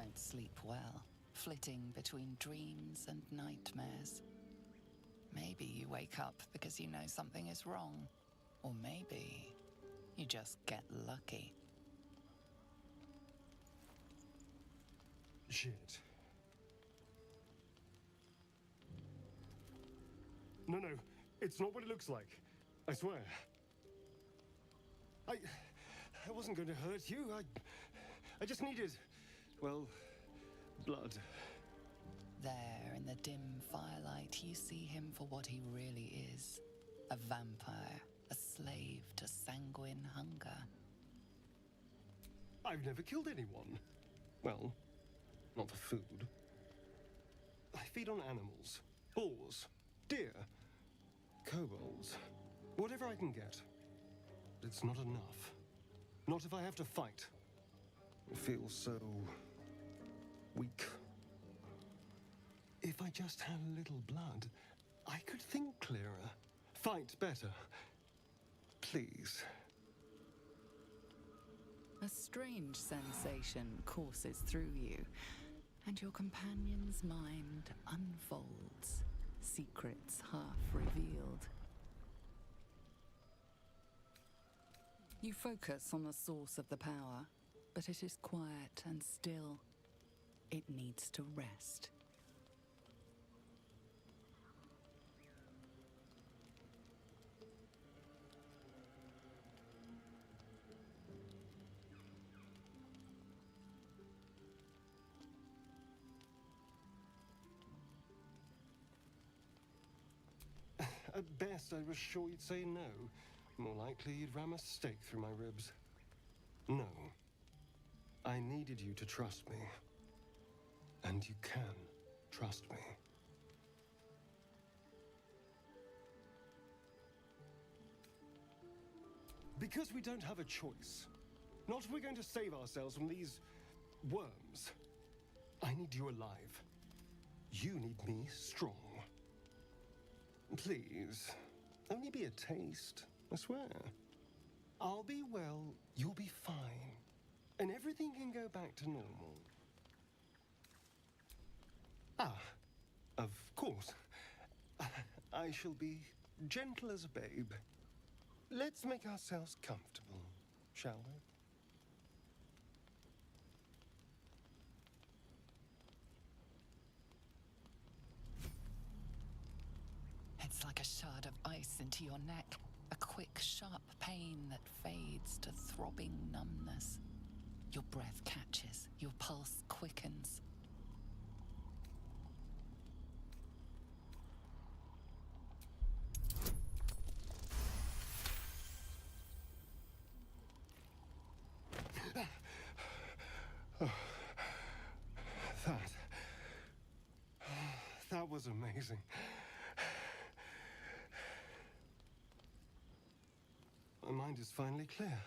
don't sleep well, flitting between dreams and nightmares. Maybe you wake up because you know something is wrong, or maybe you just get lucky. Shit. No, it's not what it looks like. I swear. I wasn't going to hurt you. I just needed, well, blood. There, in the dim firelight, you see him for what he really is. A vampire, a slave to sanguine hunger. I've never killed anyone. Well, not for food. I feed on animals. Boars, deer, kobolds, whatever I can get. But it's not enough. Not if I have to fight. I feel so weak. If I just had a little blood, I could think clearer, fight better. Please. A strange sensation courses through you, and your companion's mind unfolds, secrets half revealed. You focus on the source of the power, but it is quiet and still. It needs to rest. At best, I was sure you'd say no. More likely, you'd ram a stake through my ribs. No. I needed you to trust me. And you can trust me. Because we don't have a choice. Not if we're going to save ourselves from these worms. I need you alive. You need me strong. Please, only be a taste, I swear. I'll be well, you'll be fine. And everything can go back to normal. Ah, of course. I shall be gentle as a babe. Let's make ourselves comfortable, shall we? It's like a shard of ice into your neck, a quick, sharp pain that fades to throbbing numbness. Your breath catches, your pulse quickens. That was amazing. My mind is finally clear.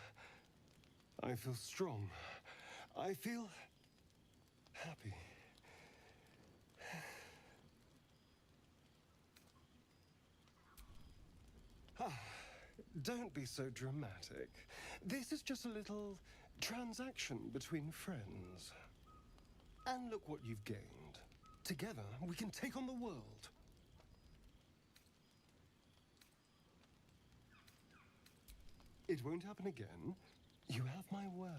I feel strong. I feel happy. Don't be so dramatic. This is just a little transaction between friends. And look what you've gained. Together, we can take on the world. It won't happen again. You have my word.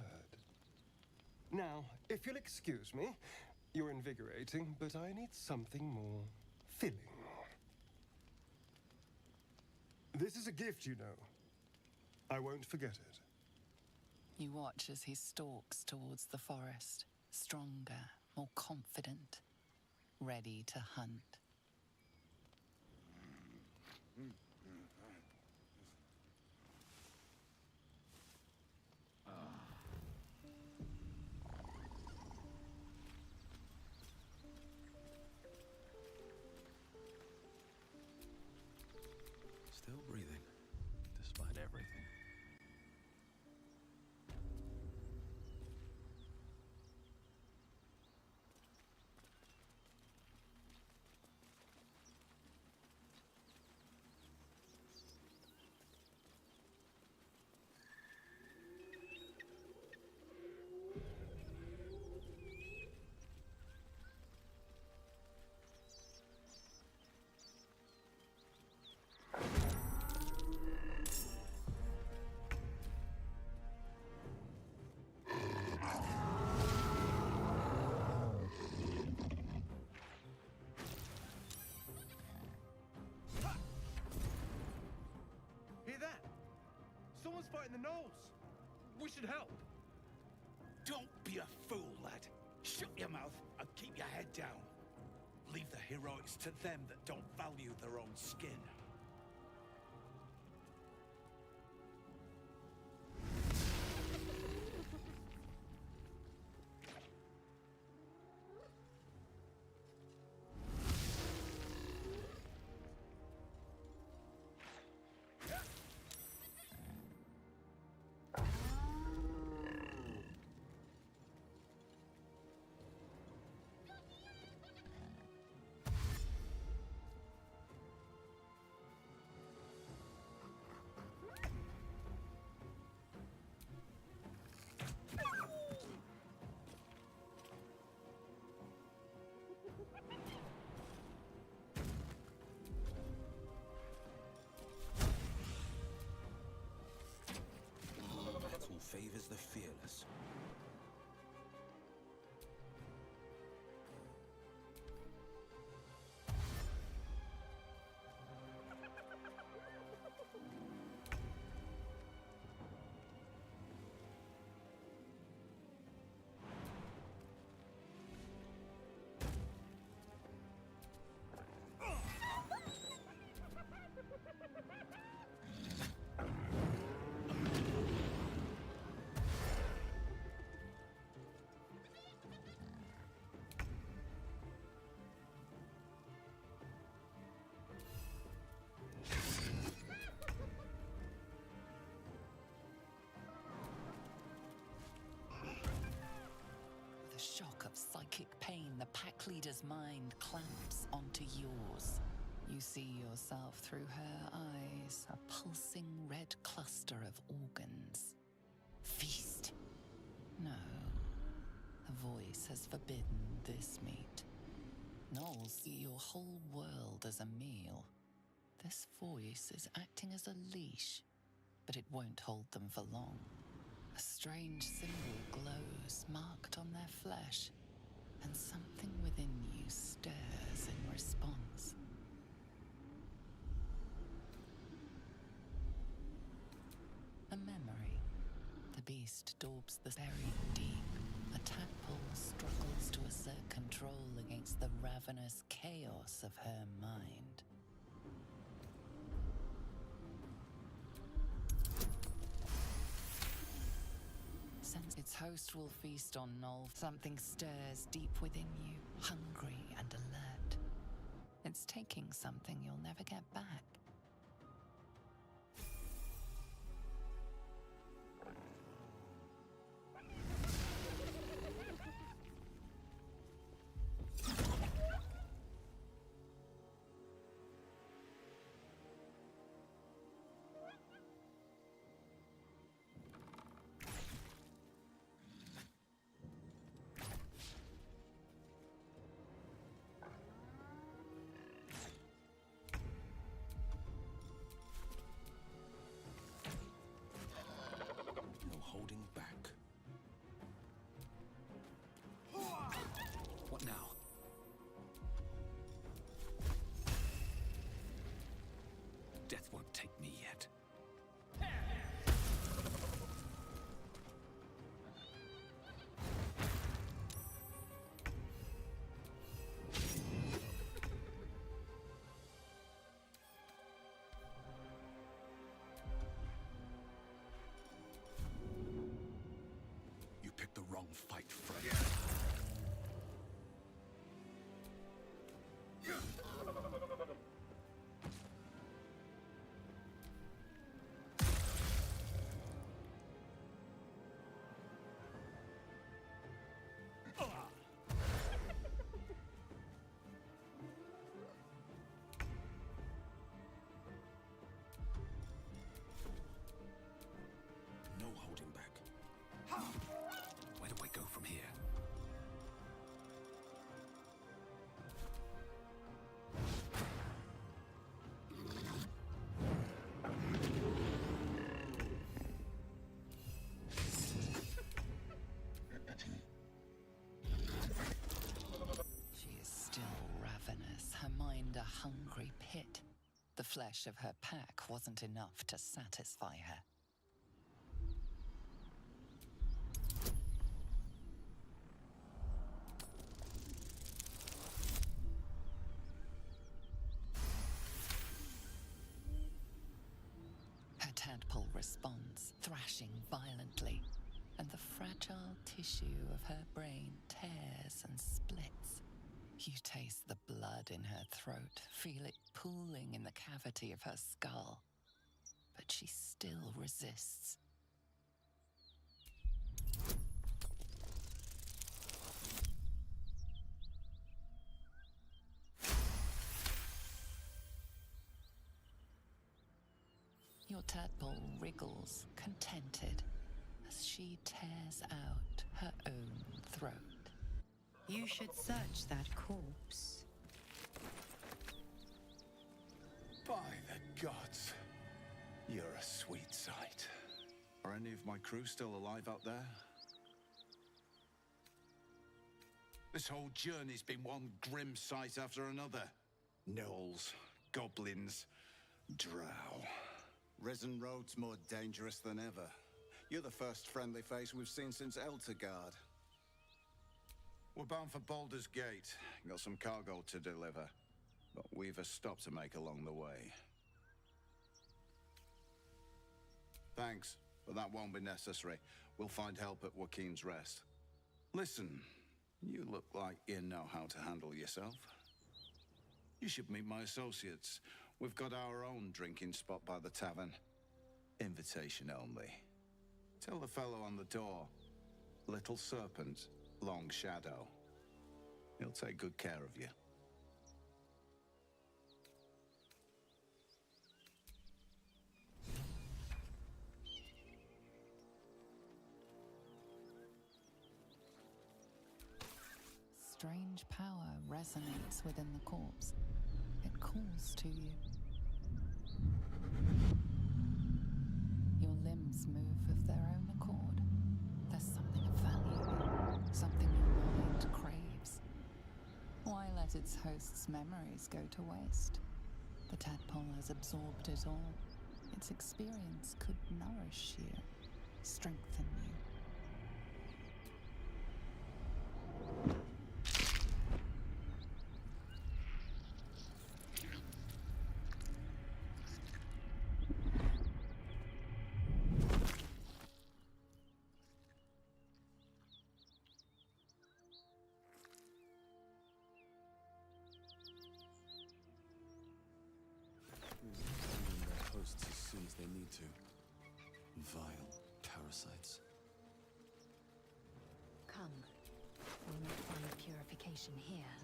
Now, if you'll excuse me, you're invigorating, but I need something more filling. This is a gift, you know. I won't forget it. You watch as he stalks towards the forest, stronger, more confident, ready to hunt. Still breathing, despite everything. Someone's fighting the gnolls. We should help. Don't be a fool, lad. Shut your mouth and keep your head down. Leave the heroics to them that don't value their own skin. Battle favors the fearless. The shock of psychic pain, the pack leader's mind clamps onto yours. You see yourself through her eyes, a pulsing red cluster of organs. Feast. No. The voice has forbidden this meat. Gnolls see your whole world as a meal. This voice is acting as a leash, but it won't hold them for long. A strange symbol glows, marked on their flesh, and something within you stirs in response. A memory. The beast daubs the very deep. A tadpole struggles to assert control against the ravenous chaos of her mind. Since its host will feast on Gnoll, something stirs deep within you, hungry and alert. It's taking something you'll never get back. No holding back. What now? Death won't take me yet. You picked the wrong fight, friend. No holding back. Where do I go from here? She is still ravenous, her mind a hungry pit. The flesh of her pack wasn't enough to satisfy her. tadpole responds, thrashing violently, and the fragile tissue of her brain tears and splits. You taste the blood in her throat, feel it pooling in the cavity of her skull. But she still resists. Your tadpole wriggles, contented, as she tears out her own throat. You should search that corpse. By the gods, you're a sweet sight. Are any of my crew still alive out there? This whole journey's been one grim sight after another. Gnolls, goblins, drow. Risen Road's more dangerous than ever. You're the first friendly face we've seen since Eltergard. We're bound for Baldur's Gate. Got some cargo to deliver. But we've a stop to make along the way. Thanks, but that won't be necessary. We'll find help at Joaquin's Rest. Listen, you look like you know how to handle yourself. You should meet my associates. We've got our own drinking spot by the tavern. Invitation only. Tell the fellow on the door. Little Serpent, Long Shadow. He'll take good care of you. Strange power resonates within the corpse. It calls to you. Your limbs move of their own accord. There's something of value, something your mind craves. Why let its host's memories go to waste? The tadpole has absorbed it all. Its experience could nourish you, strengthen you. Finding their hosts as soon as they need to. Vile parasites. Come. We may find purification here.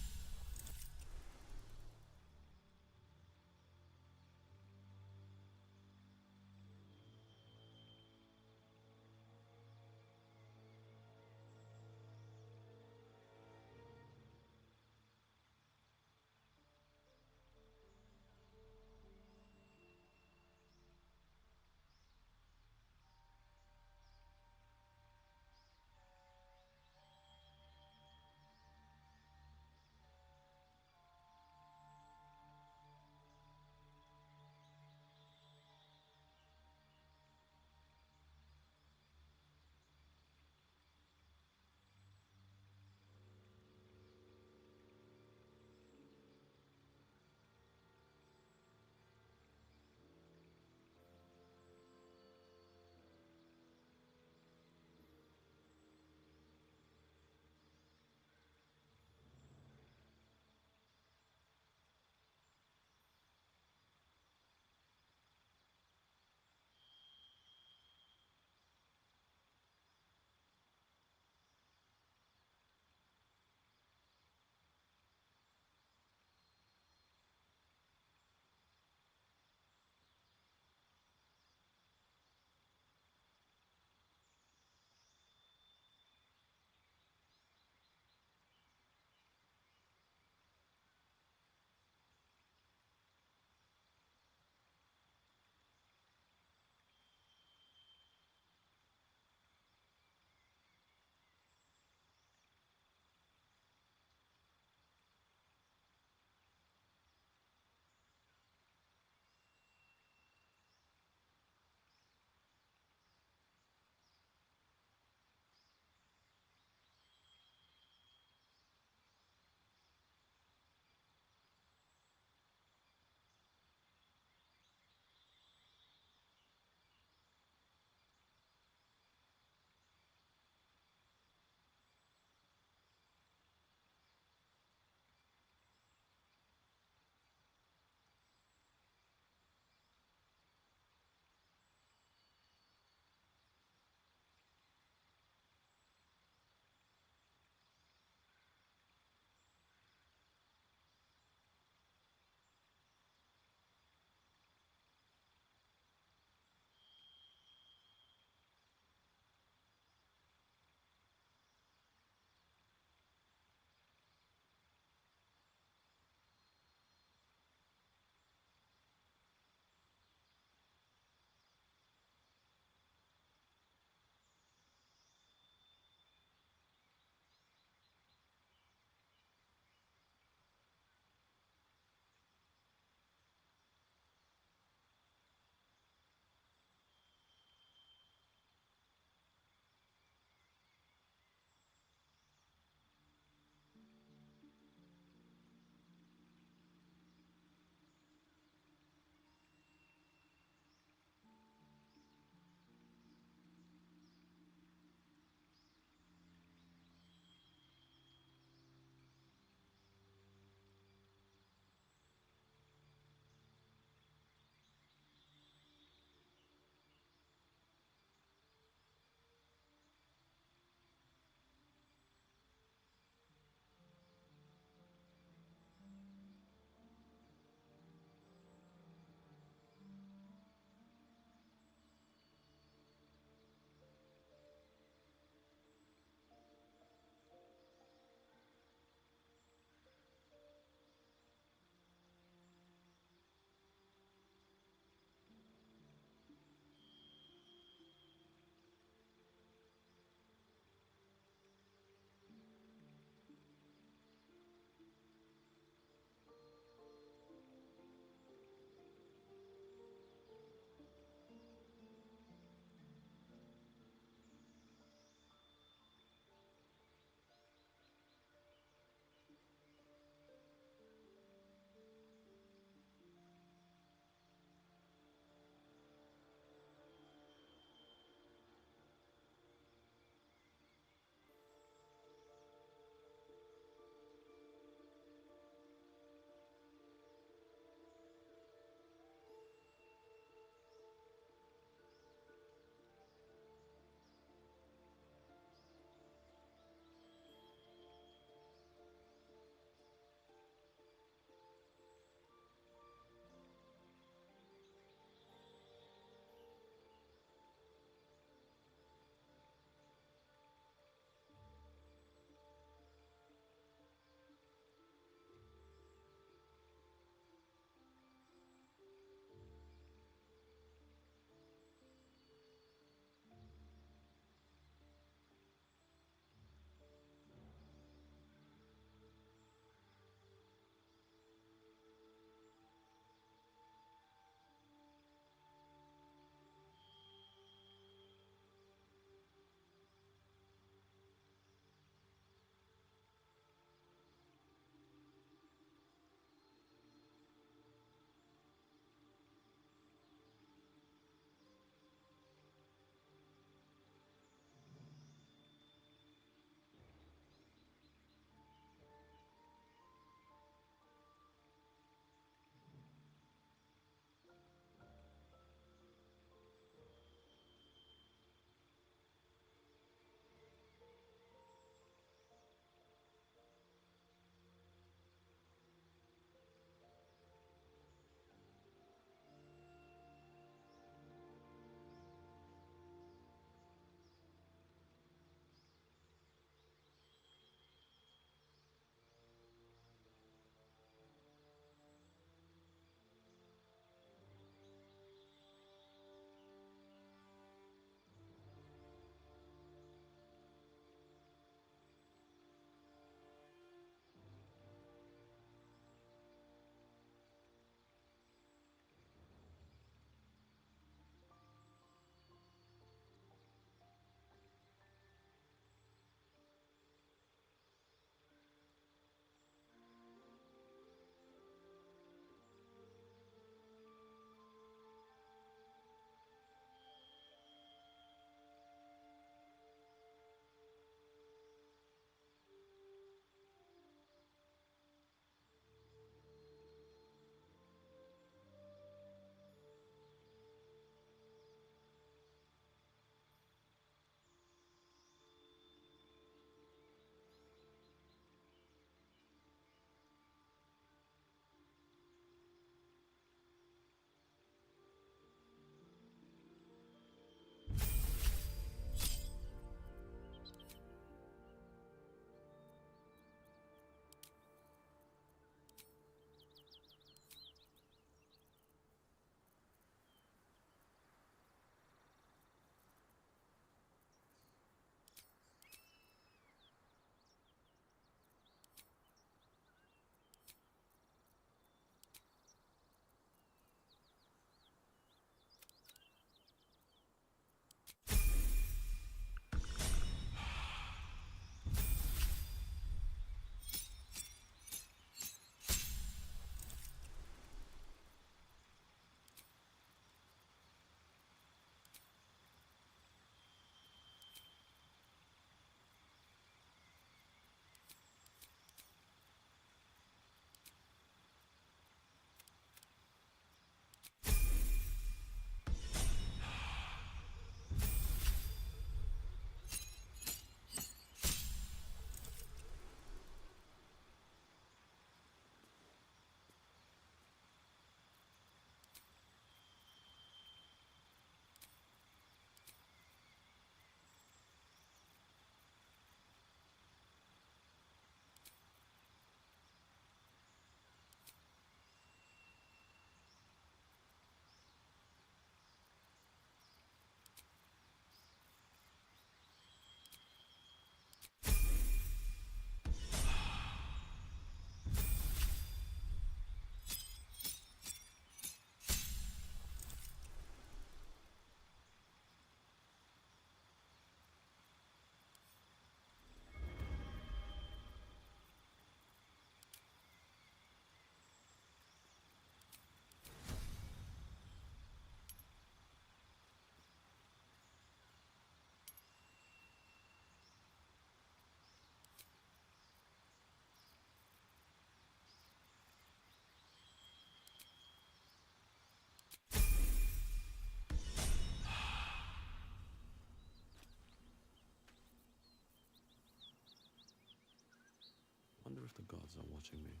if the gods are watching me.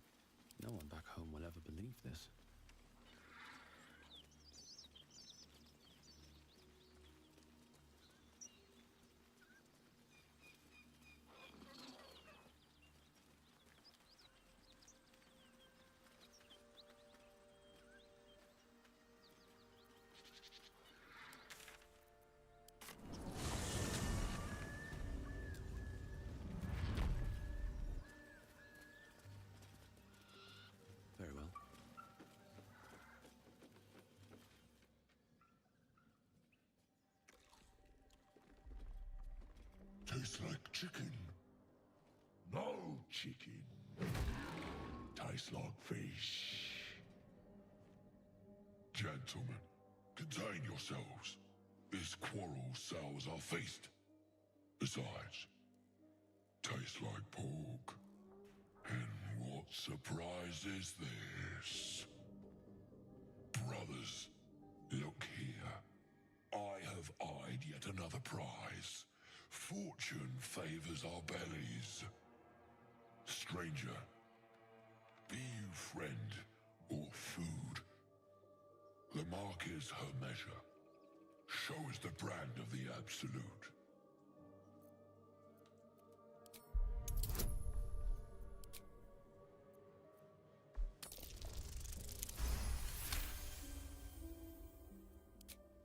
No one back home will ever believe this. Very well. Tastes like chicken. No chicken. Tastes like fish. Gentlemen, contain yourselves. This quarrel sours our feast. Besides, tastes like pork. And what surprise is this? Brothers, look here. I have eyed yet another prize. Fortune favors our bellies. Stranger, be you friend or food. The mark is her measure. Show is the brand of the absolute.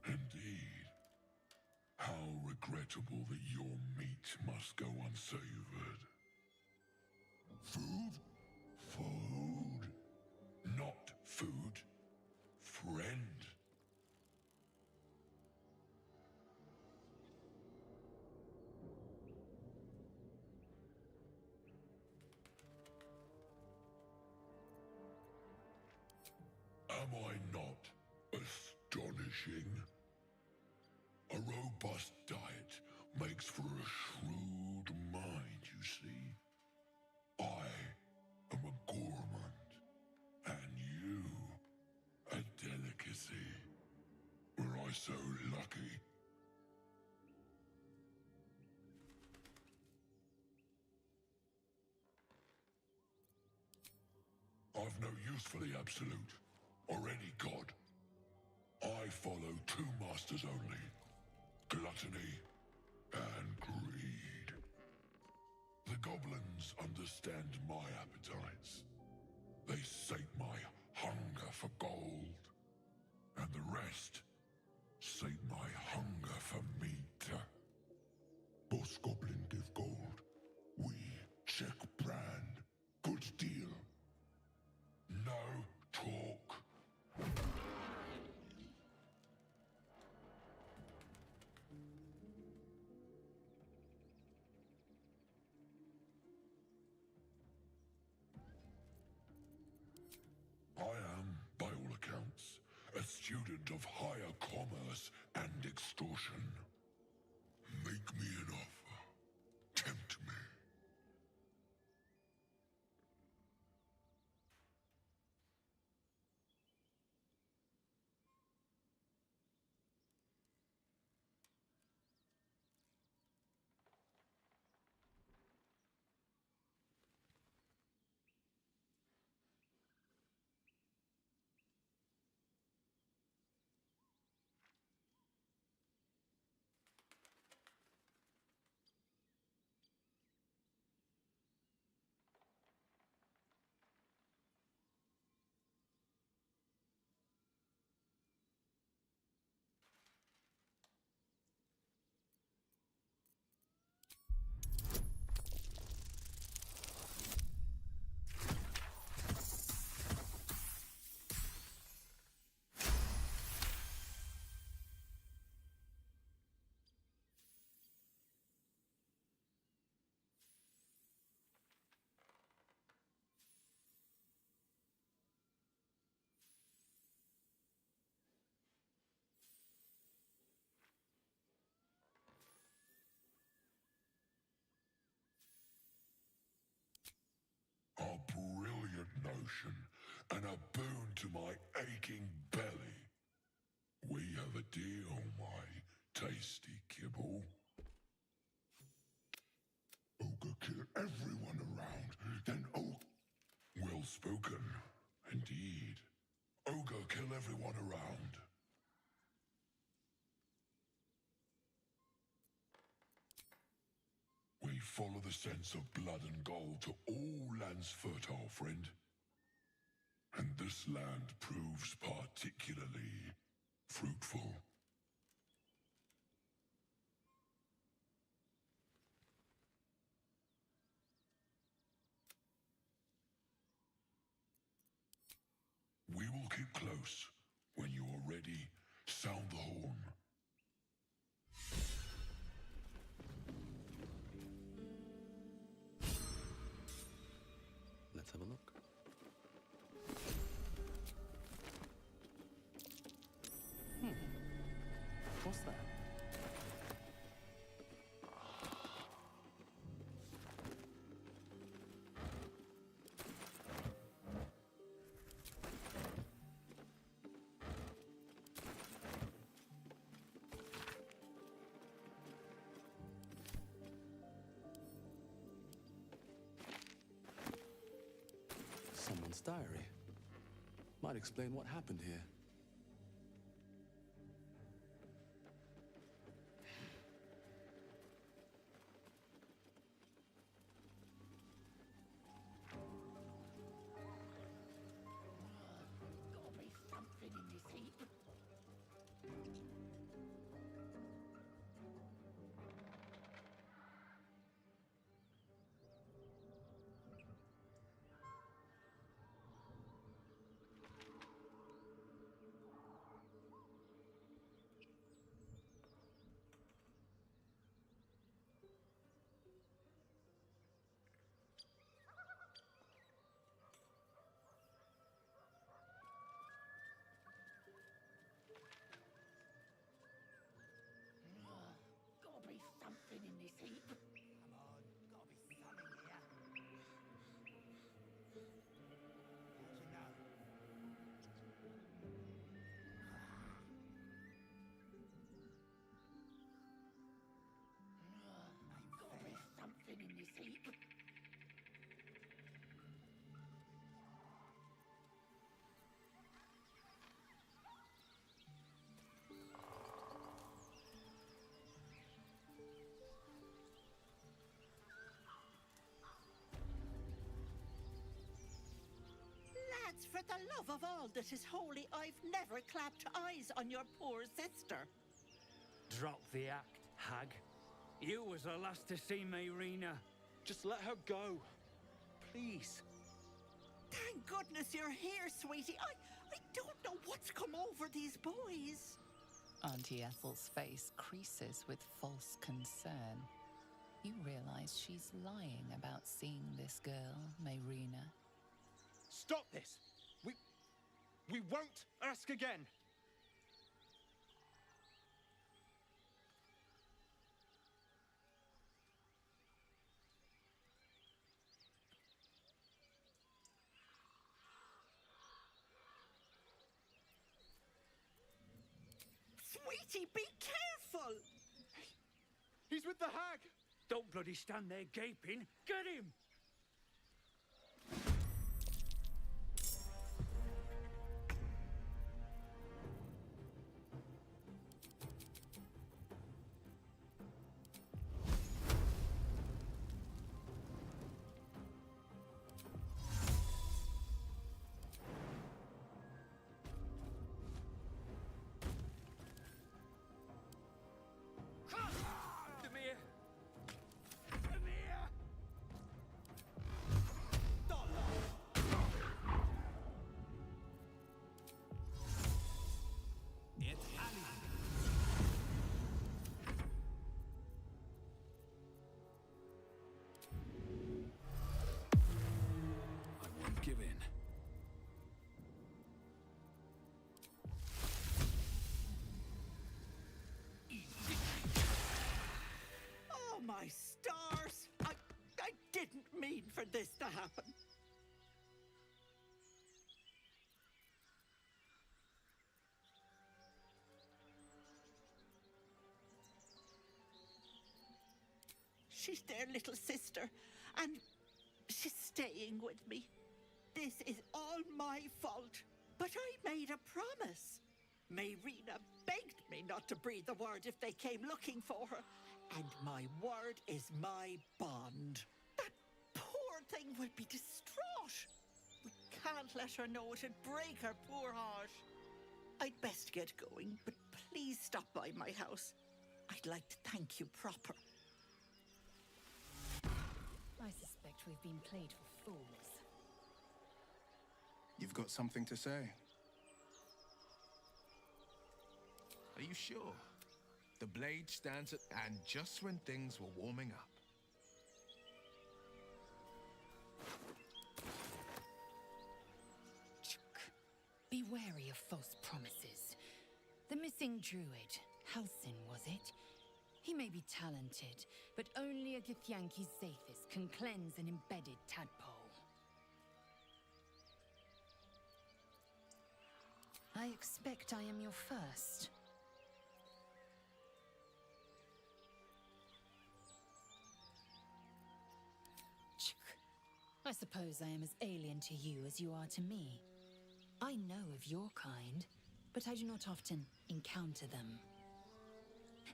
Indeed. How regrettable that your meat must go unsavored. Food? Food. Not food. Friend. Am I not astonishing? A robust diet makes for a shrewd mind, you see. I am a gourmand, and you a delicacy. Were I so lucky? I've no use for the Absolute, or any god. I follow two masters only. Gluttony and greed. The goblins understand my appetites. They sate my hunger for gold. And the rest sate my hunger for meat. Boss Goblin give gold. We check brand. Good deal. No talk. I am, by all accounts, a student of higher commerce and extortion. Make me an offer. Tempt me. A brilliant notion, and a boon to my aching belly. We have a deal, my tasty kibble. Ogre kill everyone around, then well spoken, indeed. Ogre kill everyone around. We follow the sense of blood and gold to all lands fertile, friend. And this land proves particularly fruitful. We will keep close. When you are ready, sound the horn. Let's have a look. What's that? Someone's diary. Might explain what happened here. Gotta be something in this heap. Gotta be something in this heap. Come on, gotta be something here. How'd you know? Gotta be something in this heap. Lads, for the love of all that is holy, I've never clapped eyes on your poor sister. Drop the act, hag. You was the last to see Mayrina. Just let her go. Please. Thank goodness you're here, sweetie. I don't know what's come over these boys. Auntie Ethel's face creases with false concern. You realize she's lying about seeing this girl, Mayrina. Stop this. We won't ask again. Sweetie, be careful! He's with the hag. Don't bloody stand there gaping. Get him! Demir! Demir! I won't give in. Oh, my stars! I didn't mean for this to happen. she's their little sister, and she's staying with me. This is all my fault, but I made a promise. Mayrina begged me not to breathe a word if they came looking for her, and my word is my bond. That poor thing will be distraught. We can't let her know it'd break her poor heart. I'd best get going, but please stop by my house. I'd like to thank you proper. I suspect we've been played for fools. You've got something to say? Are you sure? The blade stands at... And just when things were warming up. Be wary of false promises. The missing druid, Halsin, was it? He may be talented, but only a Githyanki Zathis can cleanse an embedded tadpole. I expect I am your first. I suppose I am as alien to you as you are to me. I know of your kind, but I do not often encounter them.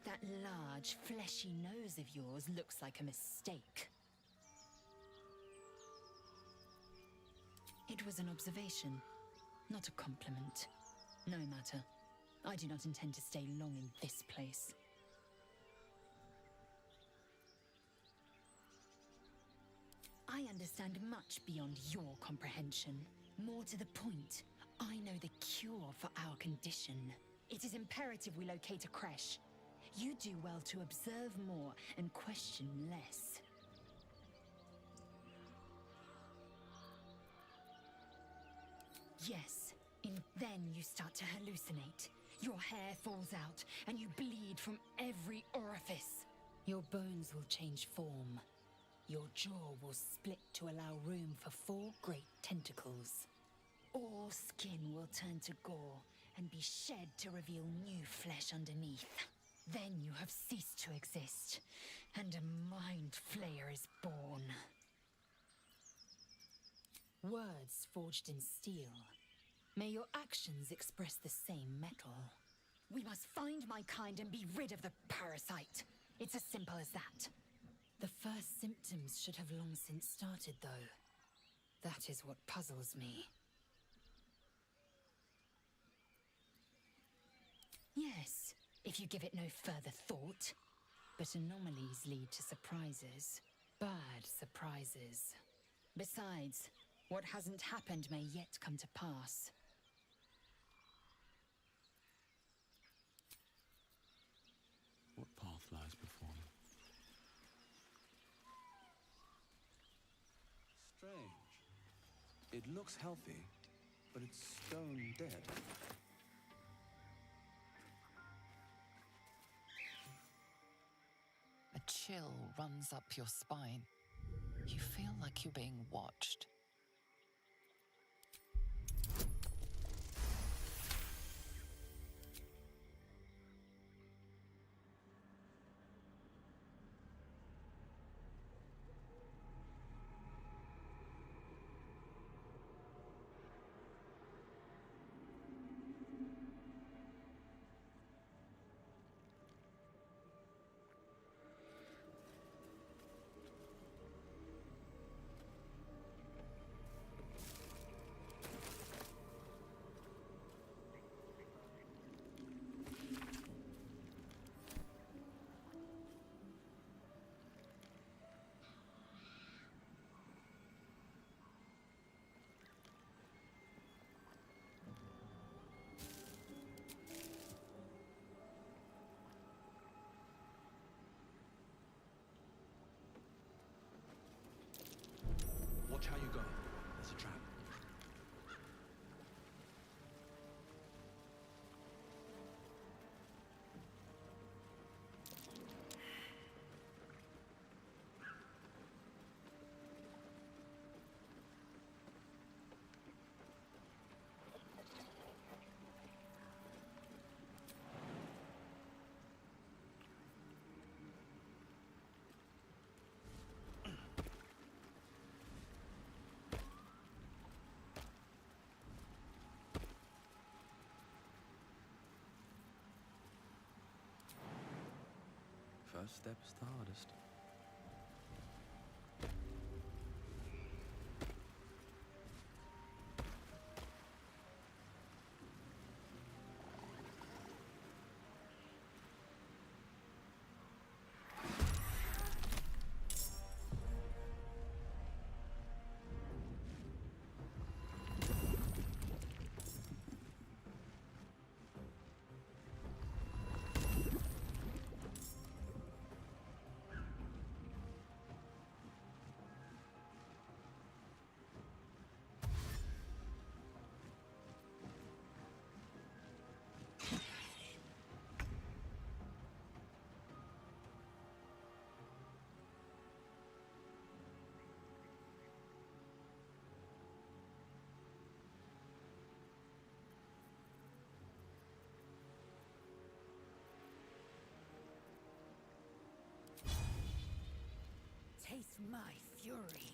That large, fleshy nose of yours looks like a mistake. It was an observation, not a compliment. No matter. I do not intend to stay long in this place. I understand much beyond your comprehension. More to the point, I know the cure for our condition. It is imperative we locate a creche. You do well to observe more and question less. Yes, and then you start to hallucinate. Your hair falls out, and you bleed from every orifice. Your bones will change form. Your jaw will split to allow room for 4 great tentacles. All skin will turn to gore and be shed to reveal new flesh underneath. Then you have ceased to exist, and a mind flayer is born. Words forged in steel. May your actions express the same metal. We must find my kind and be rid of the parasite. It's as simple as that. The first symptoms should have long since started, though. That is what puzzles me. Yes, if you give it no further thought. But anomalies lead to surprises. Bad surprises. Besides, what hasn't happened may yet come to pass. What path lies before me? Strange. It looks healthy, but it's stone dead. A chill runs up your spine. You feel like you're being watched. first step is the hardest. Taste my fury.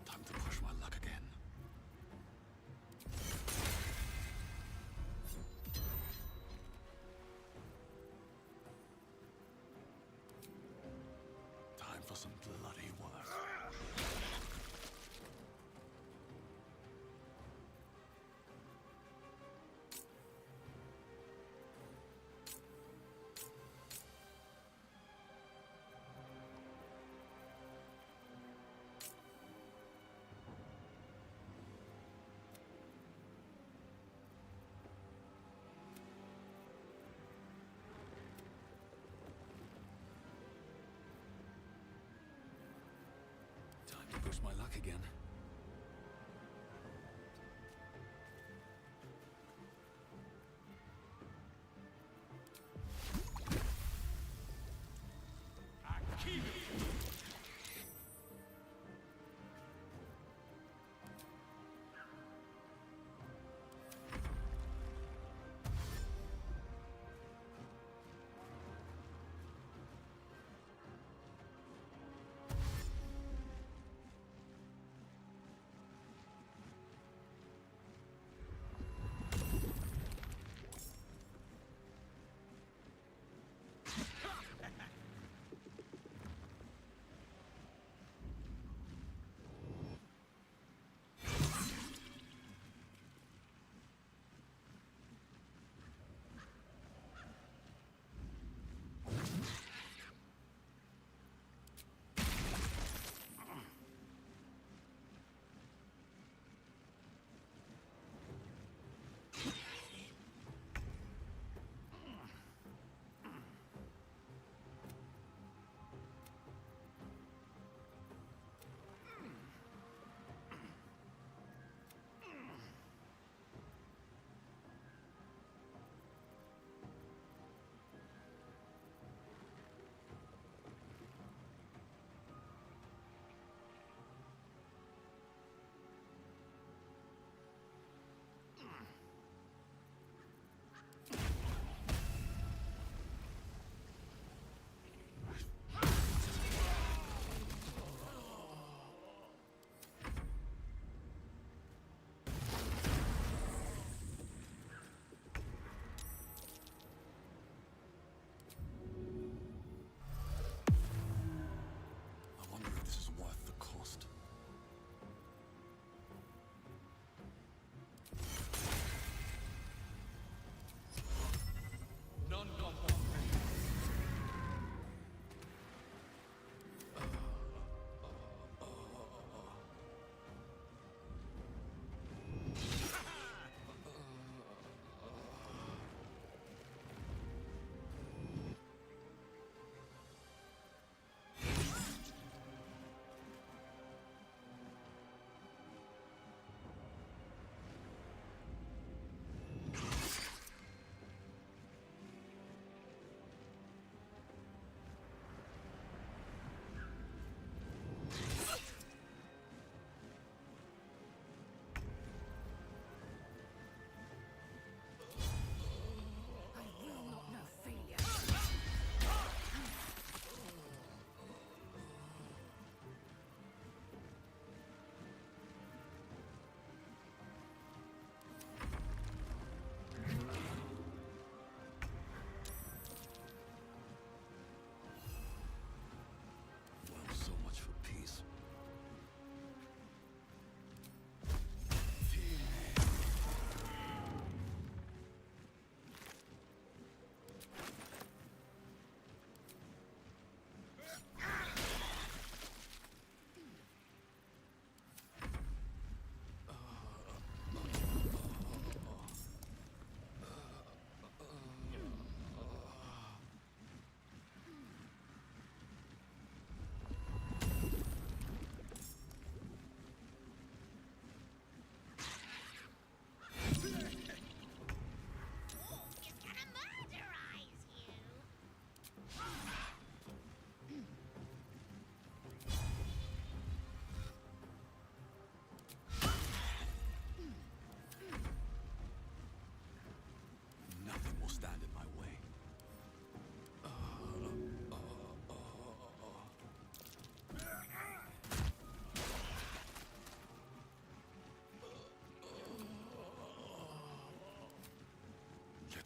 Time to push my luck again. Time for some bloody work. Time to push my luck again.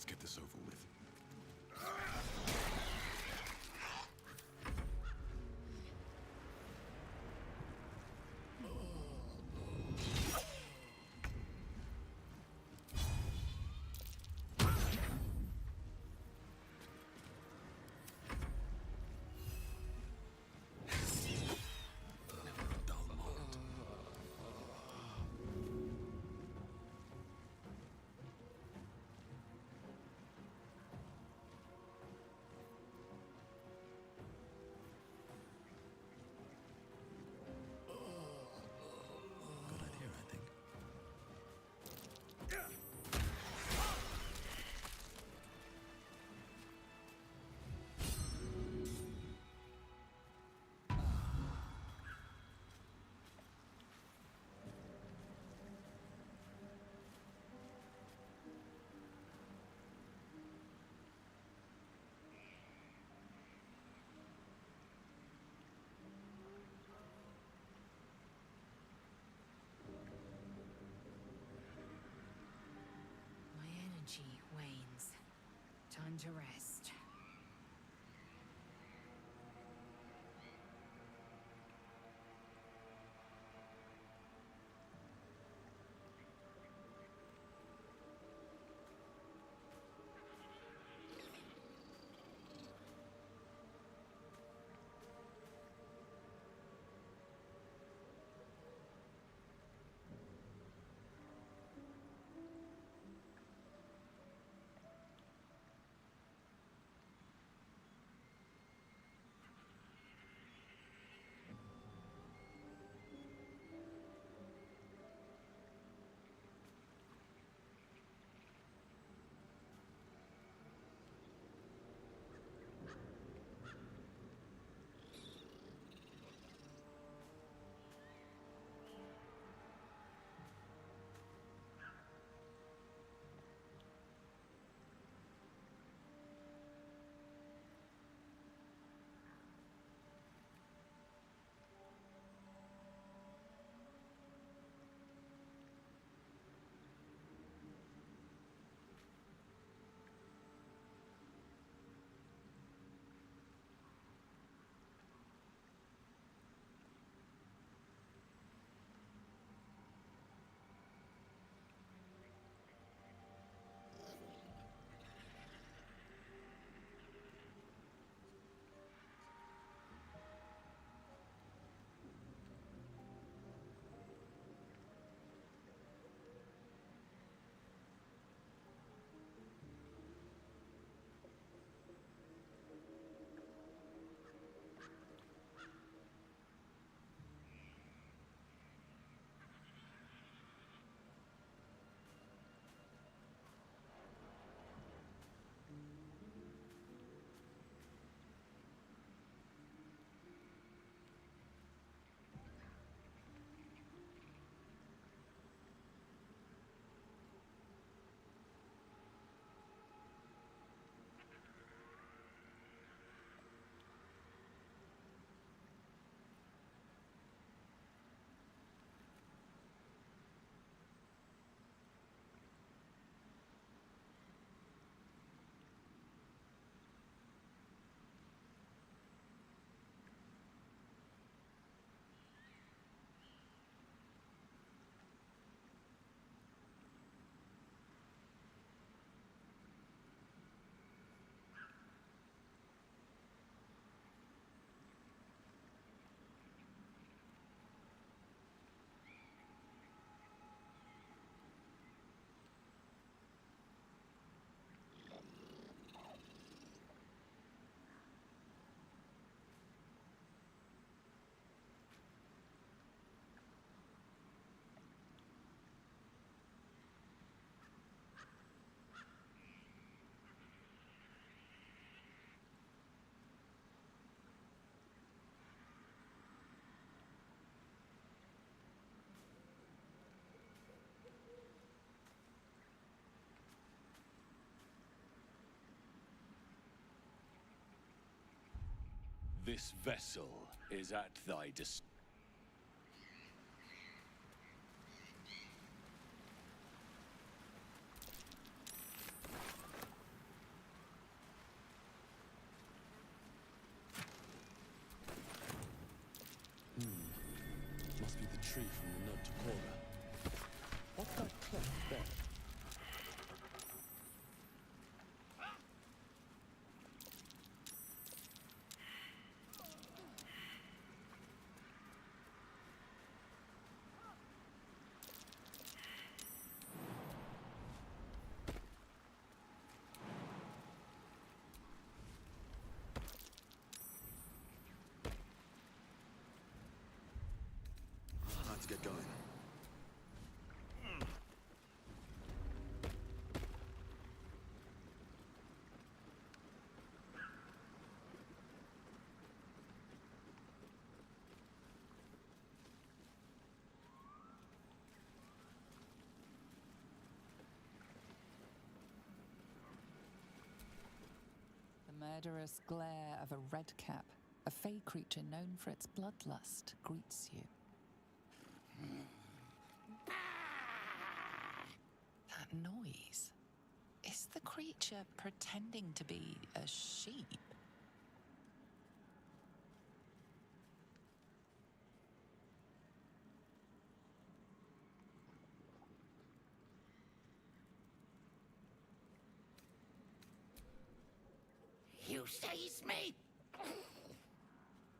Let's get this over with. My energy wanes. Time to rest. This vessel is at thy tree from the nod to Korra. What's that cleft there? Let's get going. The murderous glare of a redcap, a fey creature known for its bloodlust, greets you. That noise. Is the creature pretending to be a sheep? You seize me?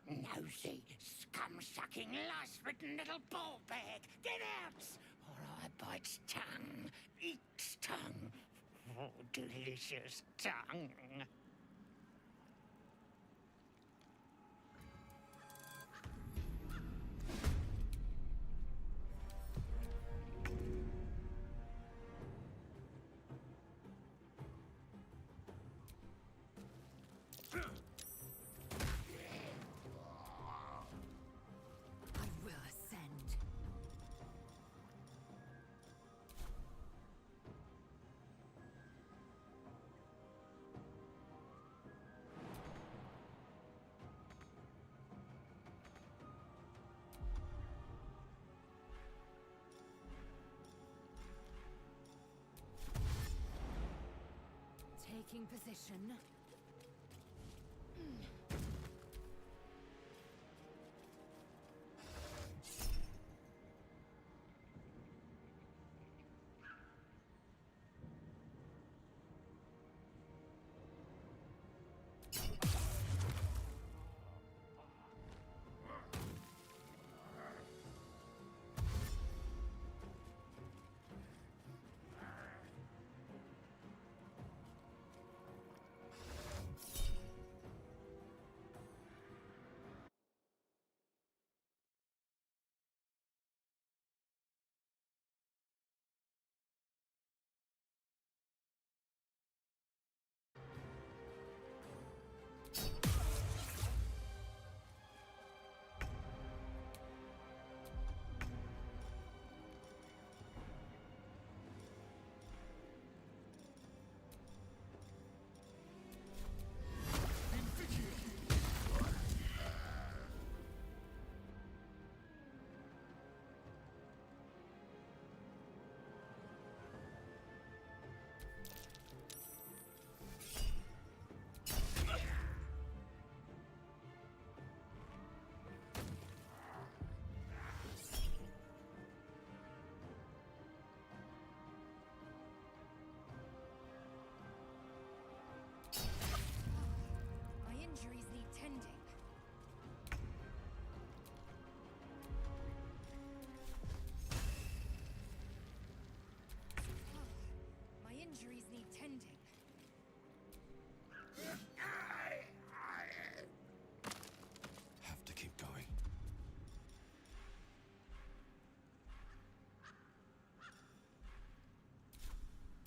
Nosy, scum-sucking, lice-ridden little ball bag! Get out! Or I bite tongue, eat tongue. Oh, delicious tongue. I will ascend. Taking position. My injuries need tending. My injuries need tending. Have to keep going.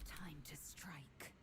Time to strike.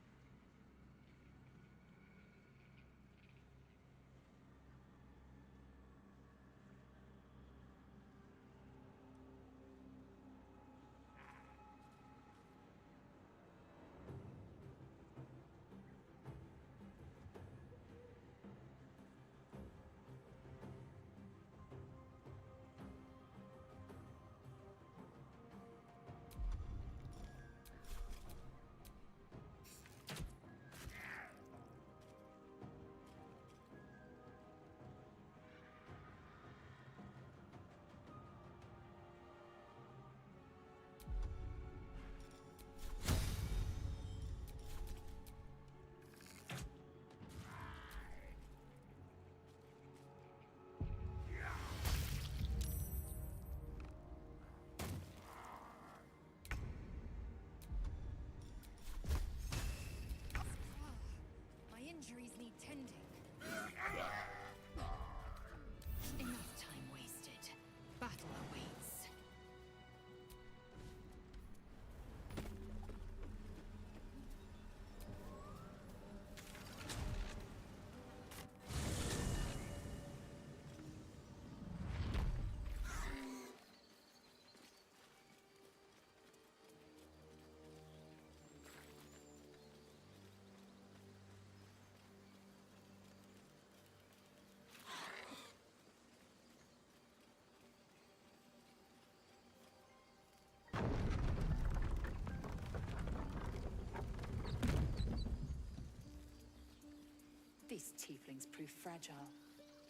These tieflings prove fragile.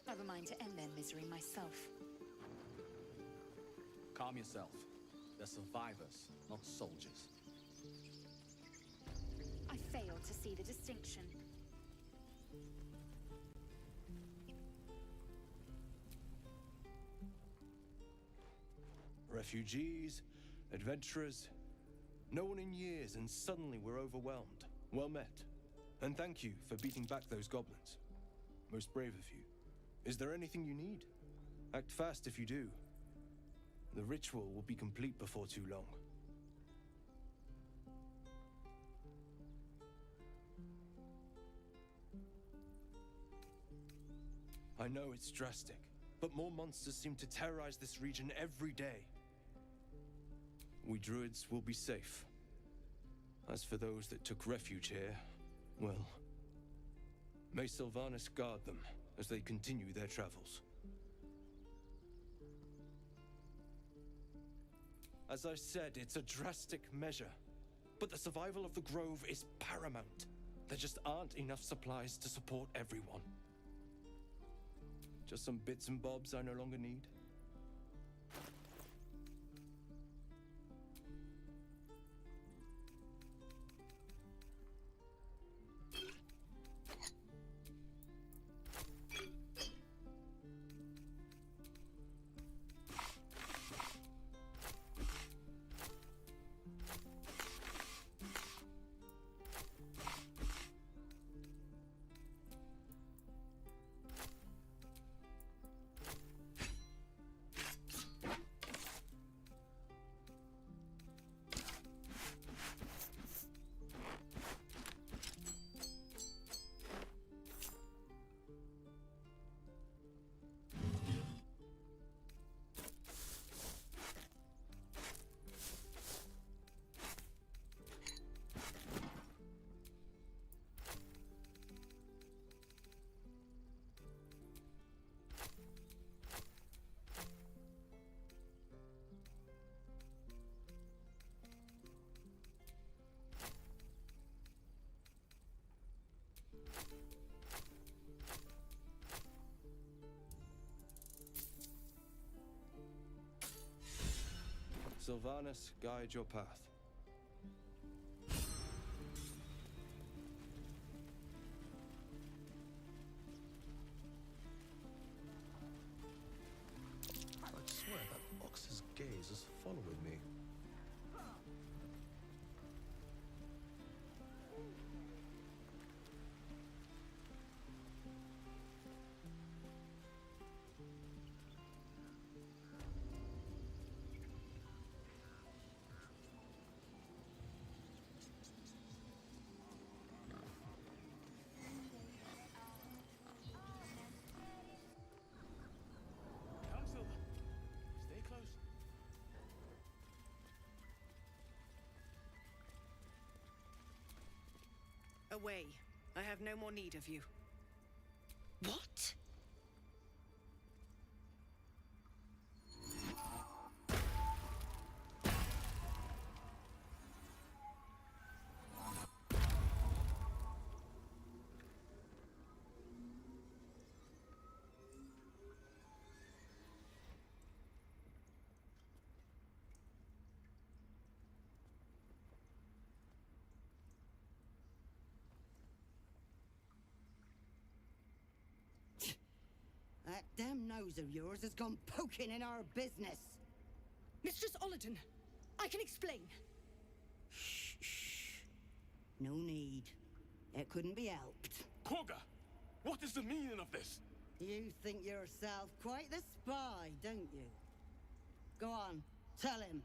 I have a mind to end their misery myself. Calm yourself. They're survivors, not soldiers. I fail to see the distinction. Refugees, adventurers, no one in years, and suddenly we're overwhelmed. Well met. And thank you for beating back those goblins. Most brave of you. Is there anything you need? Act fast if you do. The ritual will be complete before too long. I know it's drastic, but more monsters seem to terrorize this region every day. We druids will be safe. As for those that took refuge here, well, may Sylvanas guard them as they continue their travels. As I said, it's a drastic measure, but the survival of the Grove is paramount. There just aren't enough supplies to support everyone. Just some bits and bobs I no longer need. Sylvanas, guide your path. I'd swear that ox's gaze is following me. Stay close. Away. I have no more need of you. What? That damn nose of yours has gone poking in our business. Mistress Olladin, I can explain. Shh. No need. It couldn't be helped. Quagga, what is the meaning of this? You think yourself quite the spy, don't you? Go on, tell him.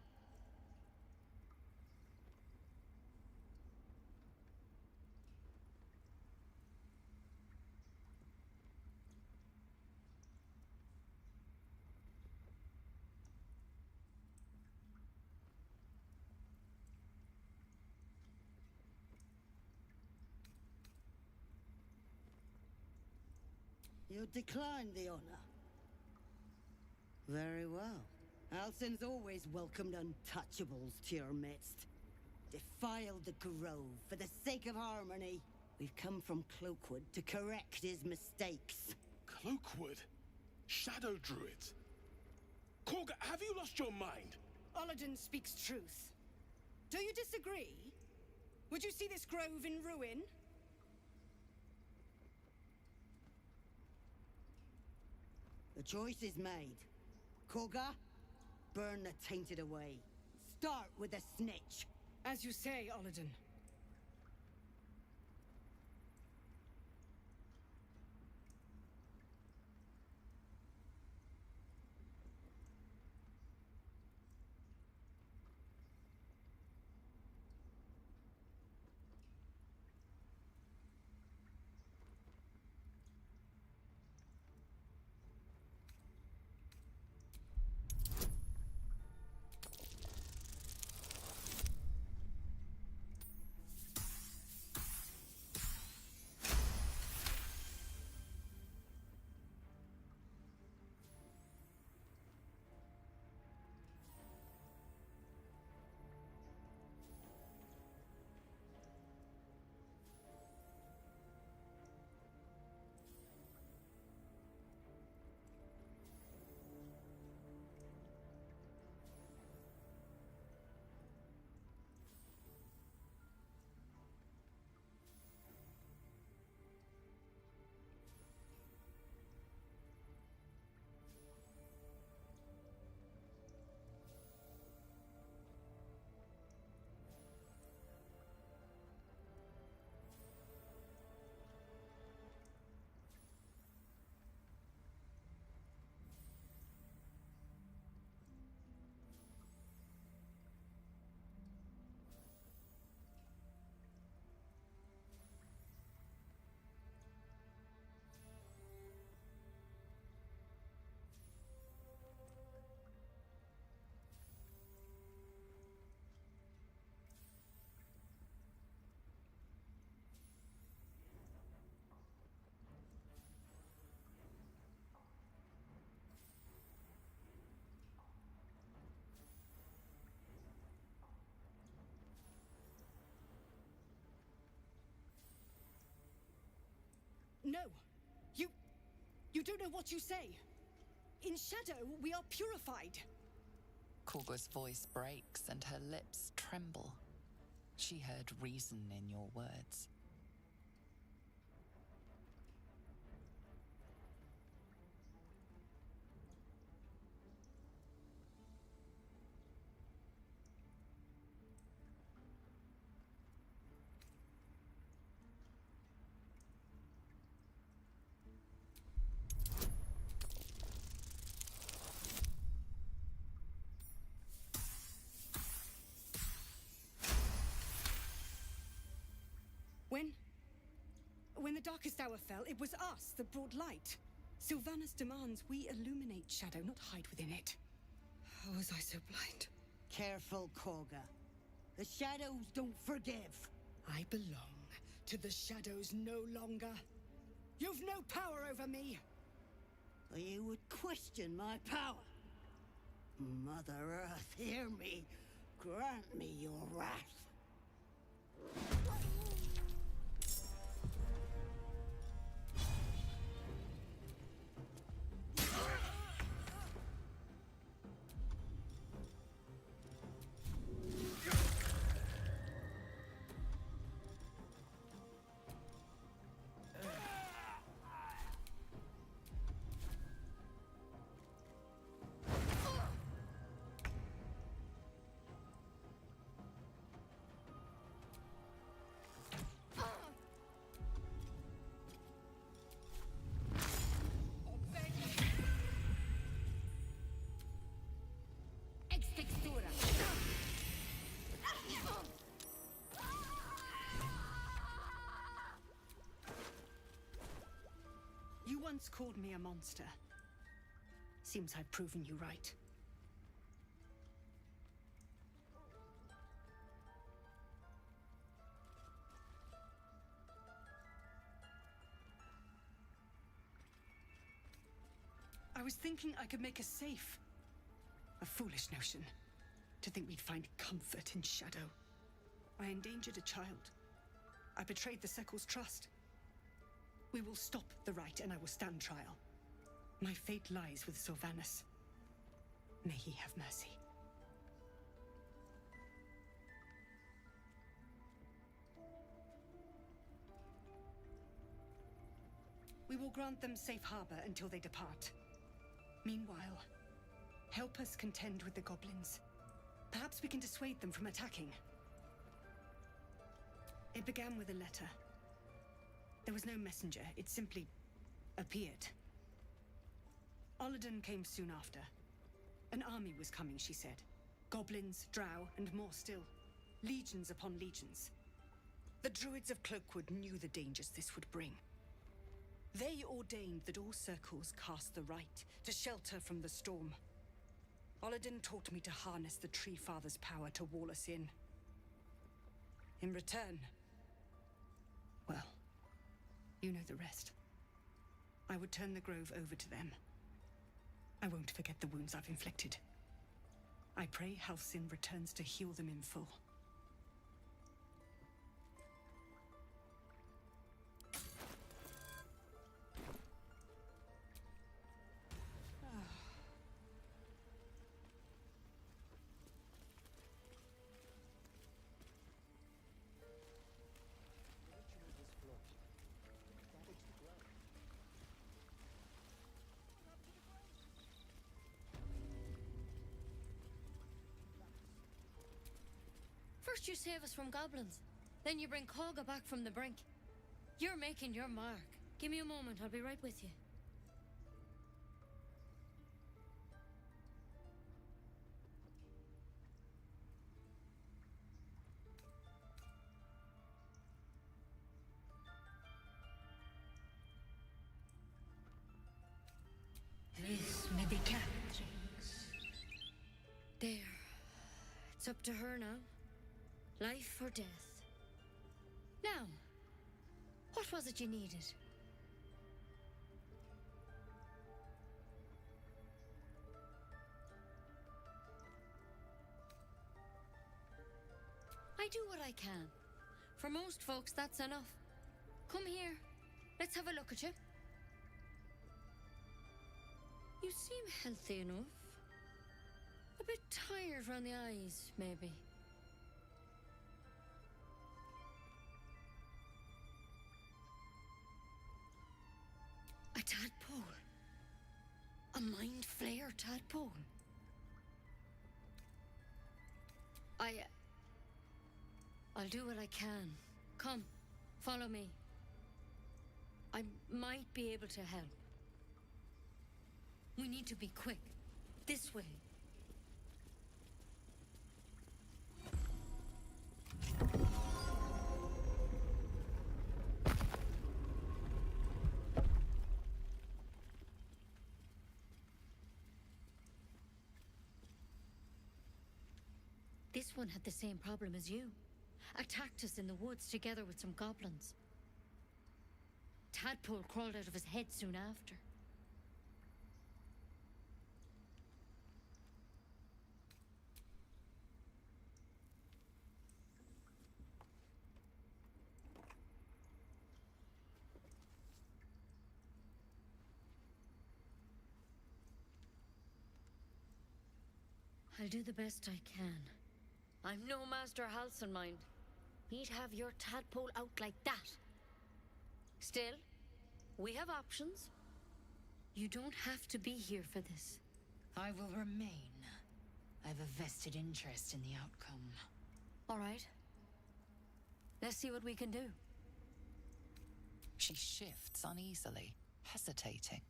You declined the honor. Very well. Alcin's always welcomed untouchables to your midst. Defiled the Grove for the sake of harmony. We've come from Cloakwood to correct his mistakes. Cloakwood? Shadow Druids? Korga, have you lost your mind? Olladin speaks truth. Do you disagree? Would you see this grove in ruin? The choice is made. Korga, burn the tainted away. Start with the snitch. As you say, Olladin. No! You don't know what you say! In Shadow, we are purified! Korga's voice breaks and her lips tremble. She heard reason in your words. When the Darkest Hour fell, it was us that brought light. Sylvanas demands we illuminate Shadow, not hide within it. How was I so blind? Careful, Korga. The Shadows don't forgive. I belong to the Shadows no longer. You've no power over me. You would question my power. Mother Earth, hear me. Grant me your wrath. You once called me a monster. Seems I've proven you right. I was thinking I could make us safe. A foolish notion. To think we'd find comfort in Shadow. I endangered a child. I betrayed the Sekil's trust. We will stop the Rite, and I will stand trial. My fate lies with Sylvanas. May he have mercy. We will grant them safe harbor until they depart. Meanwhile, help us contend with the goblins. Perhaps we can dissuade them from attacking. It began with a letter. There was no messenger, it simply appeared. Olladin came soon after. An army was coming, she said. Goblins, drow, and more still. Legions upon legions. The Druids of Cloakwood knew the dangers this would bring. They ordained that all circles cast the Rite to shelter from the storm. Olladin taught me to harness the Tree Father's power to wall us in. In return, well, you know the rest. I would turn the Grove over to them. I won't forget the wounds I've inflicted. I pray Halsin returns to heal them in full. First you save us from goblins, then you bring Koga back from the brink. You're making your mark. Give me a moment, I'll be right with you. This may be Cat. There. It's up to her now. Life or death. Now, what was it you needed? I do what I can. For most folks, that's enough. Come here. Let's have a look at you. You seem healthy enough. A bit tired around the eyes, maybe. A tadpole. A mind flayer tadpole. I'll do what I can. Come, follow me. I might be able to help. We need to be quick. This way. This one had the same problem as you. Attacked us in the woods together with some goblins. Tadpole crawled out of his head soon after. I'll do the best I can. I'm no Master Halsin, mind. He'd have your tadpole out like that. Still, we have options. You don't have to be here for this. I will remain. I have a vested interest in the outcome. All right. Let's see what we can do. She shifts uneasily, hesitating.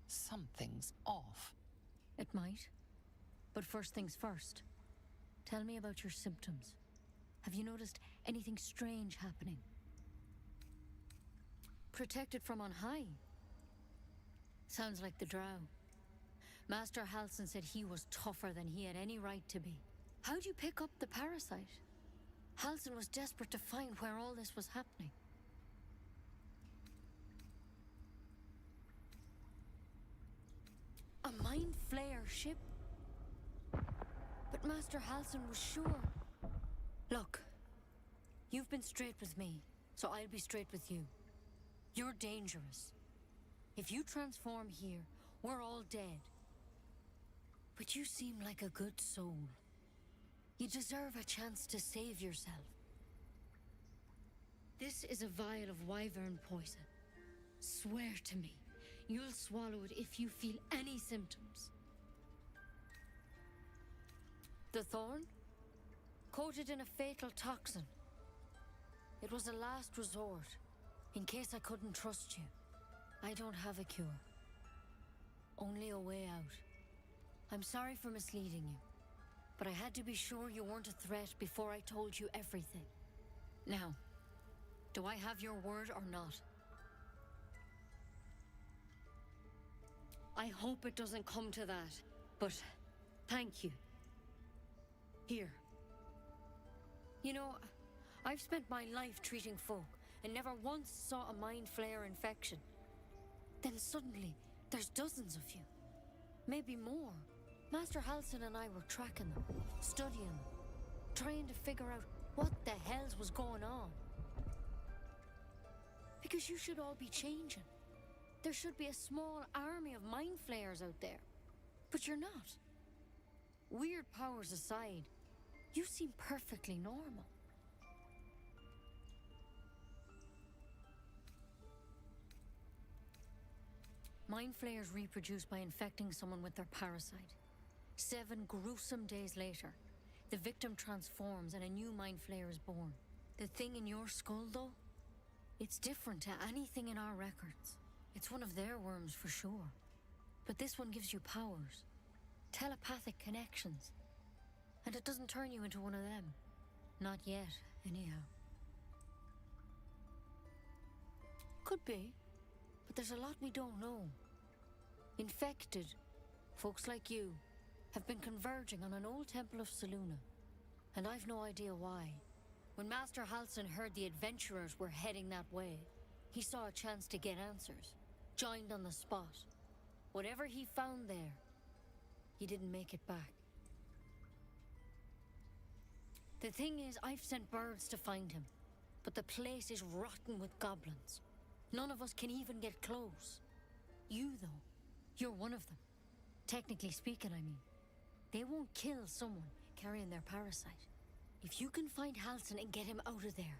Something's off. It might. But first things first. Tell me about your symptoms. Have you noticed anything strange happening? Protected from on high? Sounds like the drow. Master Halsin said he was tougher than he had any right to be. How'd you pick up the parasite? Halsin was desperate to find where all this was happening. A mind flayer ship? But Master Halsin was sure. Look, You've been straight with me, so I'll be straight with you. You're dangerous. If you transform here, we're all dead. But you seem like a good soul. You deserve a chance to save yourself. This is a vial of wyvern poison. Swear to me, you'll swallow it if you feel any symptoms. The thorn? Coated in a fatal toxin. It was a last resort, in case I couldn't trust you. I don't have a cure. Only a way out. I'm sorry for misleading you, but I had to be sure you weren't a threat before I told you everything. Now, do I have your word or not? I hope it doesn't come to that, but thank you. Here. You know, I've spent my life treating folk and never once saw a mind flayer infection. Then suddenly, there's dozens of you. Maybe more. Master Halsin and I were tracking them, studying them, trying to figure out what the hells was going on. Because you should all be changing. There should be a small army of mind flayers out there. But you're not. Weird powers aside, you seem perfectly normal. Mind flayers reproduce by infecting someone with their parasite. 7 gruesome days later, the victim transforms and a new mind flayer is born. The thing in your skull, though, it's different to anything in our records. It's one of their worms for sure. But this one gives you powers. Telepathic connections. And it doesn't turn you into one of them. Not yet, anyhow. Could be. But there's a lot we don't know. Infected, folks like you, have been converging on an old temple of Selûne. And I've no idea why. When Master Halsin heard the adventurers were heading that way, he saw a chance to get answers. Joined on the spot. Whatever he found there, he didn't make it back. The thing is, I've sent birds to find him, but the place is rotten with goblins. None of us can even get close. You, though, you're one of them. Technically speaking, I mean. They won't kill someone carrying their parasite. If you can find Halsin and get him out of there,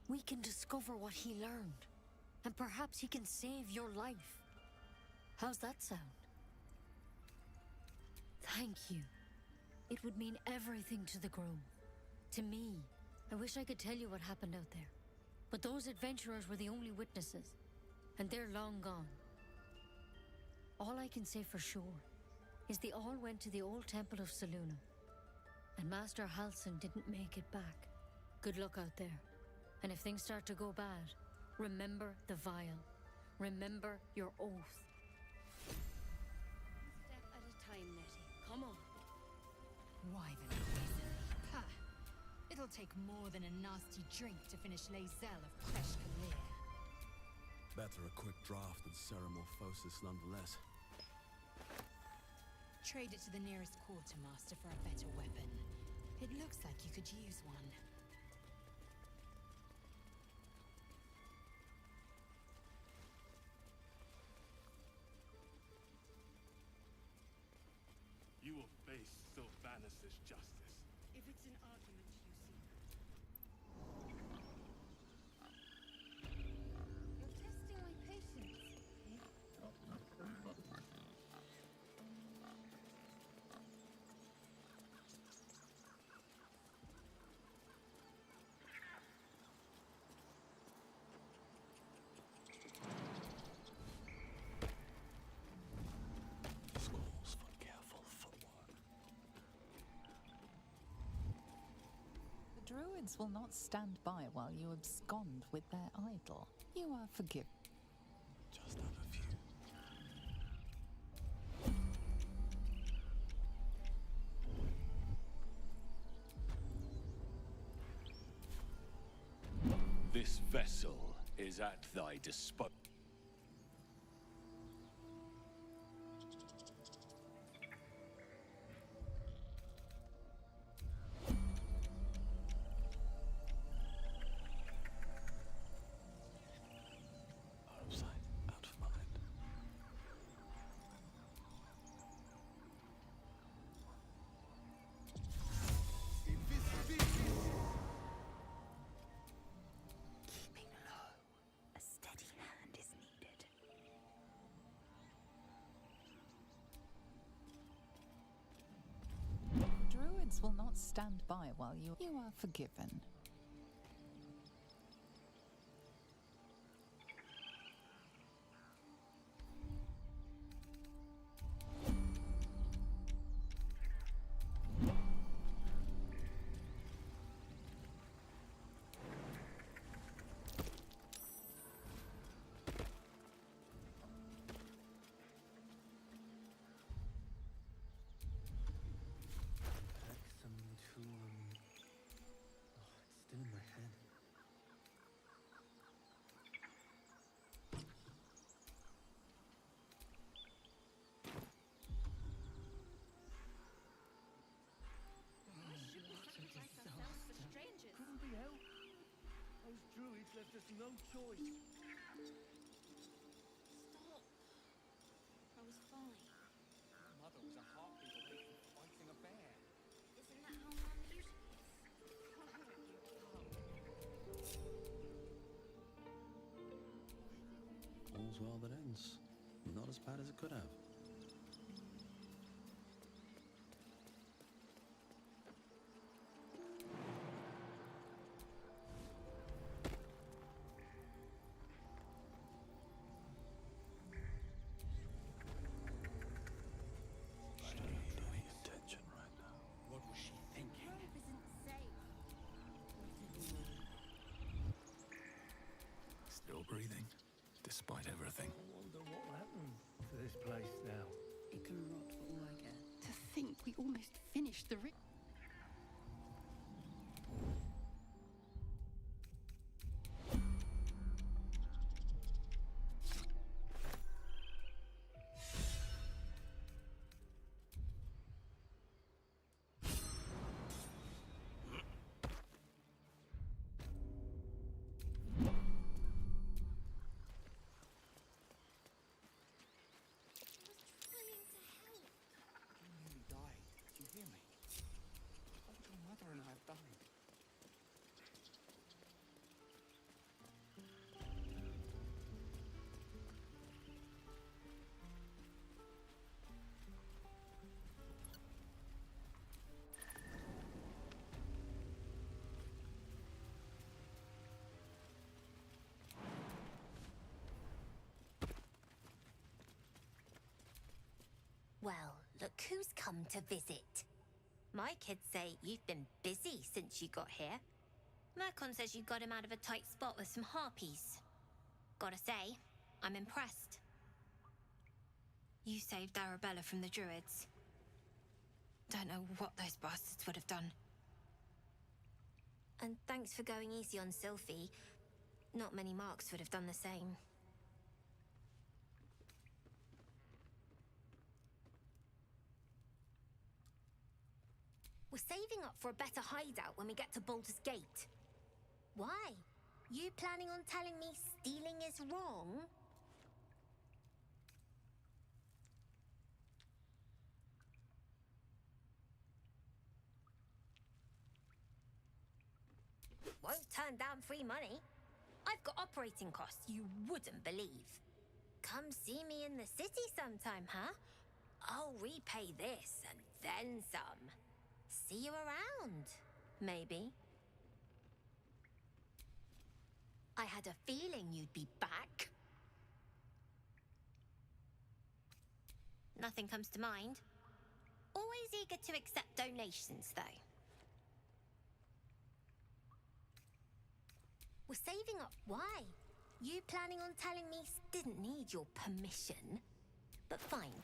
we can discover what he learned. And perhaps he can save your life. How's that sound? Thank you. It would mean everything to the Grove. To me. I wish I could tell you what happened out there. But those adventurers were the only witnesses. And they're long gone. All I can say for sure is they all went to the old temple of Selûne. And Master Halsin didn't make it back. Good luck out there. And if things start to go bad, remember the vial. Remember your oath. One step at a time, Nettie. Come on. Wyvern poison. Ha! It'll take more than a nasty drink to finish Lae'zel of Kresh Kalir. Better a quick draft than Ceramorphosis nonetheless. Trade it to the nearest quartermaster for a better weapon. It looks like you could use one. You will face Sylvanas' justice. If it's an argument you seek. You're testing my patience. Schools for careful footwork. The druids will not stand by while you abscond with their idol. You are forgiven. Just have a few. This vessel is at thy disposal. will not stand by while you are forgiven. Still in my head. Couldn't be helped. Those druids left us no choice. Stop. I was fine. Mother was a heartbeat away from fighting a bear. Isn't that how Mum usually All's well that ends. Not as bad as it could have. I don't need any attention right now. What was she thinking? Grove isn't safe. Still breathing, despite everything. I wonder what will happen to this place now. It can rot for all I care. To think we almost finished the You nearly died. Did you hear me? What would your mother and I have done? Well, look who's come to visit. My kids say you've been busy since you got here. Mercon says you got him out of a tight spot with some harpies. Gotta say, I'm impressed. You saved Arabella from the druids. Don't know what those bastards would have done. And thanks for going easy on Sylphie. Not many marks would have done the same. We're saving up for a better hideout when we get to Baldur's Gate. Why? You planning on telling me stealing is wrong? Won't turn down free money. I've got operating costs you wouldn't believe. Come see me in the city sometime, huh? I'll repay this and then some. See you around, maybe. I had a feeling you'd be back. Nothing comes to mind. Always eager to accept donations, though. We're saving up. Why? You planning on telling me didn't need your permission? But fine.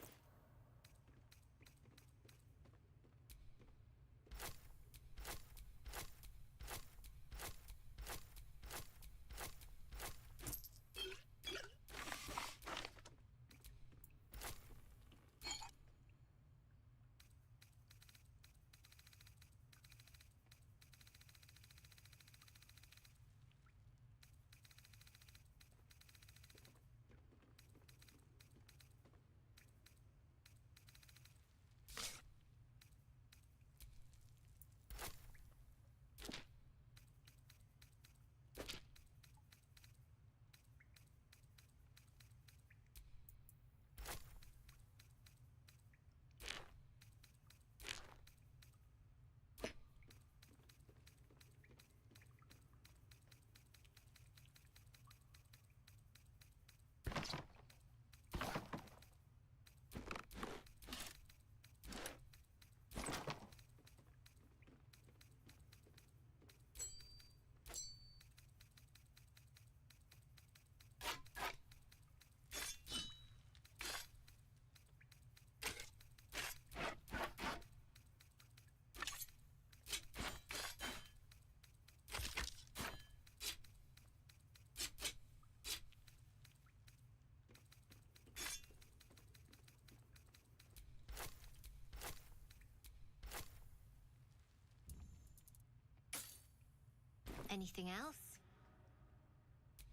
Anything else?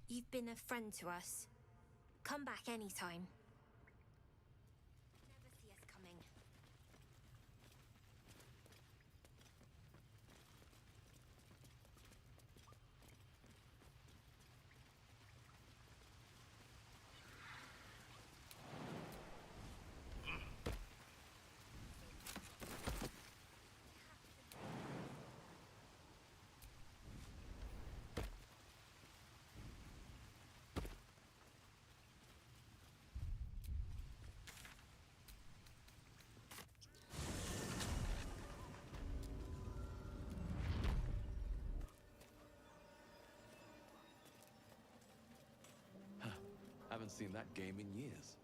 You've been a friend to us. Come back anytime. Never see us coming. Haven't seen that game in years.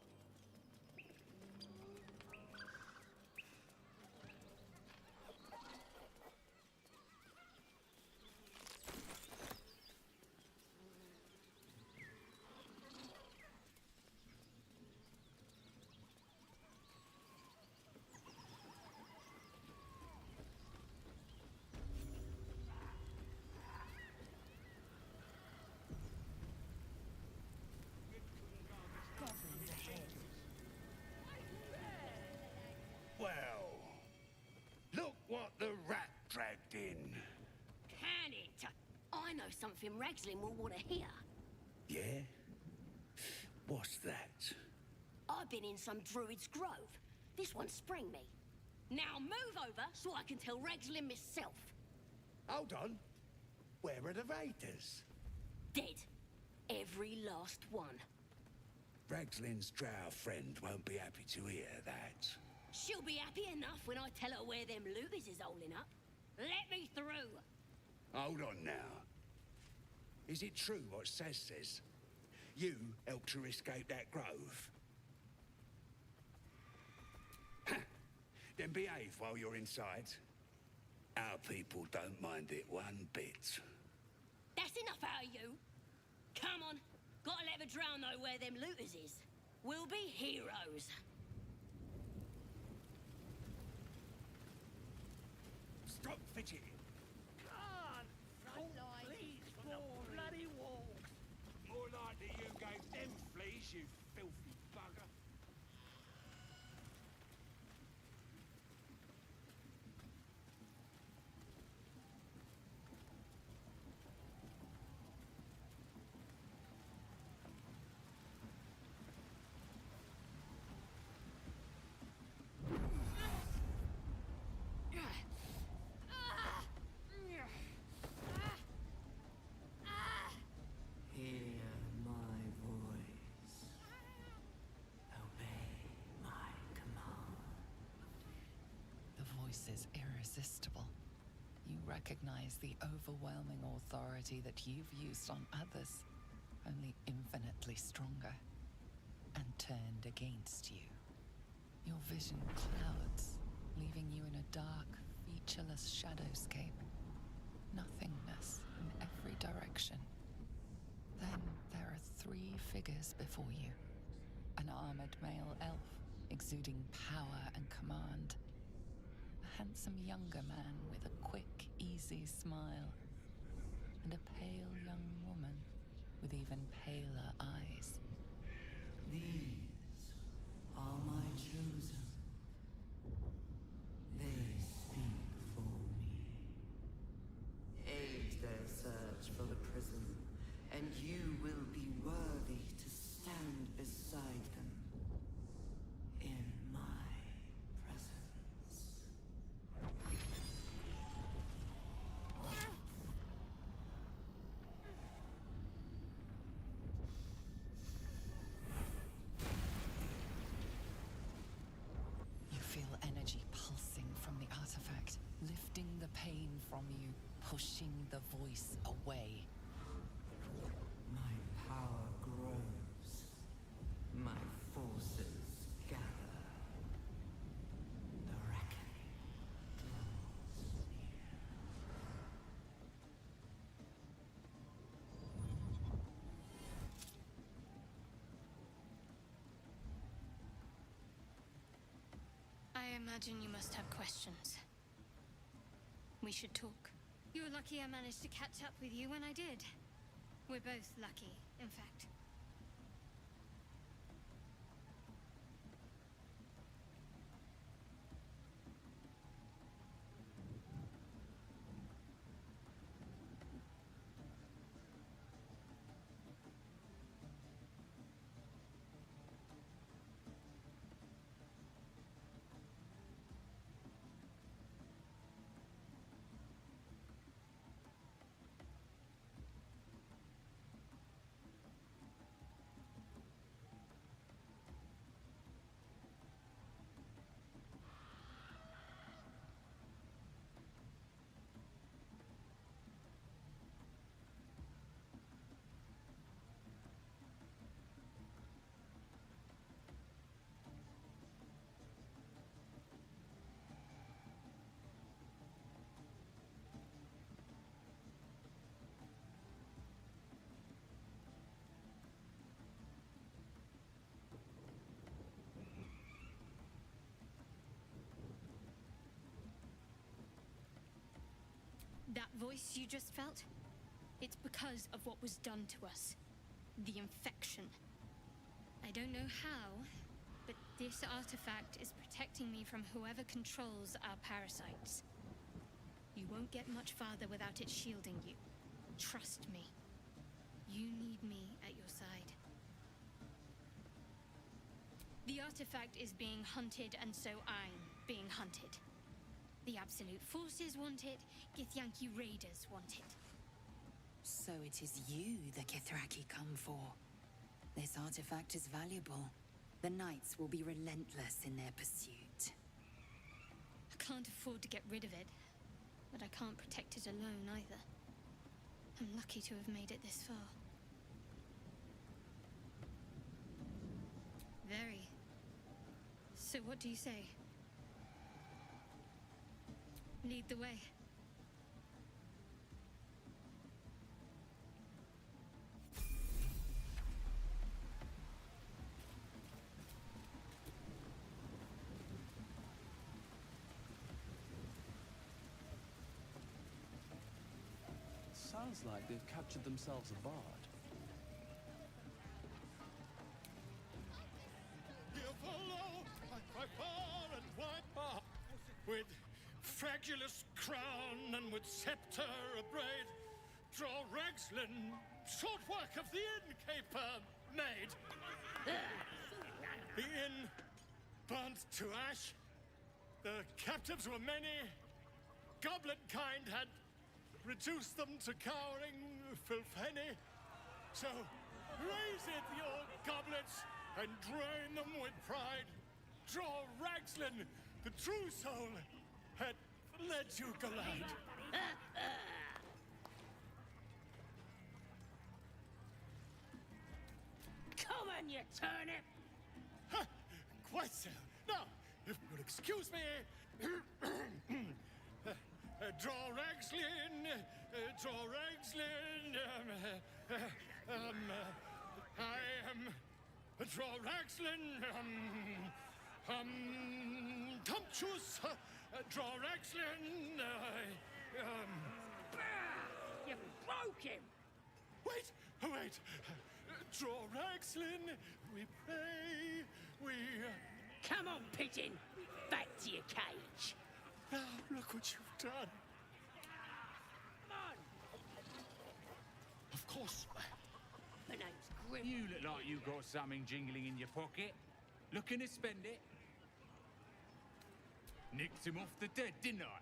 Well, look what the rat dragged in. Can it? I know something Ragslin will want to hear. Yeah? What's that? I've been in some druid's grove. This one sprang me. Now move over so I can tell Ragslin myself. Hold on. Where are the raiders? Dead. Every last one. Ragslin's drow friend won't be happy to hear that. She'll be happy enough when I tell her where them lubis is holding up. Let me through. Hold on now. Is it true what Saz says? You helped her escape that grove? Then behave while you're inside. Our people don't mind it one bit. That's enough out of you. Come on. Gotta let the drow know where them looters is. We'll be heroes. Stop fidgeting. Please, from the bloody walls. More likely you gave them fleas, you filthy bugger. Hear my voice. Obey my command. The voice is irresistible. You recognize the overwhelming authority that you've used on others, only infinitely stronger, and turned against you. Your vision clouds, leaving you in a dark, featureless shadowscape. Nothingness in every direction. Then there are 3 figures before you. An armored male elf, exuding power and command. A handsome younger man with a quick, easy smile. And a pale young woman with even paler eyes. These are my chosen. They speak for me. Aid their search for the prison, and you will be worthy to stand beside them in my presence. You feel energy pulsing from the artifact, lifting the pain from you, pushing the voice away. My power grows. My forces gather. The reckoning draws near. I imagine you must have questions. We should talk. You're lucky I managed to catch up with you when I did. We're both lucky, in fact. That voice you just felt? It's because of what was done to us. The infection. I don't know how, but this artifact is protecting me from whoever controls our parasites. You won't get much farther without it shielding you. Trust me. You need me at your side. The artifact is being hunted, and so I'm being hunted. The Absolute Forces want it, Githyanki Raiders want it. So it is you the Githyanki come for. This artifact is valuable. The Knights will be relentless in their pursuit. I can't afford to get rid of it, but I can't protect it alone either. I'm lucky to have made it this far. Very. So what do you say? Lead the way. Sounds like they've captured themselves a bard. Here follow, by far and wide, with fragulous crown and with scepter abraid, draw Ragslin, short work of the innkeeper made. The inn burnt to ash. The captives were many. Goblin kind had reduced them to cowering filfenny. So raise it, your goblets, and drain them with pride. Draw Ragslin, the true soul, had led you glide. Come on, you turnip! Ha! Quite so. Now, if you'll excuse me, draw Ragslin, draw Ragslin, I am draw Ragslin, Tumptuous, draw Ragslin, You broke him! Wait, wait, draw Ragslin, we pray, we... Come on, pigeon! Back to your cage! Now, look what you've done. Come on! Of course. My name's Grim. You look like you got something jingling in your pocket. Looking to spend it? Nicked him off the dead, didn't I?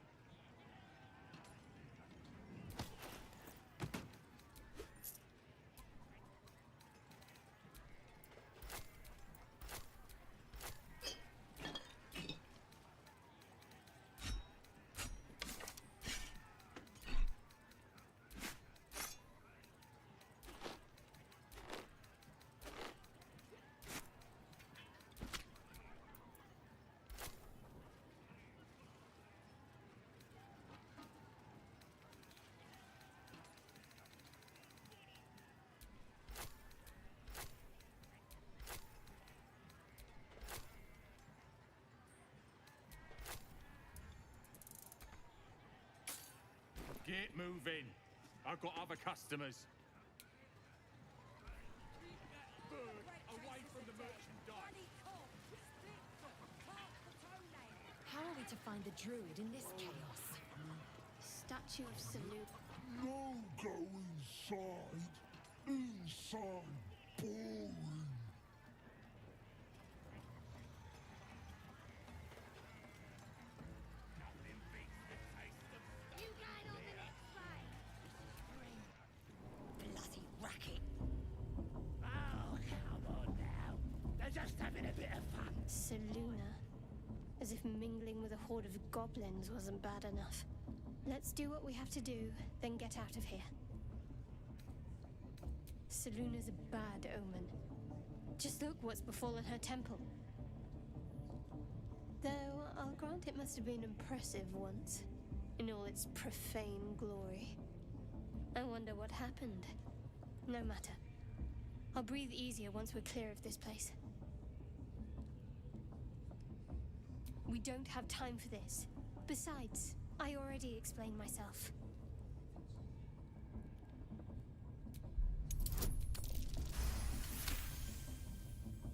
Get moving. I've got other customers. Away from the merchandise. How are we to find the druid in this chaos? Statue of Salute. No go inside. Inside. Boring. Bloody racket. Oh, come on now. They're just having a bit of fun. Saluna. As if mingling with a horde of goblins wasn't bad enough. Let's do what we have to do, then get out of here. Saluna's a bad omen. Just look what's befallen her temple. Though, I'll grant it must have been impressive once, in all its profane glory. I wonder what happened. No matter. I'll breathe easier once we're clear of this place. We don't have time for this. Besides, I already explained myself.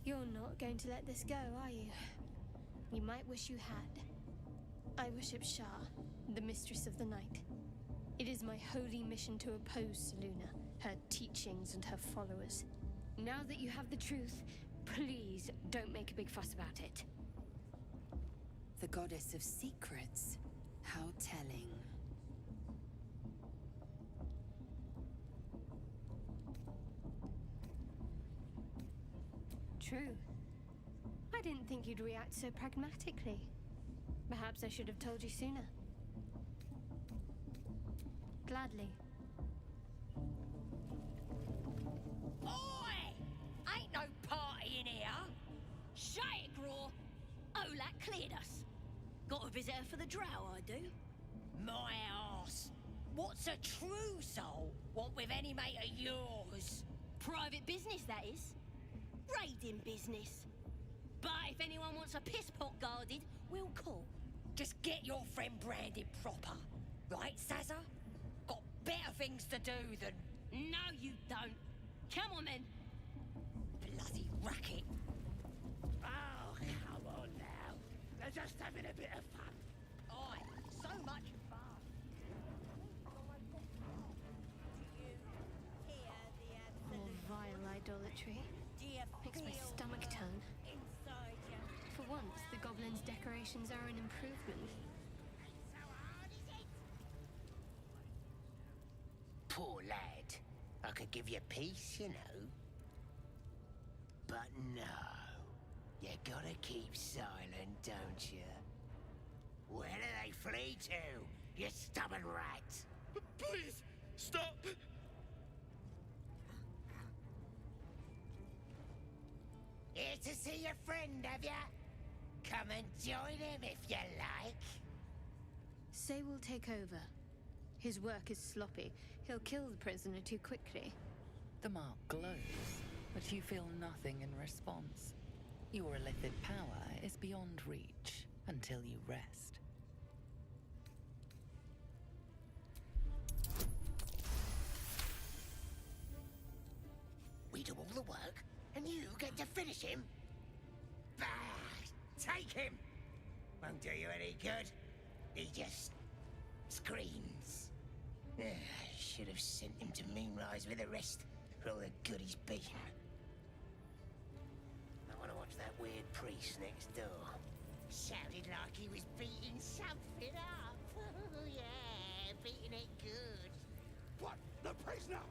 You're not going to let this go, are you? You might wish you had. I worship Shah, the Mistress of the Night. It is my holy mission to oppose Saluna, her teachings and her followers. Now that you have the truth, please don't make a big fuss about it. The goddess of secrets. How telling. True. I didn't think you'd react so pragmatically. Perhaps I should have told you sooner. Gladly. Oi! Ain't no party in here. Shut it, Graw. Olak cleared us. Got a visitor for the drow, I do. My arse. What's a true soul want with any mate of yours? Private business, that is. Raiding business. But if anyone wants a piss pot guarded, we'll call. Just get your friend branded proper. Right, Sazza? Got better things to do than... No, you don't. Come on, then. Bloody racket. Oh, come on now. They're just having a bit of fun. Oi, so much fun. More vile idolatry. Makes my stomach turn. For once, the goblins' decorations are an improvement. Poor lad. I could give you peace, you know. But no. You gotta keep silent, don't you? Where do they flee to, you stubborn rat? Please, stop! Here to see your friend, have ya? Come and join him if you like. Say we'll take over. His work is sloppy. He'll kill the prisoner too quickly. The mark glows, but you feel nothing in response. Your illithid power is beyond reach until you rest. We do all the work, and you get to finish him? Bah! Take him! Won't do you any good. He just... screams. Should have sent him to Moonrise with the rest, for all the good he's been. I want to watch that weird priest next door. Sounded like he was beating something up. Oh, yeah, beating it good. What? The prisoner?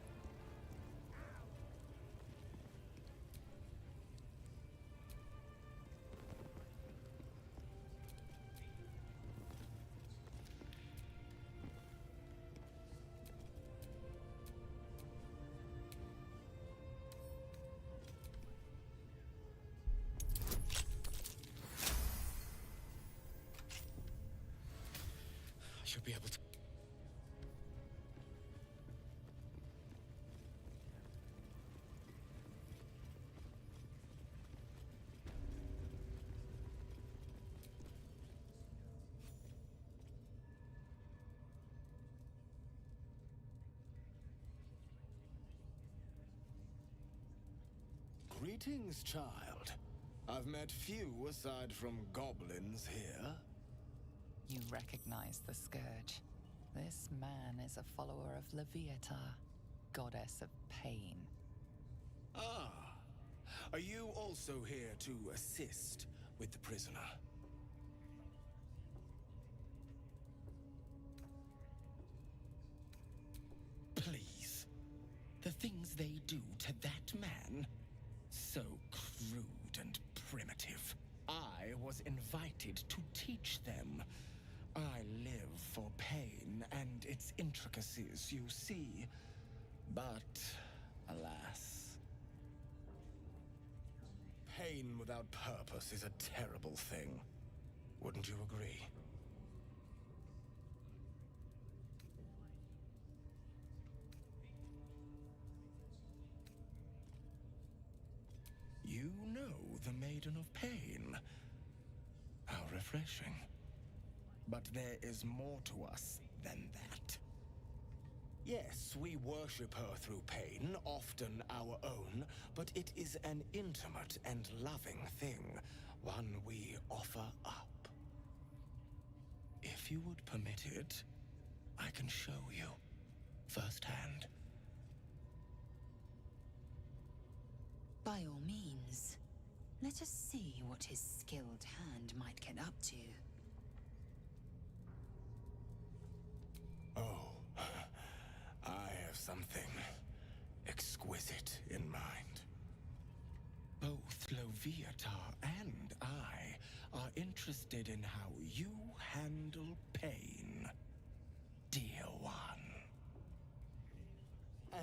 Should be able to. Greetings, child. I've met few aside from goblins here. You recognize the Scourge. This man is a follower of Leviatar, goddess of pain. Ah. Are you also here to assist with the prisoner? Please. The things they do to that man? So crude and primitive. I was invited to teach them. I live for pain and its intricacies, you see. But, alas. Pain without purpose is a terrible thing. Wouldn't you agree? You know the Maiden of Pain. How refreshing. But there is more to us than that. Yes, we worship her through pain, often our own, but it is an intimate and loving thing, one we offer up. If you would permit it, I can show you firsthand. By all means, let us see what his skilled hand might get up to. Oh, I have something exquisite in mind. Both Leviatar and I are interested in how you handle pain, dear one.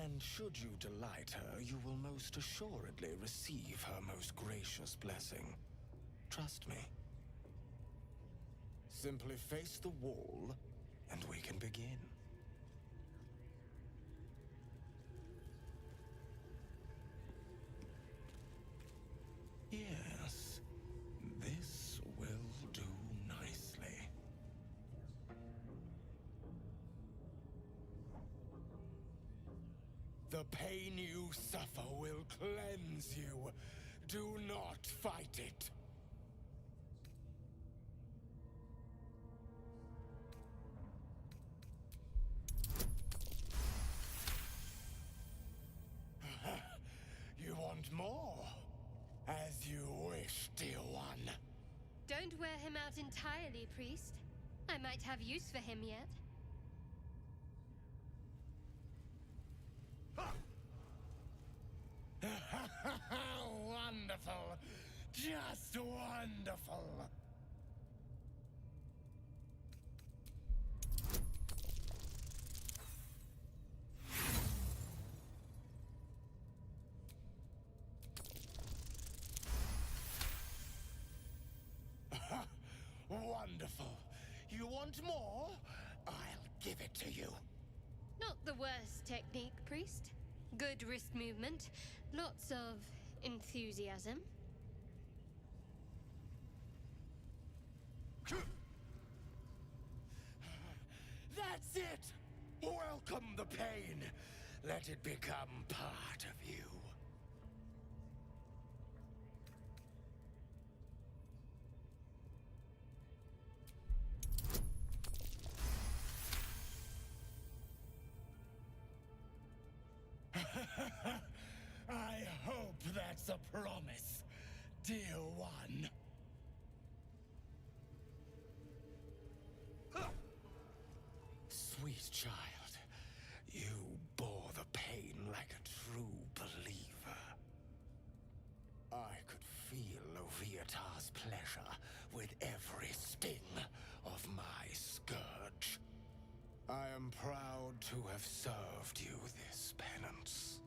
And should you delight her, you will most assuredly receive her most gracious blessing. Trust me. Simply face the wall, and we can begin. Yes, this will do nicely. The pain you suffer will cleanse you. Do not fight it. You want more? As you wish, dear one. Don't wear him out entirely, priest. I might have use for him yet. Wonderful. Just wonderful. Wonderful. You want more? I'll give it to you. Not the worst technique, priest. Good wrist movement. Lots of enthusiasm. That's it! Welcome the pain. Let it become part of you. I hope that's a promise, dear one. Sweet child, you bore the pain like a true believer. I could feel Leviatar's pleasure with every sting of my scourge. I am proud to have served you this penance.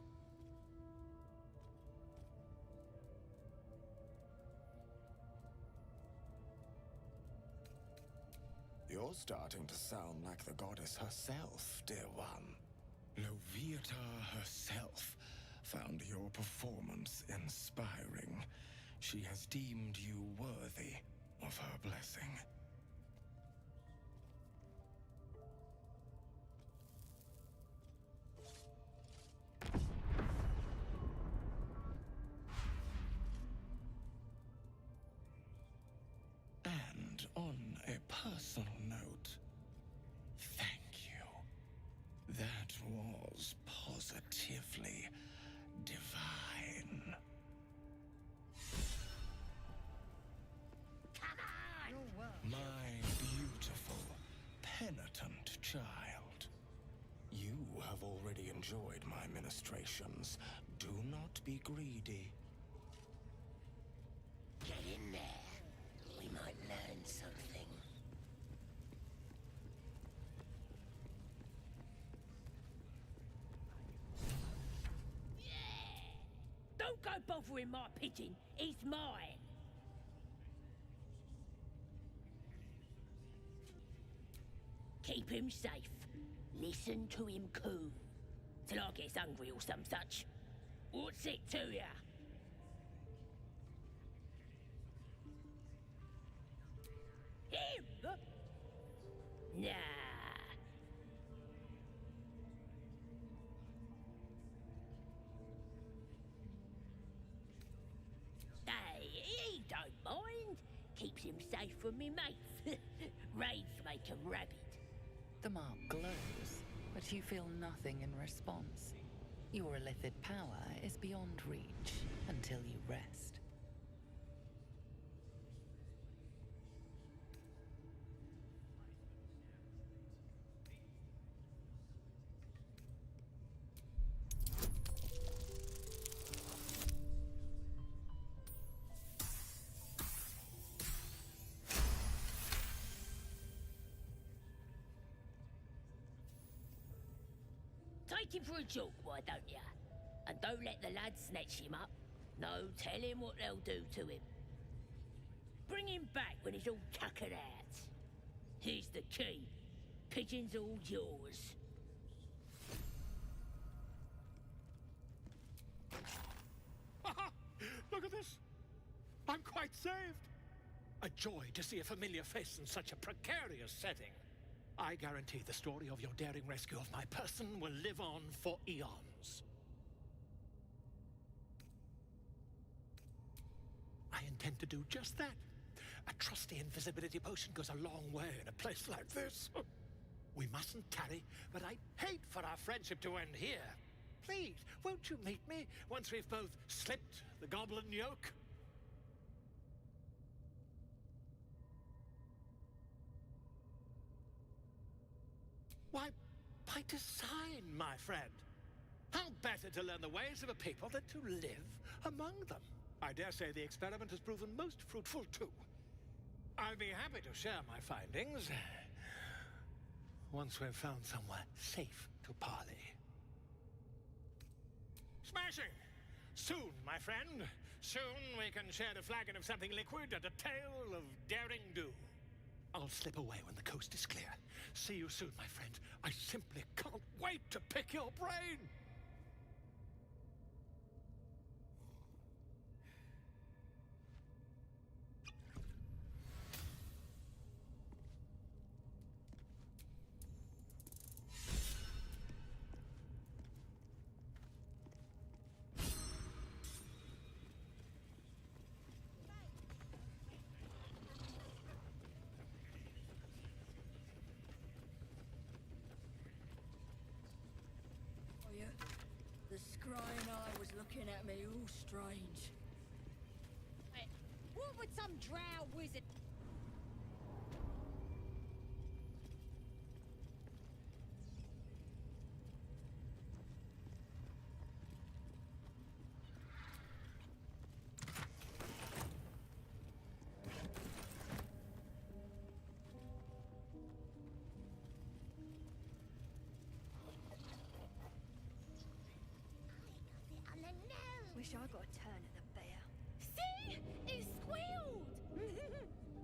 You're starting to sound like the goddess herself, dear one. Leviatar herself found your performance inspiring. She has deemed you worthy of her blessing. penitent child. You have already enjoyed my ministrations. Do not be greedy. Get in there. We might learn something. Don't go bothering my pigeon. He's mine. Keep him safe. Listen to him coo. Till I get hungry or some such. What's it to ya? Him? Nah. Hey, he don't mind. Keeps him safe from me mates. Raids make him rabid. The mark glows, but you feel nothing in response. Your illithid power is beyond reach until you rest. Take him for a joke, why don't ya? And don't let the lads snatch him up. No, tell him what they'll do to him. Bring him back when he's all tuckered out. Here's the key. Pigeon's all yours. Look at this. I'm quite saved. A joy to see a familiar face in such a precarious setting. I guarantee the story of your daring rescue of my person will live on for eons. I intend to do just that. A trusty invisibility potion goes a long way in a place like this. We mustn't tarry, but I'd hate for our friendship to end here. Please, won't you meet me once we've both slipped the goblin yoke? Why, by design, my friend. How better to learn the ways of a people than to live among them? I dare say the experiment has proven most fruitful, too. I'll be happy to share my findings once we've found somewhere safe to parley. Smashing! Soon, my friend. Soon we can share a flagon of something liquid and a tale of daring do. I'll slip away when the coast is clear. See you soon, my friend. I simply can't wait to pick your brain! The scrying eye was looking at me all strange. What would some drow wizard... Wish I got a turn at the bear. See? It squealed!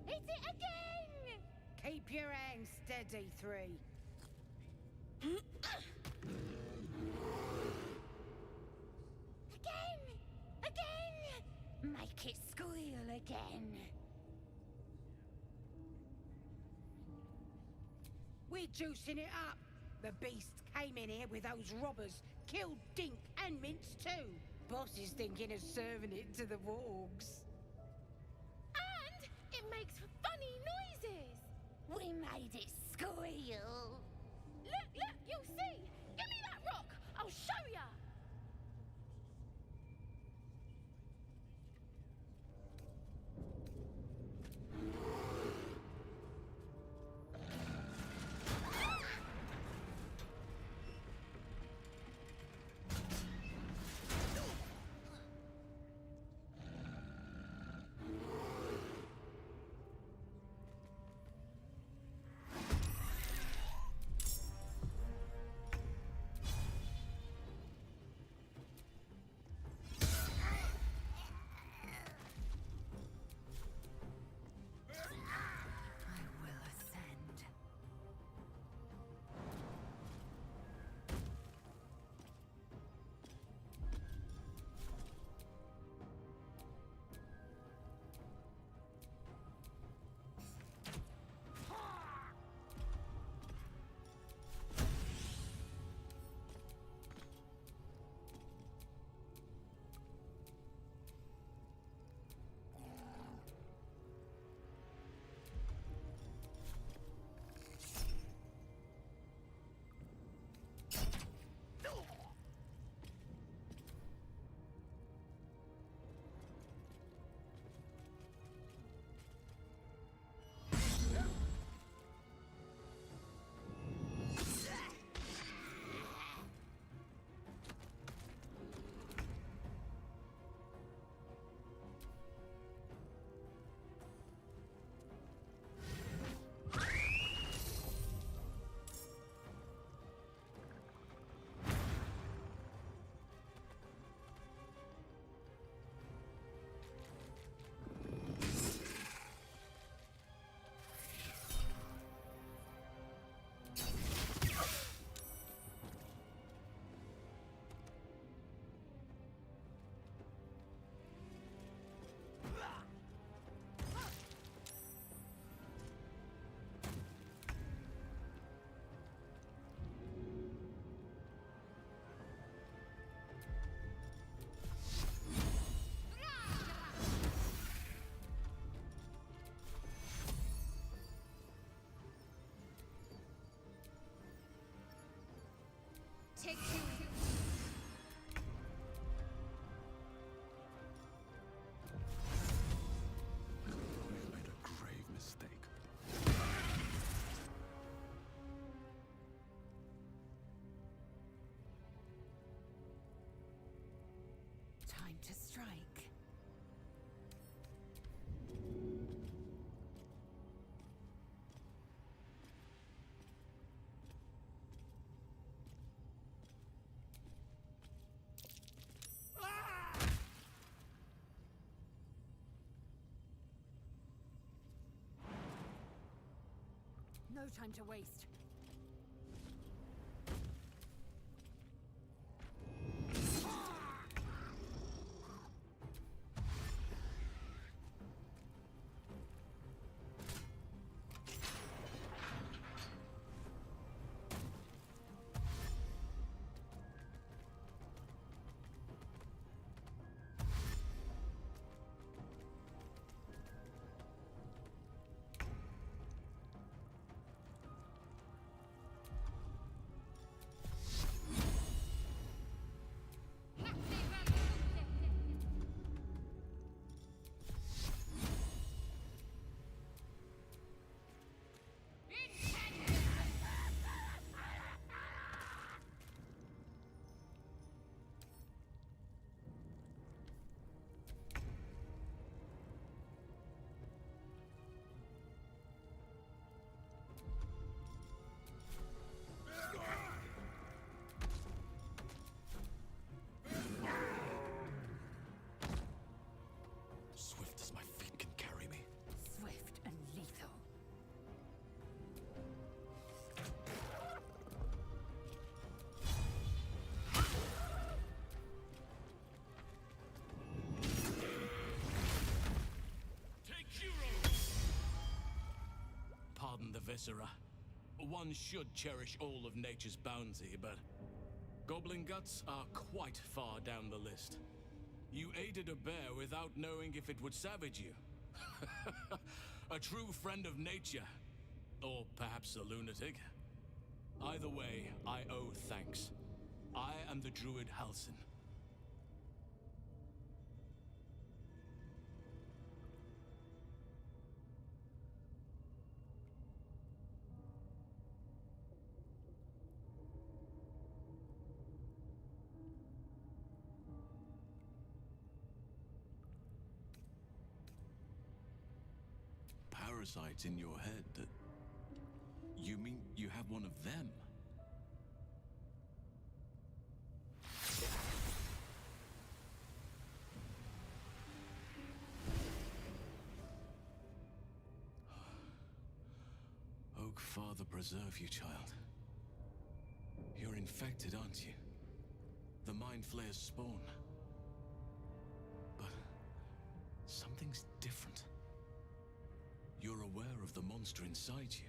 Hit it again! Keep your hands steady, Three. Again! Make it squeal again. We're juicing it up. The beast came in here with those robbers, killed Dink and Mince too. Boss is thinking of serving it to the wargs. And it makes funny noises. We made it squeal. Look, you'll see. Give me that rock. I'll show ya. take you. We have made a grave mistake. Time to strike. No time to waste. Swift as my feet can carry me. Swift and lethal. Take Hero! Pardon the viscera. One should cherish all of nature's bounty, but goblin guts are quite far down the list. You aided a bear without knowing if it would savage you. A true friend of nature. Or perhaps a lunatic. Either way, I owe thanks. I am the druid Halsin. Parasites in your head that... You mean you have one of them? Oak Father preserve you, child. You're infected, aren't you? The Mind Flayer's spawn. But something's different. You're aware of the monster inside you.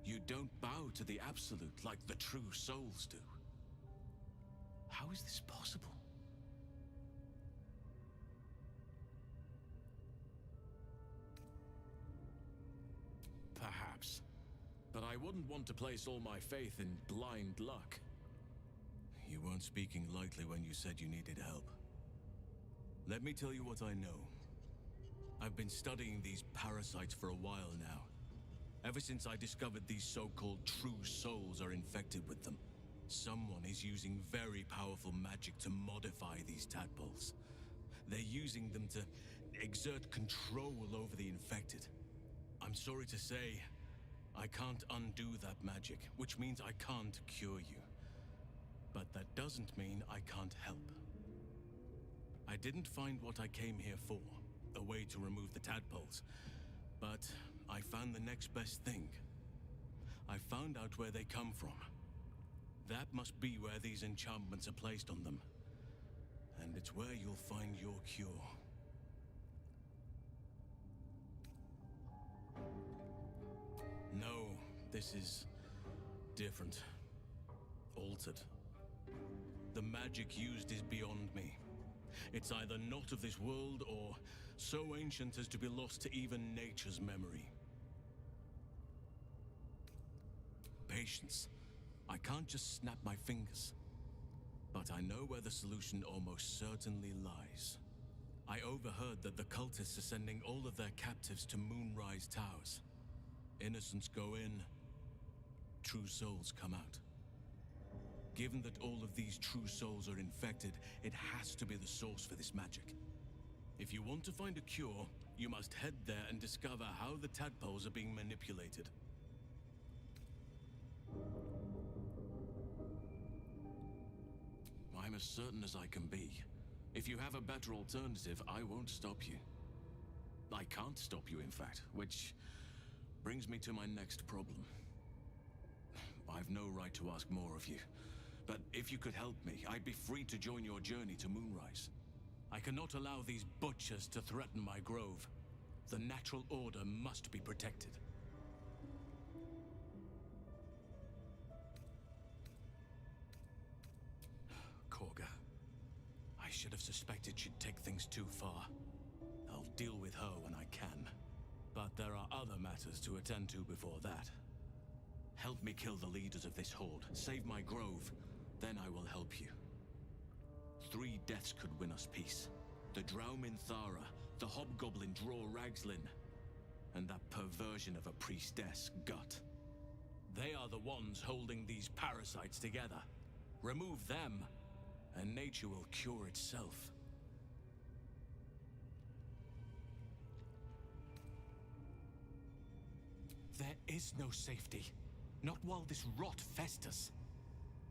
You don't bow to the Absolute like the true souls do. How is this possible? Perhaps. But I wouldn't want to place all my faith in blind luck. You weren't speaking lightly when you said you needed help. Let me tell you what I know. I've been studying these parasites for a while now. Ever since I discovered these so-called true souls are infected with them. Someone is using very powerful magic to modify these tadpoles. They're using them to exert control over the infected. I'm sorry to say, I can't undo that magic, which means I can't cure you. But that doesn't mean I can't help. I didn't find what I came here for, a way to remove the tadpoles, but I found the next best thing. I found out where they come from. That must be where these enchantments are placed on them. And it's where you'll find your cure. No, this is different. Altered. The magic used is beyond me. It's either not of this world or so ancient as to be lost to even nature's memory. Patience. I can't just snap my fingers. But I know where the solution almost certainly lies. I overheard that the cultists are sending all of their captives to Moonrise Towers. Innocents go in, true souls come out. Given that all of these true souls are infected, it has to be the source for this magic. If you want to find a cure, you must head there and discover how the tadpoles are being manipulated. I'm as certain as I can be. If you have a better alternative, I won't stop you. I can't stop you, in fact, which brings me to my next problem. I've no right to ask more of you, but if you could help me, I'd be free to join your journey to Moonrise. I cannot allow these butchers to threaten my grove. The natural order must be protected. Korga. I should have suspected she'd take things too far. I'll deal with her when I can. But there are other matters to attend to before that. Help me kill the leaders of this horde, save my grove, then I will help you. 3 deaths could win us peace. The Drow Minthara, the Hobgoblin Dror Ragzlin, and that perversion of a priestess, Gut. They are the ones holding these parasites together. Remove them, and nature will cure itself. There is no safety. Not while this rot festers.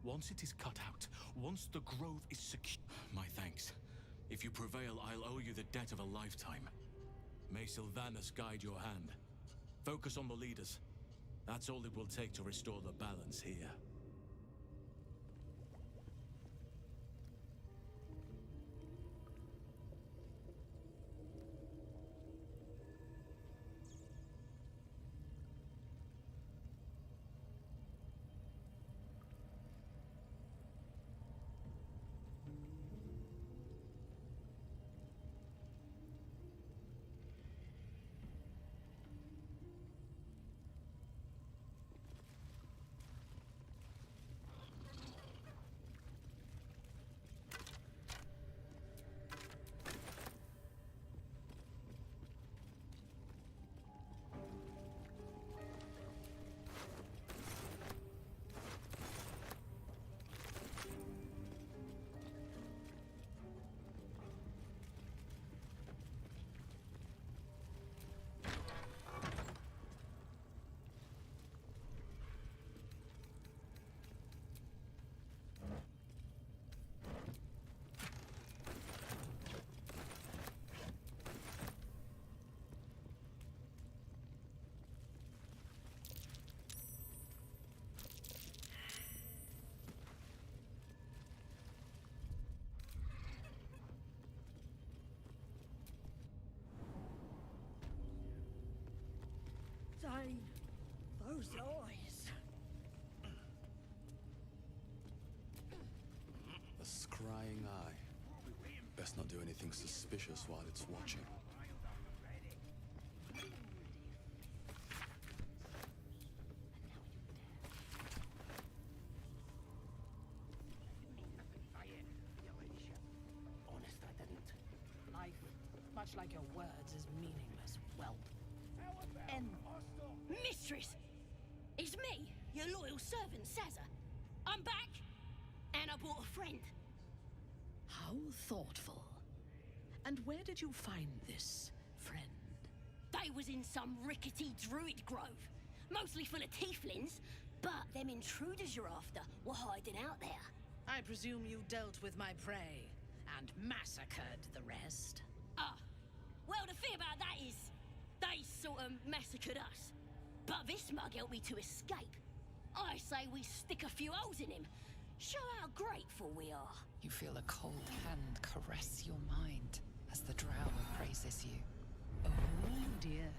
Once it is cut out, once the grove is secure... My thanks. If you prevail, I'll owe you the debt of a lifetime. May Sylvanas guide your hand. Focus on the leaders. That's all it will take to restore the balance here. Zane, those eyes. A scrying eye. Best not do anything suspicious while it's watching. Honest, I didn't. Life, much like your words, is meaningless. Well, and Mistress! It's me, your loyal servant, Sazza. I'm back, and I brought a friend. How thoughtful. And where did you find this friend? They was in some rickety druid grove, mostly full of tieflings, but them intruders you're after were hiding out there. I presume you dealt with my prey and massacred the rest. Well, the thing about that is, they sort of massacred us. But this mug helped me to escape. I say we stick a few holes in him. Show how grateful we are. You feel a cold hand caress your mind as the drow appraises you. Oh dear.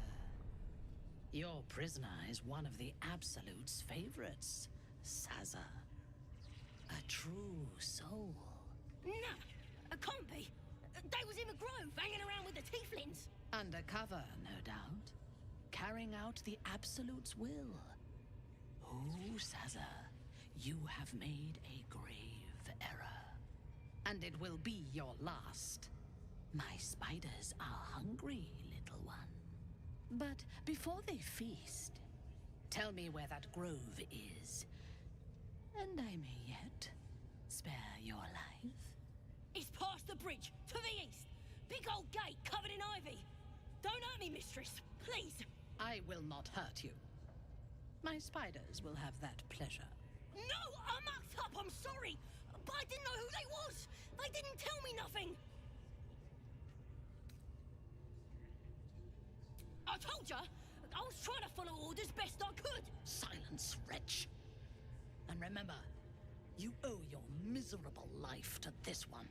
Your prisoner is one of the Absolute's favorites, Sazza. A true soul. Nah, it can't be. They was in the grove, hanging around with the tieflings. Undercover, no doubt. Carrying out the Absolute's will. Oh, Sazza, You have made a grave error, and it will be your last. My spiders are hungry, little one. But before they feast, tell me where that grove is, and I may yet spare your life. It's past the bridge, to the east. Big old gate covered in ivy. Don't hurt me, mistress, please. I will not hurt you. My spiders will have that pleasure. No, I mucked up, I'm sorry. But I didn't know who they was. They didn't tell me nothing. I told ya, I was trying to follow orders best I could. Silence, wretch. And remember, you owe your miserable life to this one.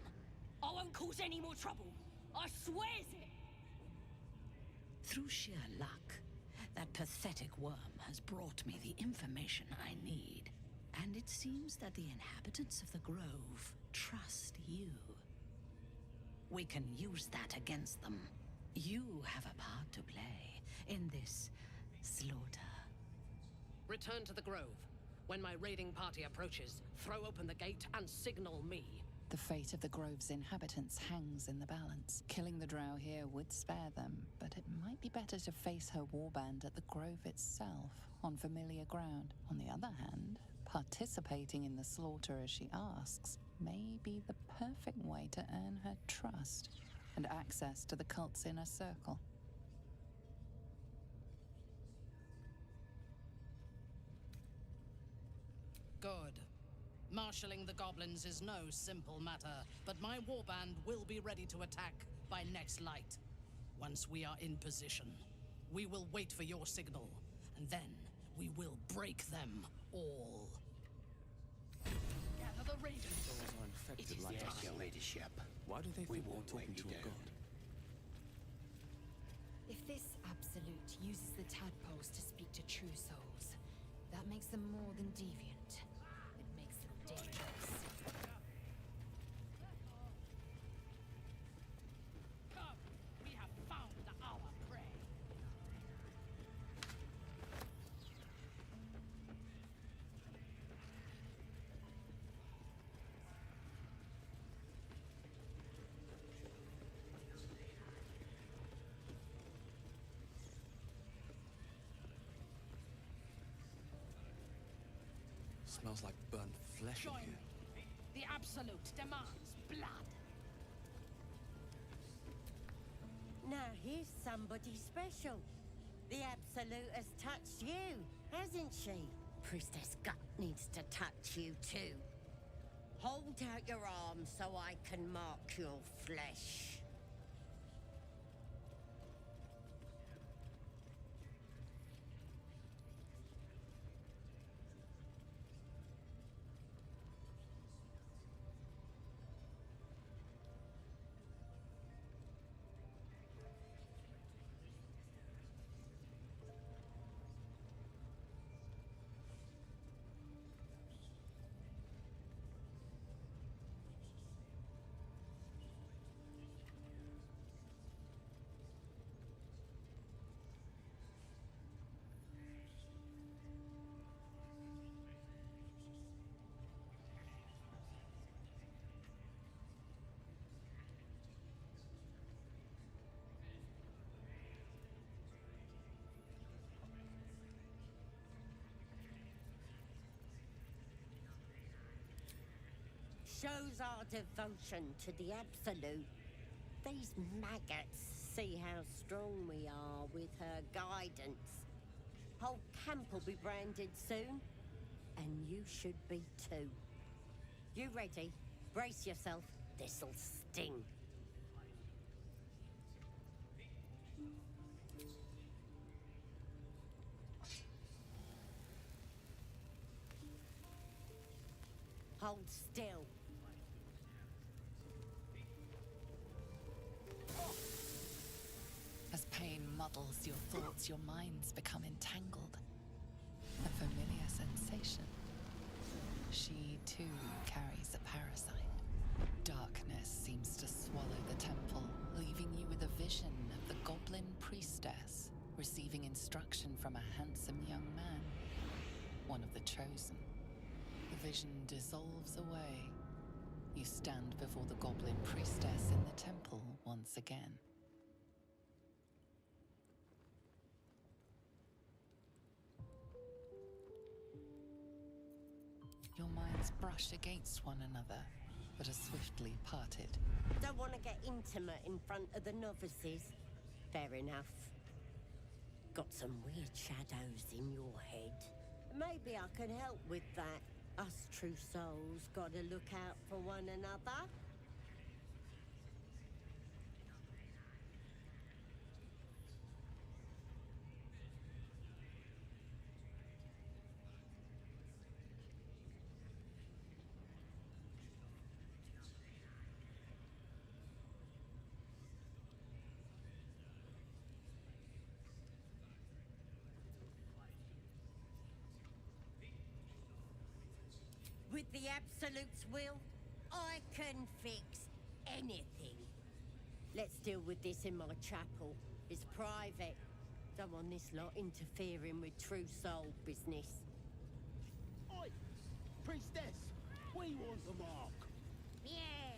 I won't cause any more trouble. I swears it. Through sheer luck, that pathetic worm has brought me the information I need. And it seems that the inhabitants of the Grove trust you. We can use that against them. You have a part to play in this slaughter. Return to the Grove. When my raiding party approaches, throw open the gate and signal me. The fate of the Grove's inhabitants hangs in the balance. Killing the Drow here would spare them, but it might be better to face her warband at the Grove itself, on familiar ground. On the other hand, participating in the slaughter as she asks may be the perfect way to earn her trust and access to the cult's inner circle. Good. Marshalling the goblins is no simple matter, but my warband will be ready to attack by next light. Once we are in position, we will wait for your signal, and then we will break them all. Gather the raiders. Those are infected like Yes, us. your ladyship. Why do they We think won't we're talking let to you a down. god? If this Absolute uses the tadpoles to speak to true souls, that makes them more than deviant. It makes them dangerous. Come, we have found our prey. Smells like burnt flesh in Join here. me. The Absolute demands blood. Now here's somebody special. The Absolute has touched you, hasn't she? Priestess Gut needs to touch you too. Hold out your arm so I can mark your flesh. Shows our devotion to the Absolute. These maggots see how strong we are with her guidance. Whole camp will be branded soon, and you should be too. You ready? Brace yourself. This'll sting. Hold still. As pain muddles your thoughts, your minds become entangled. A familiar sensation. She too carries a parasite. Darkness seems to swallow the temple, leaving you with a vision of the goblin priestess receiving instruction from a handsome young man, one of the chosen. vision dissolves away. You stand before the goblin priestess in the temple once again. Your minds brush against one another, but are swiftly parted. Don't want to get intimate in front of the novices. Fair enough. Got some weird shadows in your head. Maybe I can help with that. Us true souls gotta look out for one another. With the Absolute's will, I can fix anything. Let's deal with this in my chapel. It's private. Don't want this lot interfering with true soul business. Oi! Priestess! We want the mark! Yeah.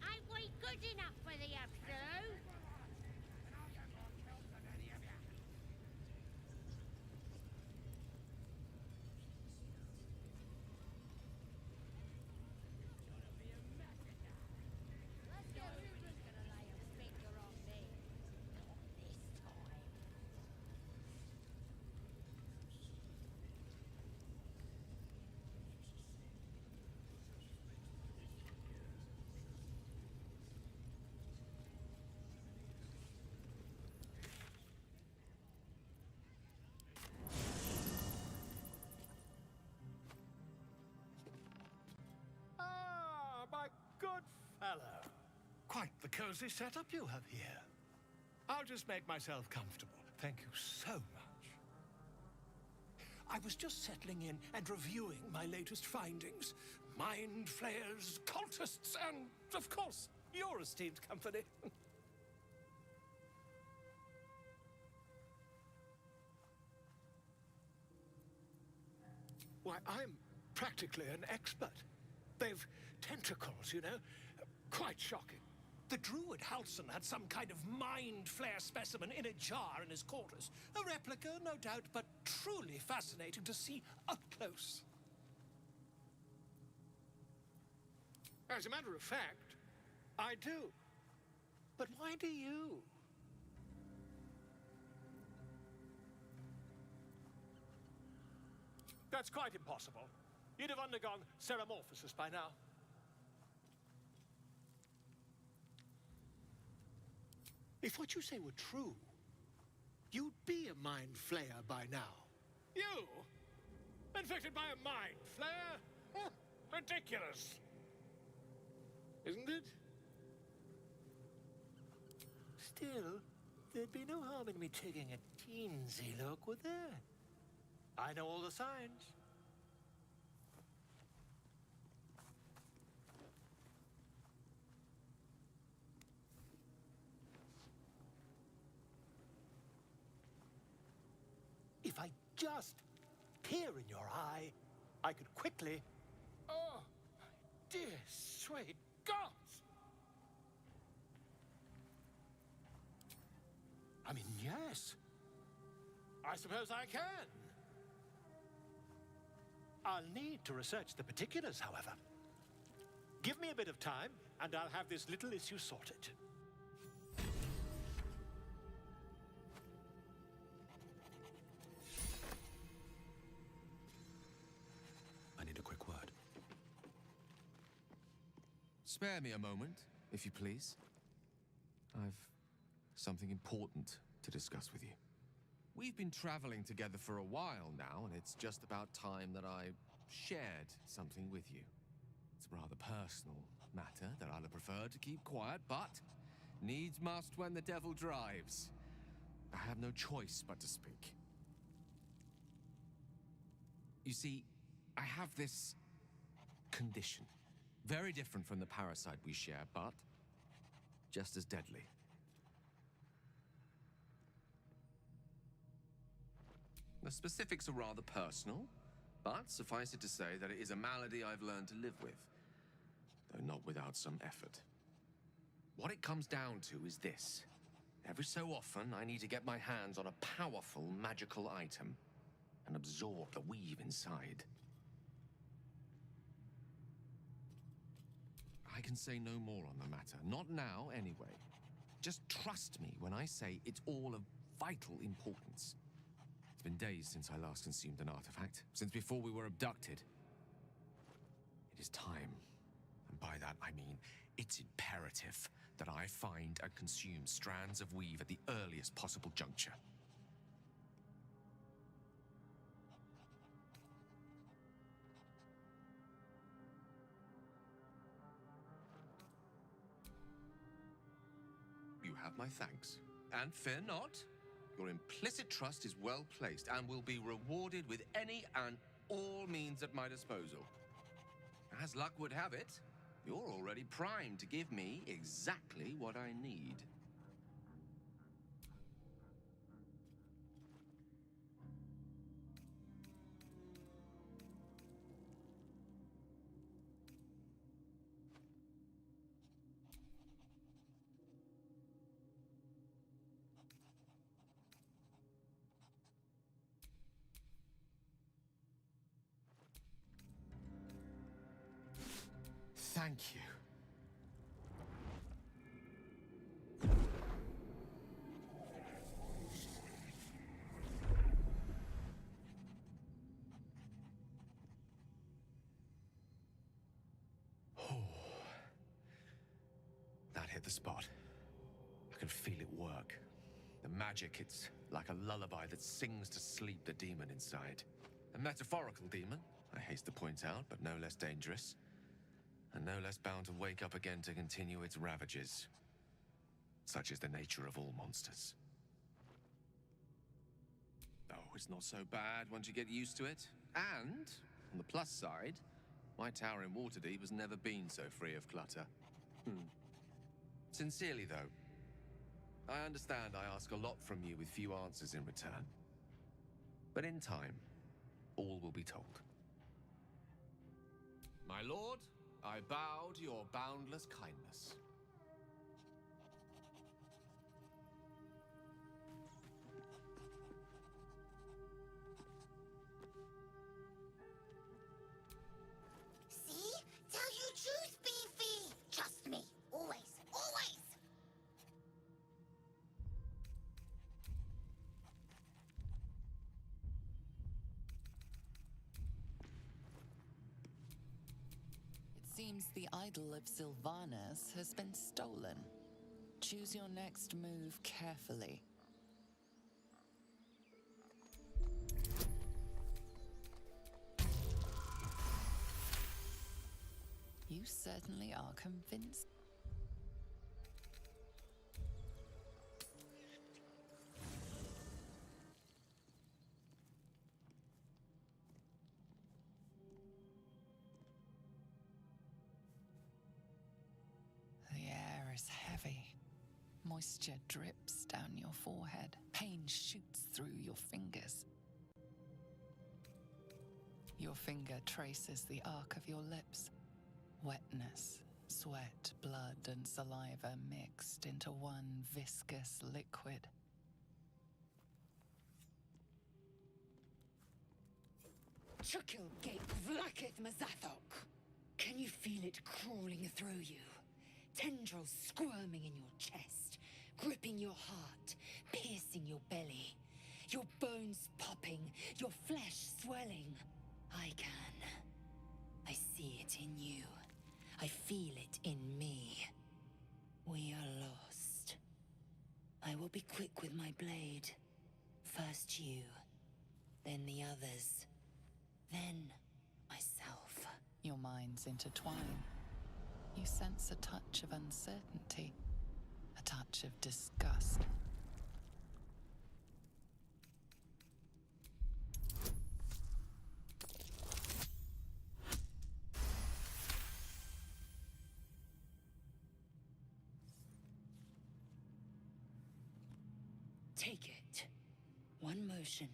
Ain't we good enough for the Absolute? My good fellow. Quite the cozy setup you have here. I'll just make myself comfortable. Thank you so much. I was just settling in and reviewing my latest findings. Mind flayers, cultists, and, of course, your esteemed company. Why, I'm practically an expert. They've tentacles, you know? Quite shocking. The druid Halson had some kind of mind flare specimen in a jar in his quarters. A replica, no doubt, but truly fascinating to see up close. As a matter of fact, I do. But why do you? That's quite impossible. You'd have undergone ceramorphosis by now. If what you say were true, you'd be a mind flayer by now. You? Infected by a mind flare? Huh, ridiculous. Isn't it? Still, there'd be no harm in me taking a teensy look, would there? I know all the signs. If I just peer in your eye, I could quickly... Oh, dear sweet gods! I mean, yes. I suppose I can. I'll need to research the particulars, however. Give me a bit of time, and I'll have this little issue sorted. I need a quick word. Spare me a moment, if you please. I've something important to discuss with you. We've been traveling together for a while now, and it's just about time that I shared something with you. It's a rather personal matter that I'd have preferred to keep quiet, but needs must when the devil drives. I have no choice but to speak. You see, I have this condition. Very different from the parasite we share, but just as deadly. The specifics are rather personal, But suffice it to say that it is a malady I've learned to live with, though not without some effort. What it comes down to is this. Every so often, I need to get my hands on a powerful magical item and absorb the weave inside. I can say no more on the matter. Not now, anyway. Just trust me when I say it's all of vital importance. It's been days since I last consumed an artifact, since before we were abducted. It is time. And by that, I mean it's imperative that I find and consume strands of weave at the earliest possible juncture. You have my thanks. And fear not. Your implicit trust is well placed and will be rewarded with any and all means at my disposal. As luck would have it, you're already primed to give me exactly what I need. Thank you. That hit the spot. I can feel it work. The magic, it's like a lullaby that sings to sleep the demon inside. A metaphorical demon, I haste to point out, but no less dangerous. And no less bound to wake up again to continue its ravages. Such is the nature of all monsters. Oh, it's not so bad once you get used to it. And, on the plus side, my tower in Waterdeep has never been so free of clutter. Sincerely, though, I understand I ask a lot from you with few answers in return. But in time, all will be told. My lord, I bow to your boundless kindness. See? Tell you truth, Beefy! Trust me. Always. Always! It seems the idol of Sylvanas has been stolen. Choose your next move carefully. You certainly are convinced. The air is heavy. Moisture drips down your forehead. Pain shoots through your fingers. Your finger traces the arc of your lips. Wetness, sweat, blood, and saliva mixed into one viscous liquid. Chukilgate Vlakith Mazathok! Can you feel it crawling through you? Tendrils squirming in your chest, gripping your heart, piercing your belly. Your bones popping, your flesh swelling. I can. I see it in you. I feel it in me. We are lost. I will be quick with my blade. First you, then the others, then myself. Your minds intertwine. You sense a touch of uncertainty, a touch of disgust. Take it. One motion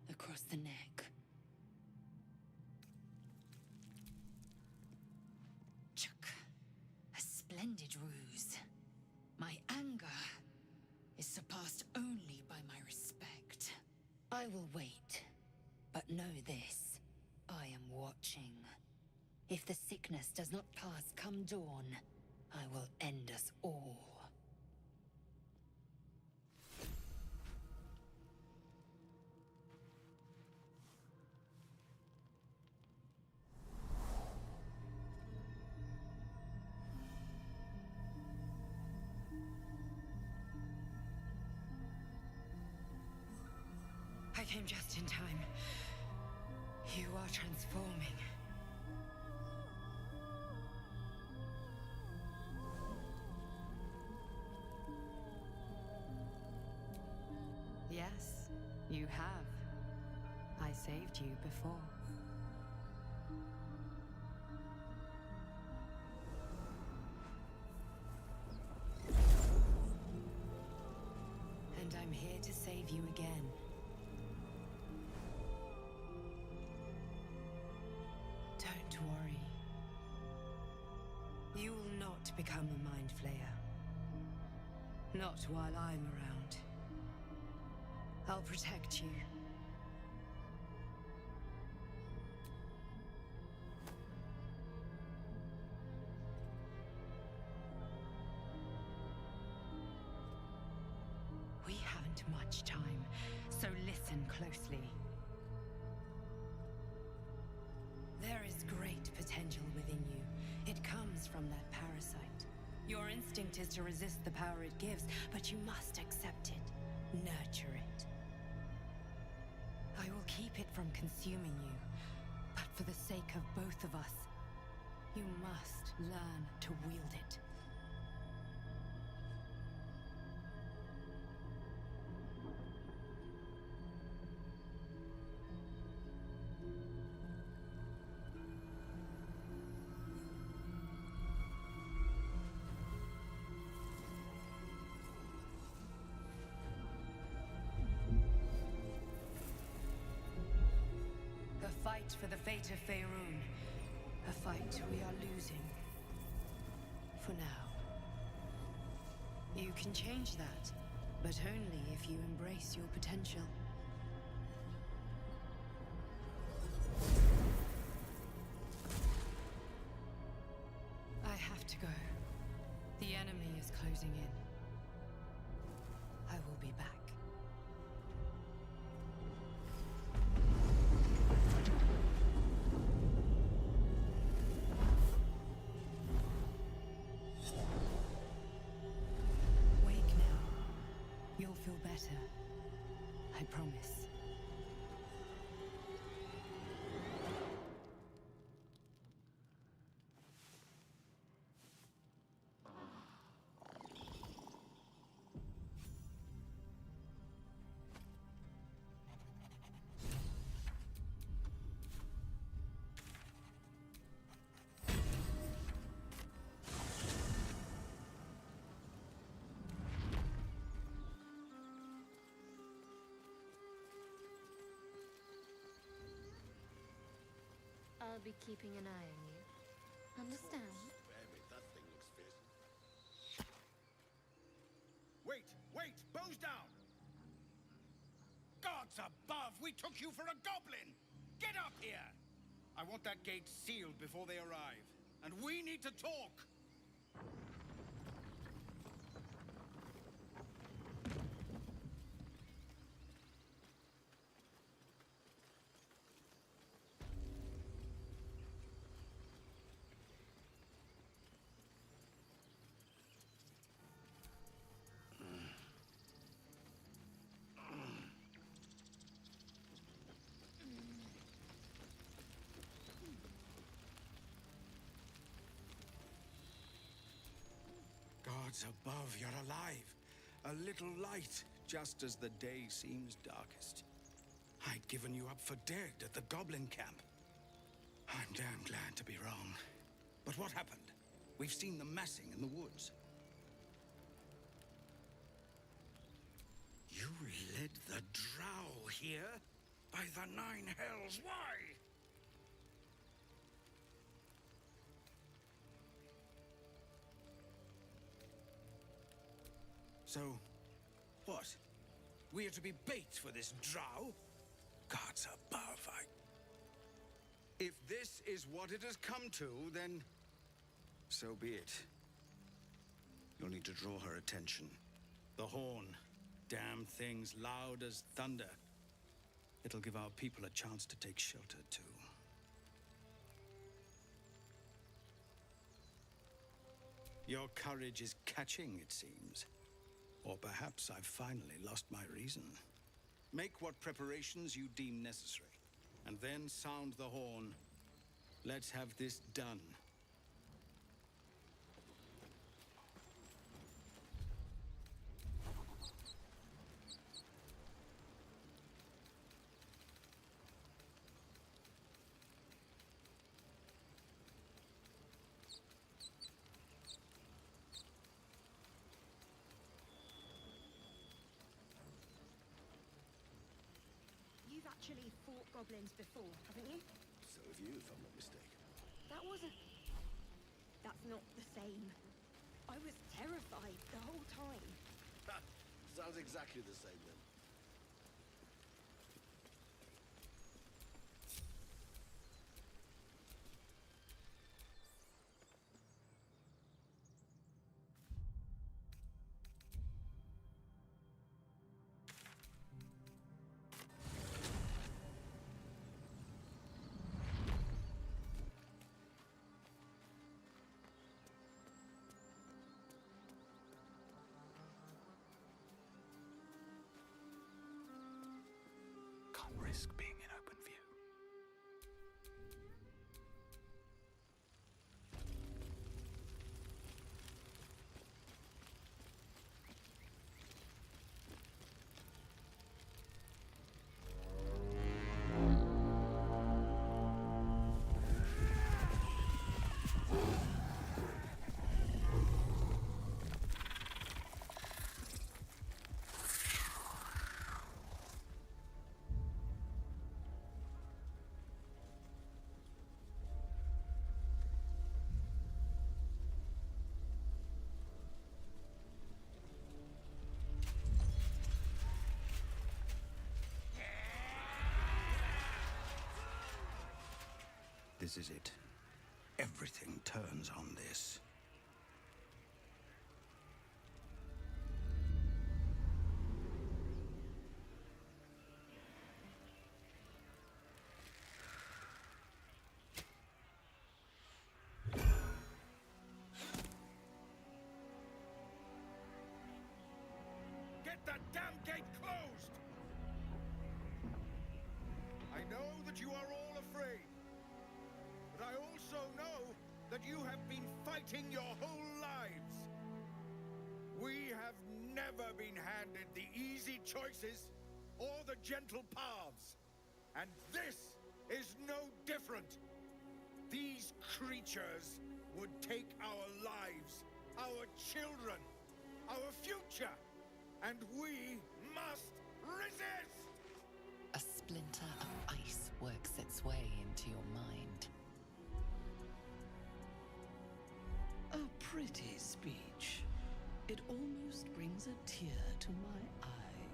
across the neck. splendid ruse. My anger is surpassed only by my respect. I will wait, but know this. I am watching. If the sickness does not pass come dawn, I will end us all. I came just in time. You are transforming. Yes, you have. I saved you before. And I'm here to save you again. Don't worry. You will not become a Mind Flayer. Not while I'm around. I'll protect you. We haven't much time, so listen closely. There is great potential within you. It comes from that parasite. Your instinct is to resist the power it gives, but you must accept it, nurture it. I will keep it from consuming you, but for the sake of both of us, you must learn to wield it. A fight for the fate of Faerun. A fight we are losing. For now. You can change that, but only if you embrace your potential. I have to go. The enemy is closing in. I will be back. You'll feel better. I promise. I'll be keeping an eye on you. Understand? Wait! Wait! Bows down! Gods above! We took you for a goblin! Get up here! I want that gate sealed before they arrive. And we need to talk! Gods above, you're alive. A little light, just as the day seems darkest. I'd given you up for dead at the goblin camp. I'm damn glad to be wrong. But what happened? We've seen them massing in the woods. You led the drow here? By the Nine Hells, why? So, what? We are to be bait for this drow? Gods above, If this is what it has come to, then so be it. You'll need to draw her attention. The horn. Damn thing's loud as thunder. It'll give our people a chance to take shelter, too. Your courage is catching, it seems. Or perhaps I've finally lost my reason. Make what preparations you deem necessary, and then sound the horn. Let's have this done. You've actually fought goblins before, haven't you? So have you, if I'm not mistaken. That wasn't... That's not the same. I was terrified the whole time. Sounds exactly the same then. Risk being in open view. This is it. Everything turns on this. Get that damn gate closed! I know that you are all afraid. But I also know that you have been fighting your whole lives. We have never been handed the easy choices or the gentle paths. And this is no different. These creatures would take our lives, our children, our future, and we must resist! A splinter of ice works its way into your mind. A pretty speech. It almost brings a tear to my eye.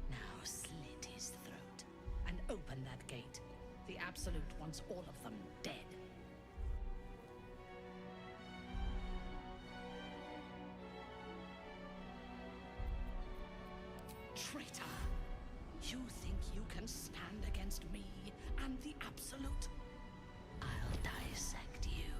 Now slit his throat and open that gate. The Absolute wants all of them dead. Traitor! You think you can stand against me and the Absolute? I'll dissect you.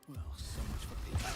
Well, so much for peace.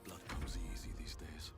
Blood comes easy these days.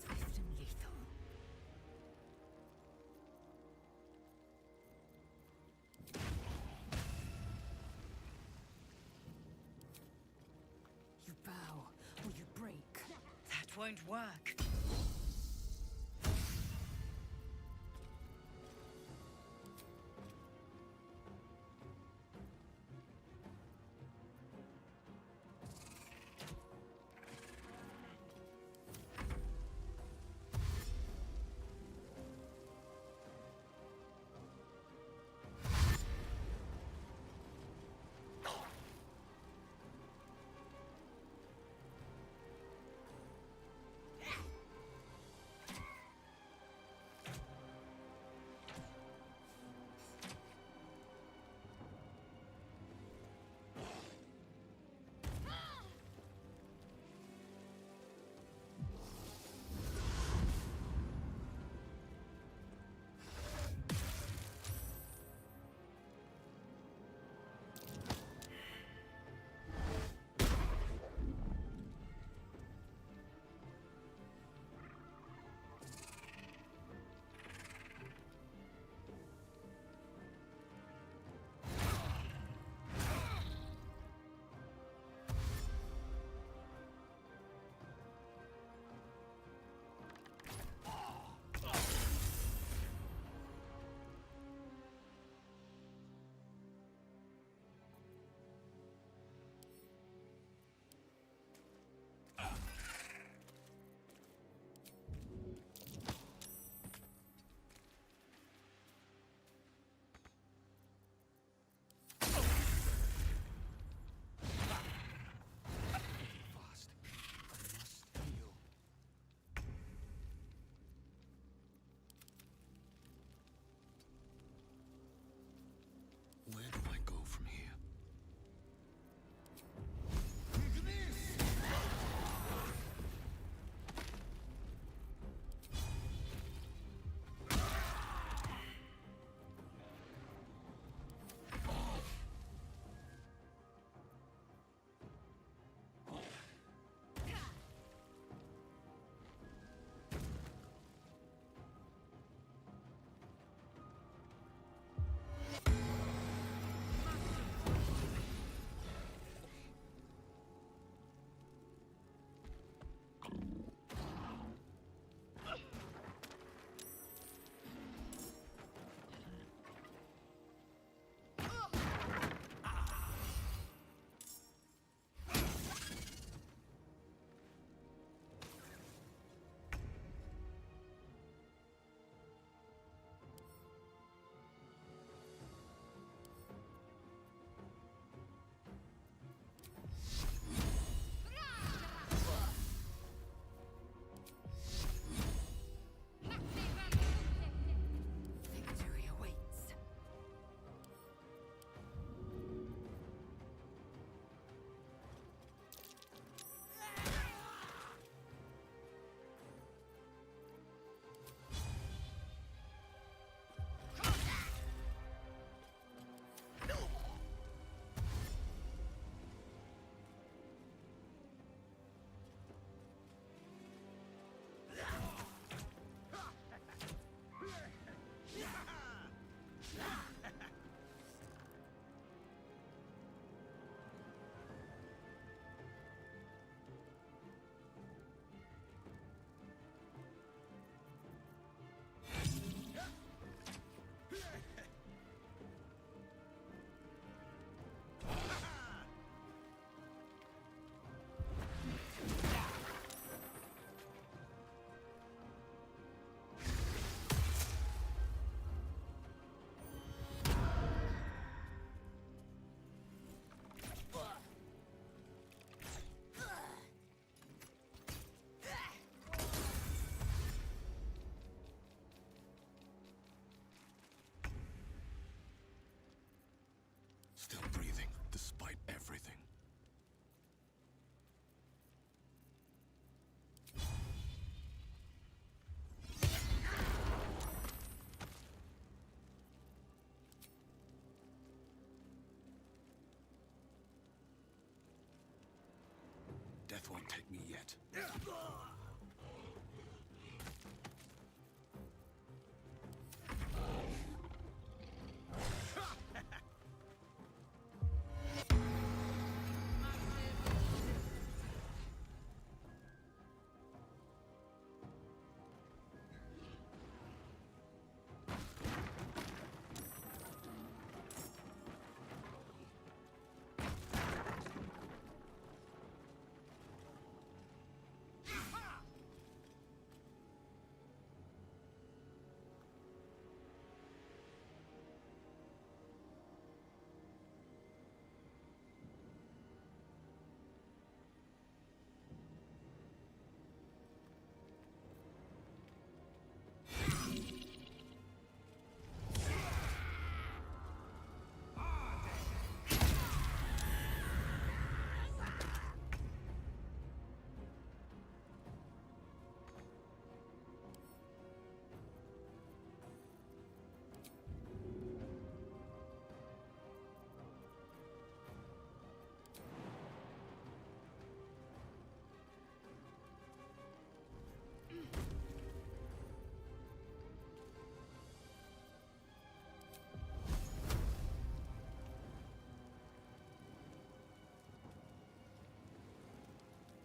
Swift and lethal. You bow or you break. That won't work. Still breathing, despite everything. Death won't take me yet.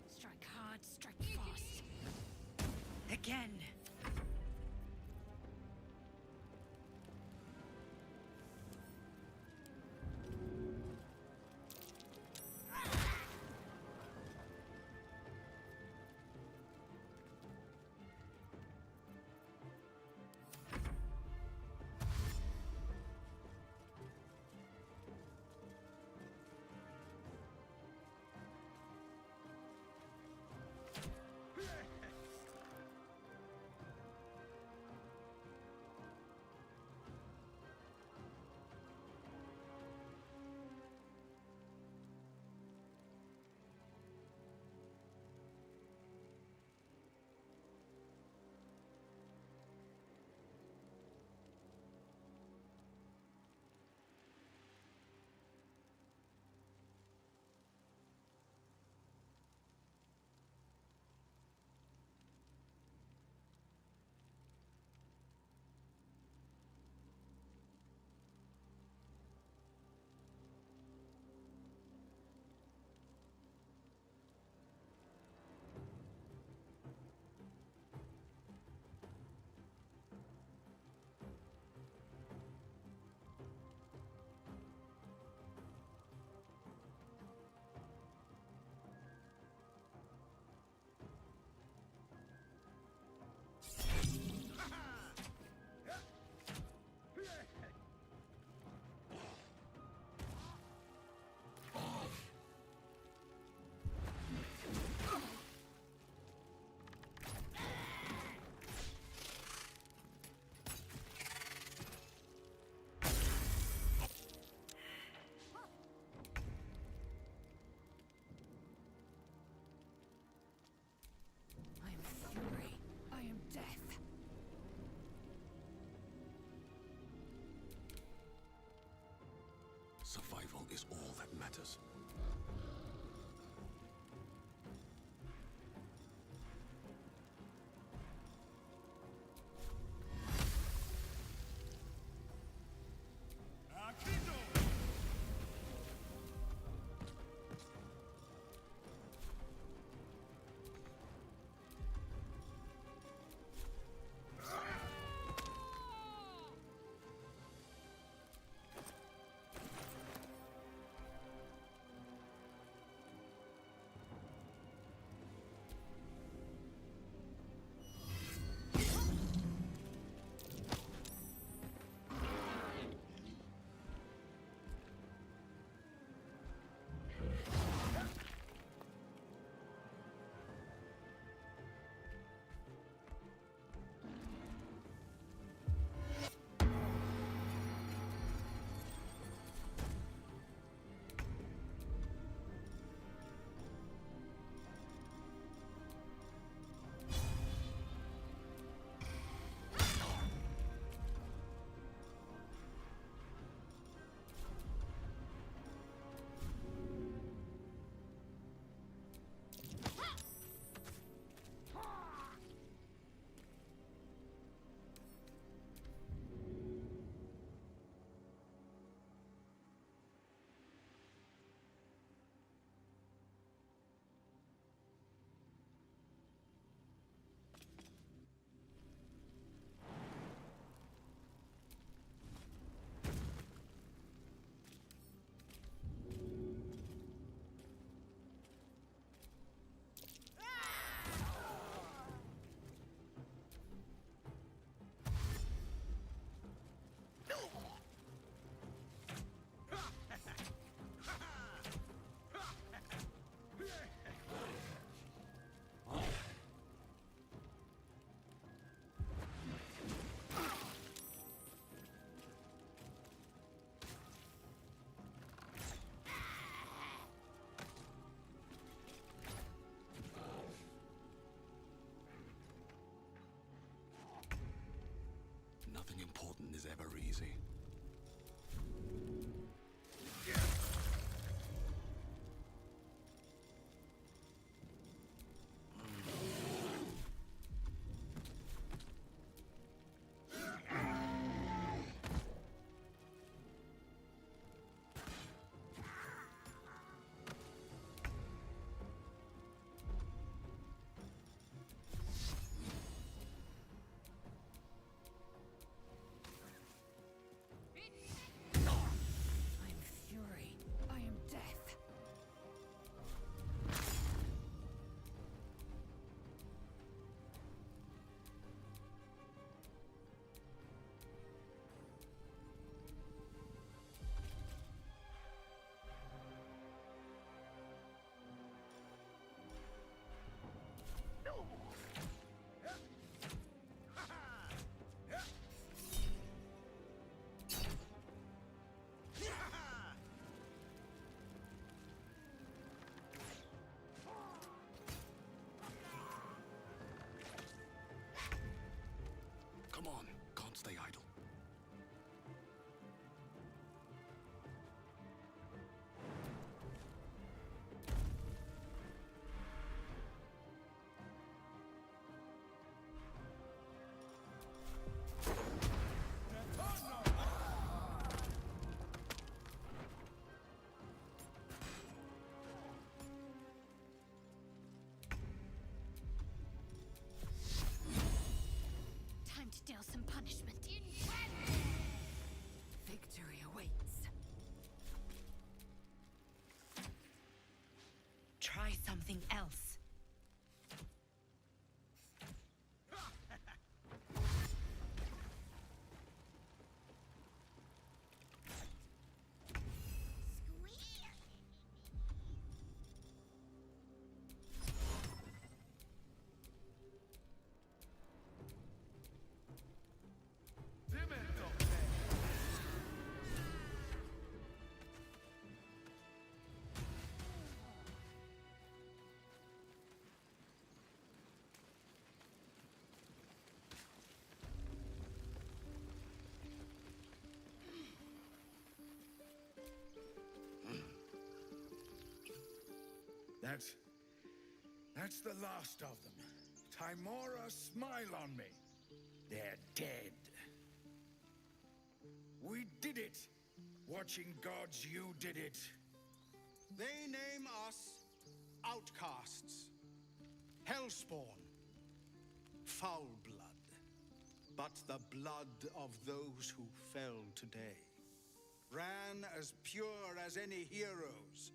Strike hard, strike fast. Again. Survival is all that matters. important is ever easy. Come on, can't stay idle. Time to deal some punishment. Victory awaits. Try something else. That's the last of them. Tymora, smile on me. They're dead. We did it. Watching gods, you did it. They name us outcasts, hellspawn, foul blood, but the blood of those who fell today ran as pure as any heroes.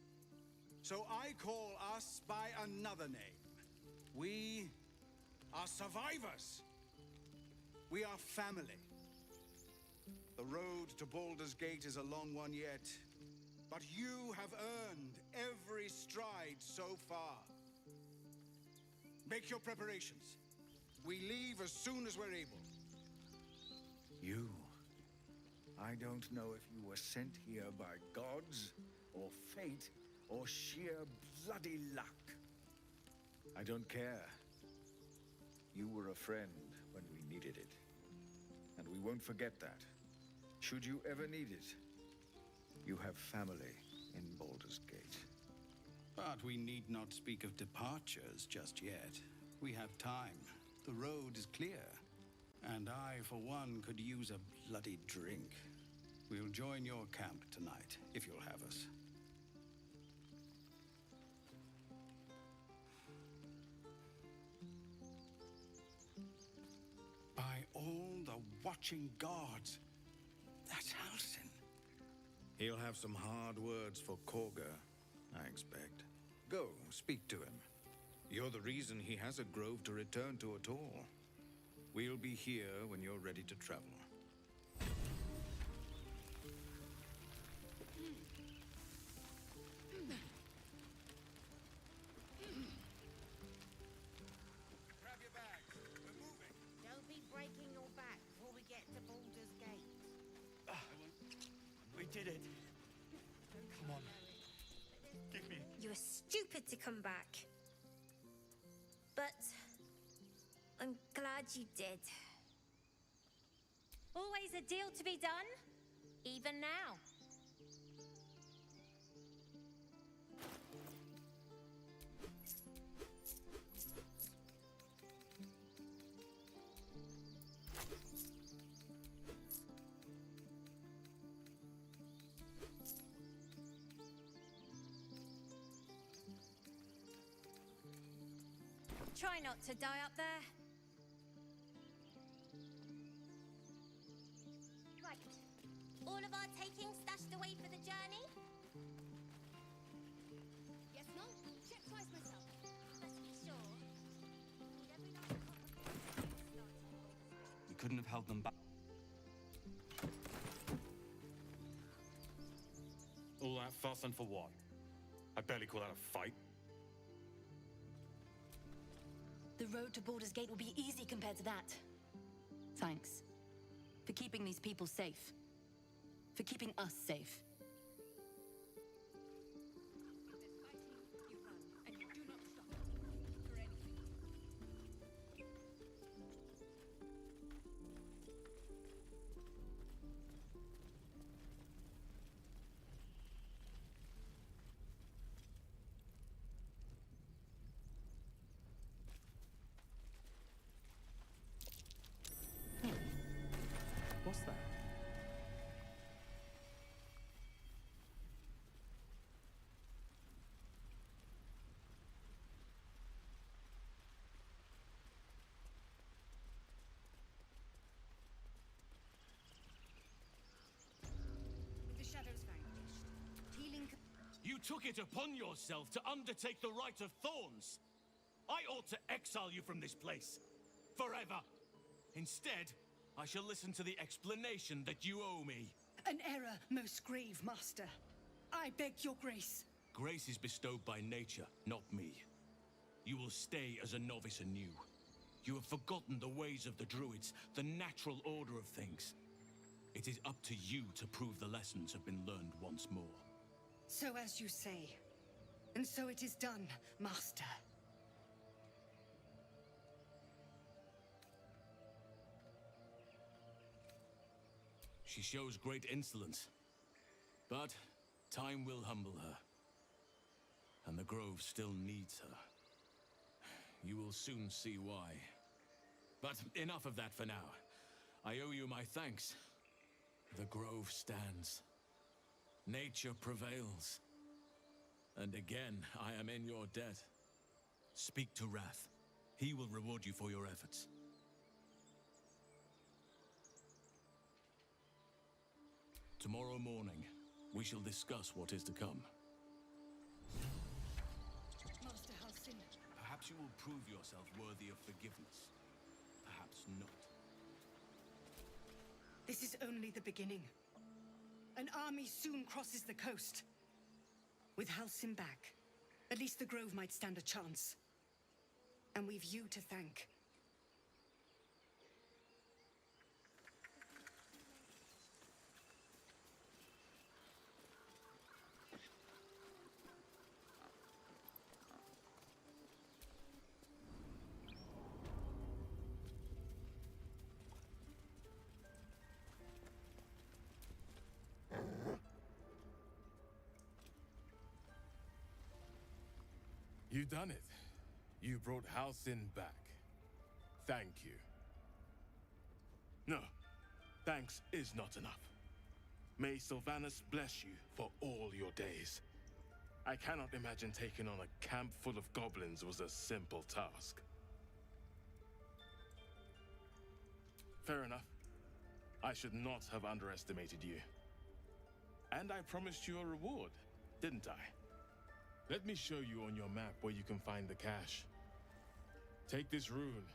So I call us by another name. We are survivors. We are family. The road to Baldur's Gate is a long one yet, but you have earned every stride so far. Make your preparations. We leave as soon as we're able. You. I don't know if you were sent here by gods, or fate, or sheer bloody luck. I don't care. You were a friend when we needed it. And we won't forget that. Should you ever need it, you have family in Baldur's Gate. But we need not speak of departures just yet. We have time. The road is clear. And I, for one, could use a bloody drink. We'll join your camp tonight, if you'll have us. By all the watching gods, that's Halsin. He'll have some hard words for Korga, I expect. Go, speak to him. You're the reason he has a grove to return to at all. We'll be here when you're ready to travel. Grab your bags. We're moving. Don't be breaking your back before we get to Baldur's Gate. We did it. Come on. Give me. You were stupid to come back. But I'm glad you did. Always a deal to be done, even now. Try not to die up there. Right. All of our takings stashed away for the journey? Yes, no? Check twice myself. Let's be sure. We couldn't have held them back. All that fuss and for what? I barely call that a fight. The road to Baldur's Gate will be easy compared to that. Thanks. For keeping these people safe. For keeping us safe. What's that? The shadows vanquished. Healing. You took it upon yourself to undertake the Rite of Thorns. I ought to exile you from this place. Forever. Instead, I shall listen to the explanation that you owe me. An error, most grave, master. I beg your grace. Grace is bestowed by nature, not me. You will stay as a novice anew. You have forgotten the ways of the Druids, the natural order of things. It is up to you to prove the lessons have been learned once more. So as you say. And so it is done, master. She shows great insolence. But time will humble her. And the Grove still needs her. You will soon see why. But enough of that for now. I owe you my thanks. The Grove stands. Nature prevails. And again, I am in your debt. Speak to Wrath. He will reward you for your efforts. Tomorrow morning, we shall discuss what is to come. Master Halsin. Perhaps you will prove yourself worthy of forgiveness. Perhaps not. This is only the beginning. An army soon crosses the coast. With Halsin back, at least the Grove might stand a chance. And we've you to thank. You done it. You brought Halsin back. Thank you. No, thanks is not enough. May Sylvanas bless you for all your days. I cannot imagine taking on a camp full of goblins was a simple task. Fair enough. I should not have underestimated you. And I promised you a reward, didn't I? Let me show you on your map where you can find the cache. Take this rune.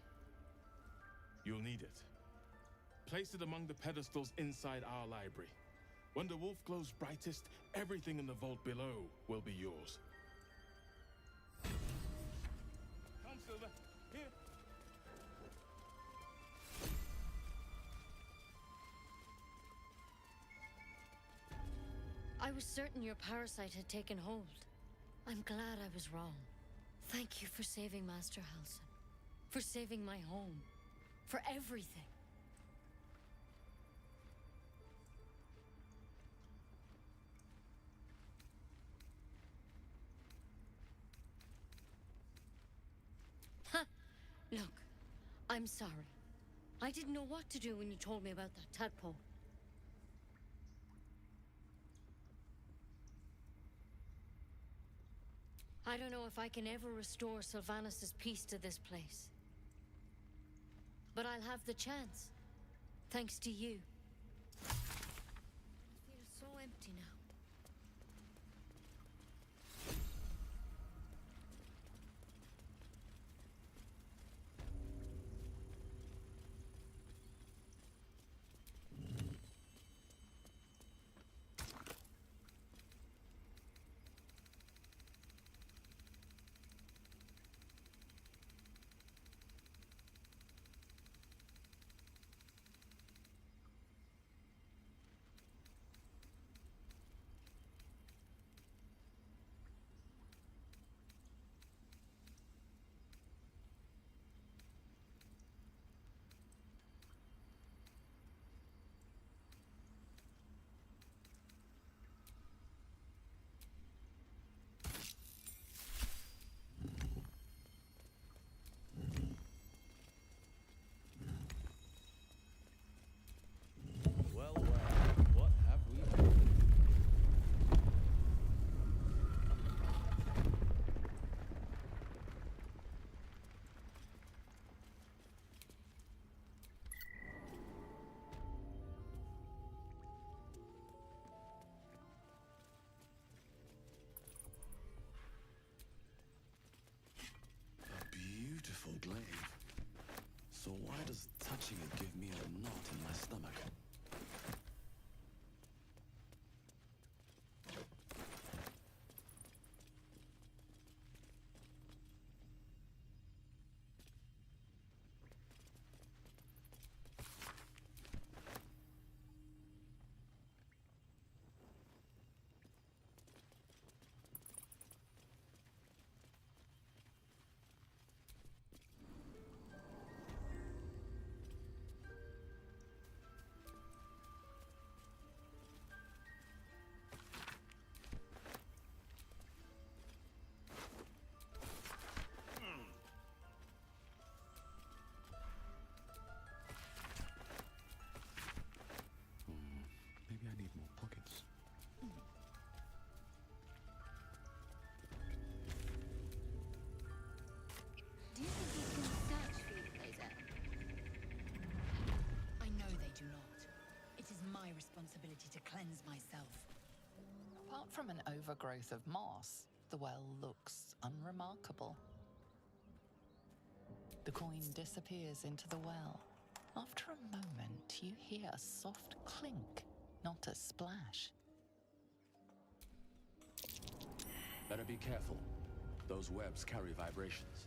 You'll need it. Place it among the pedestals inside our library. When the wolf glows brightest, everything in the vault below will be yours. Come, Silver. Here. I was certain your parasite had taken hold. I'm glad I was wrong. Thank you for saving Master Halsin. For saving my home. For everything. I'm sorry. I didn't know what to do when you told me about that tadpole. I don't know if I can ever restore Sylvanas' peace to this place. But I'll have the chance. Thanks to you. It feels so empty now. Well, what have we done? A beautiful glaive. So why does touching it give me a knot in my stomach? Maybe I need more pockets. Do you think these can search for you, Blazer? I know they do not. It is my responsibility to cleanse myself. Apart from an overgrowth of moss, the well looks unremarkable. The coin disappears into the well. After a moment, you hear a soft clink, not a splash. Better be careful. Those webs carry vibrations.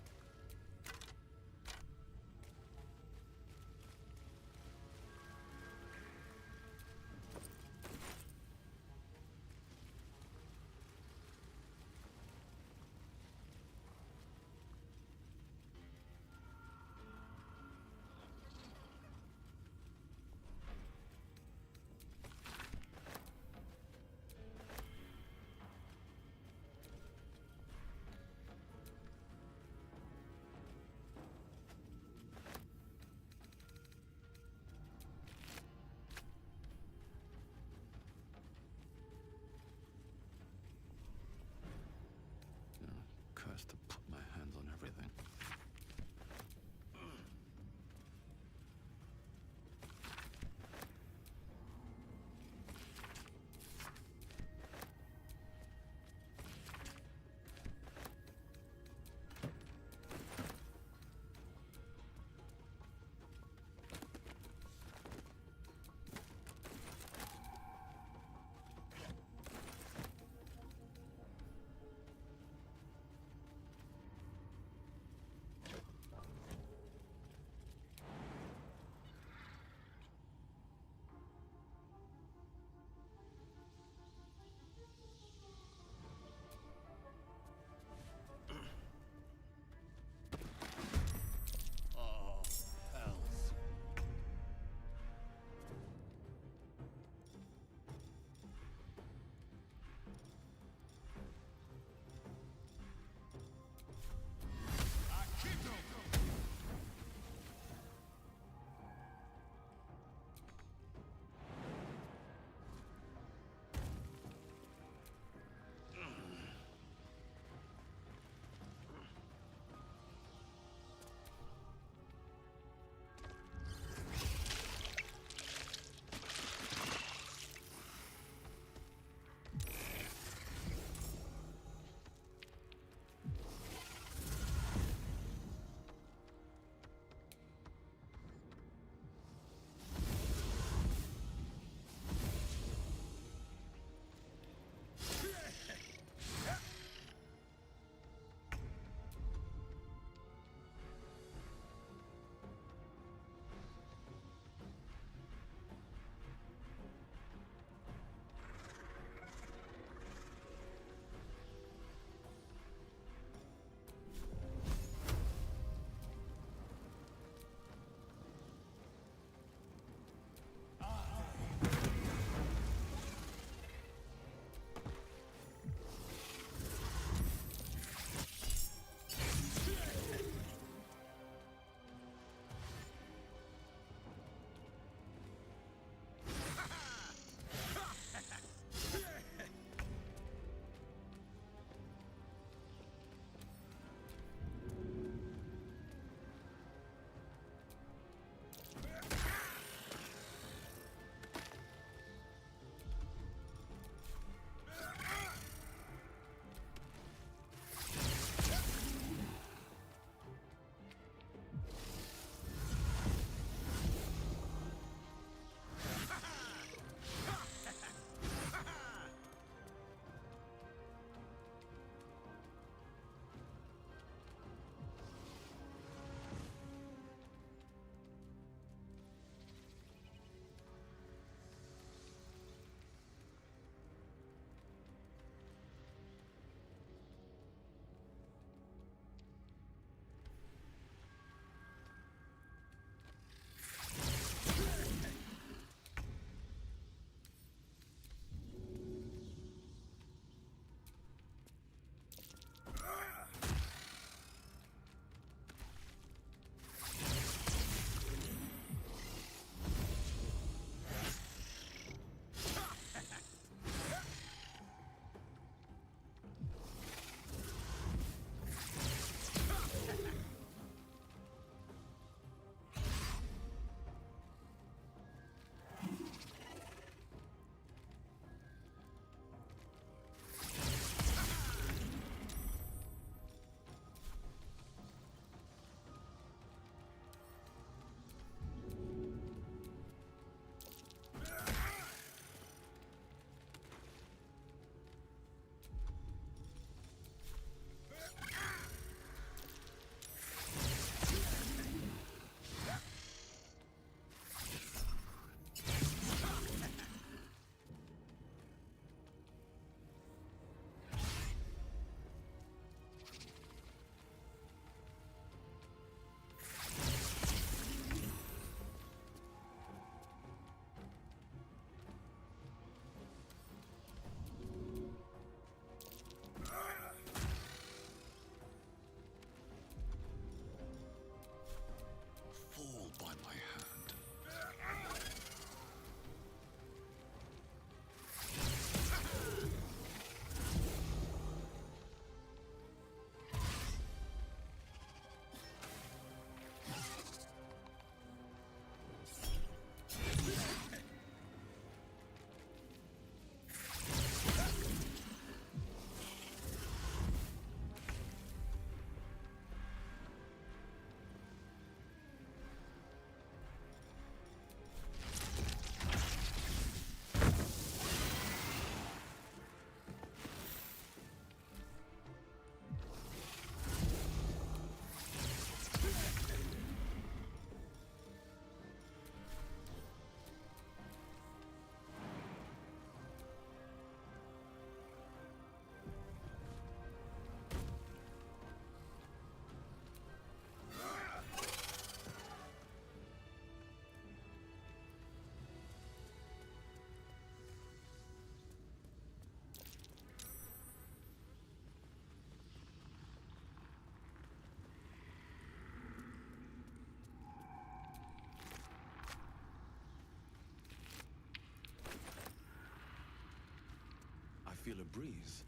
feel a breeze.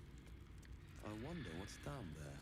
I wonder what's down there.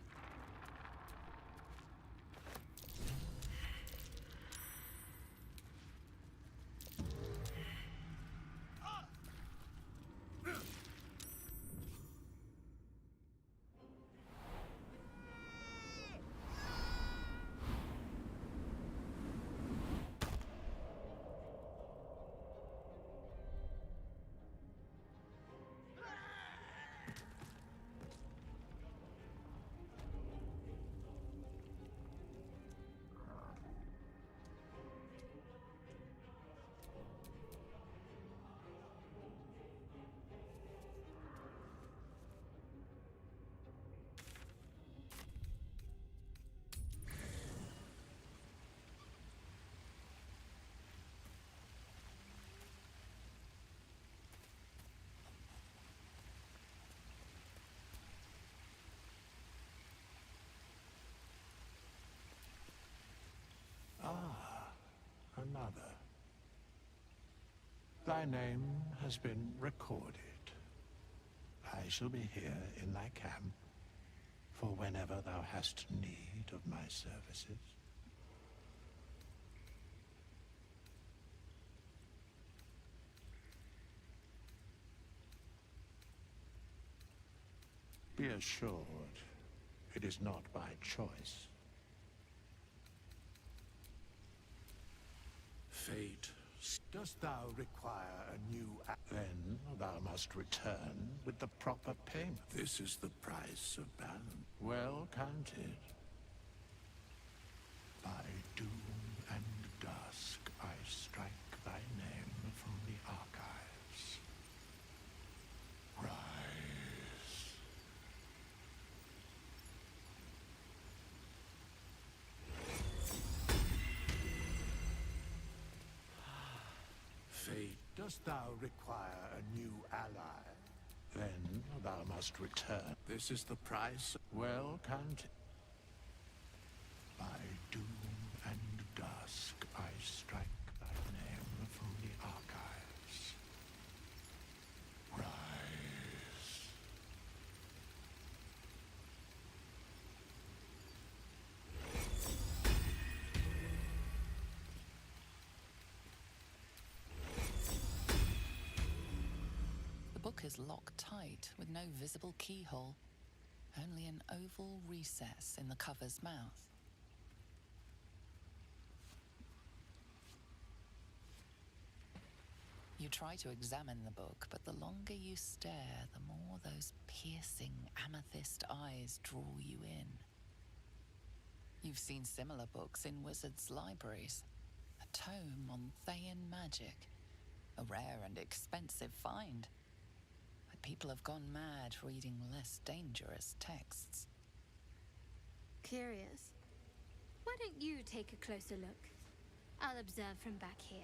Another. Thy name has been recorded. I shall be here in thy camp for whenever thou hast need of my services. Be assured, it is not by choice. Fate, dost thou require a new then thou must return with the proper payment. This is the price of balance. Well counted. By doom and dusk I strike thy name from the archives. Rise. Fate, dost thou require a new ally? Then thou must return. This is the price. Well counted. By doom and dusk I strike thy name from the archives. Rise. The book is locked tight with no visible keyhole, only an oval recess in the cover's mouth. You try to examine the book, but the longer you stare, the more those piercing amethyst eyes draw you in. You've seen similar books in wizards' libraries. A tome on Thayan magic, a rare and expensive find. But people have gone mad reading less dangerous texts. Curious. Why don't you take a closer look? I'll observe from back here.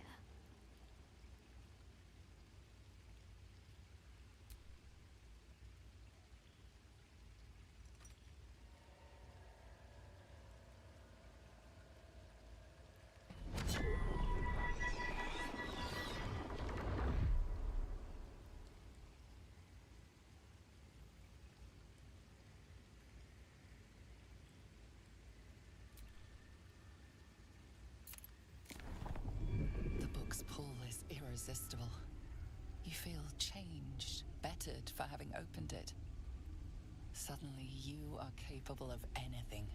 Pull is irresistible. You feel changed, bettered for having opened it. Suddenly you are capable of anything.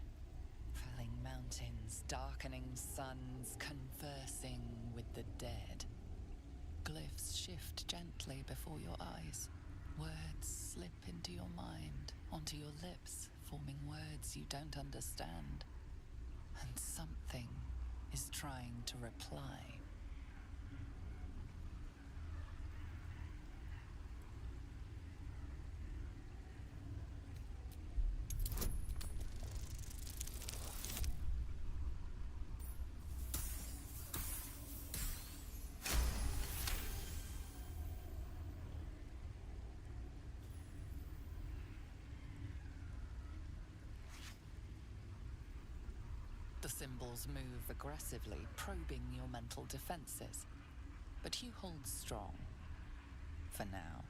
Felling mountains, darkening suns, conversing with the dead. Glyphs shift gently before your eyes. Words slip into your mind, onto your lips, forming words you don't understand. And something is trying to reply. The symbols move aggressively, probing your mental defenses. But you hold strong. For now.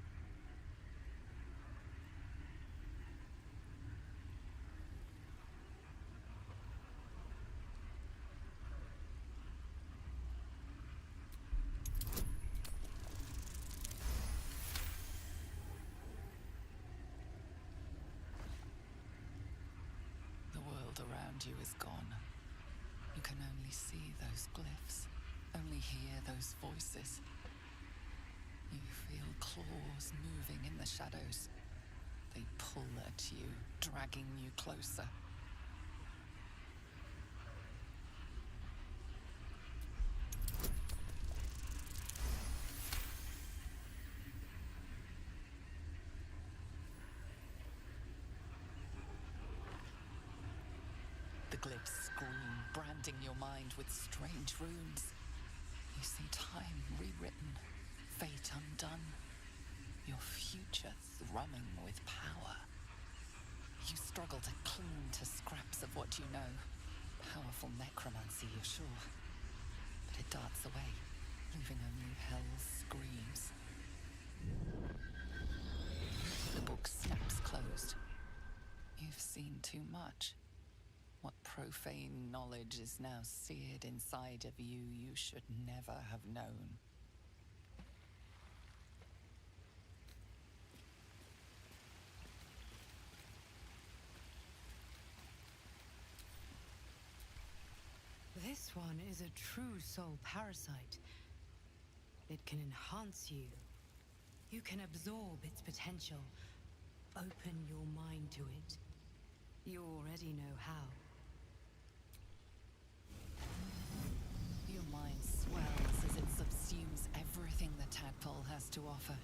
around you is gone. You can only see those glyphs, only hear those voices. You feel claws moving in the shadows. They pull at you, dragging you closer. The glyphs scream, branding your mind with strange runes. You see time rewritten, fate undone, your future thrumming with power. You struggle to cling to scraps of what you know. Powerful necromancy, you're sure. But it darts away, leaving only hell's screams. The book snaps closed. You've seen too much. What profane knowledge is now seared inside of you should never have known. This one is a true soul parasite. It can enhance you. You can absorb its potential. Open your mind to it. You already know how. Your mind swells as it subsumes everything the tadpole has to offer.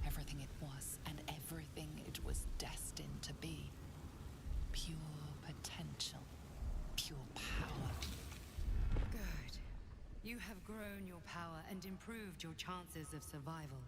Everything it was and everything it was destined to be. Pure potential. Pure power. Good. You have grown your power and improved your chances of survival.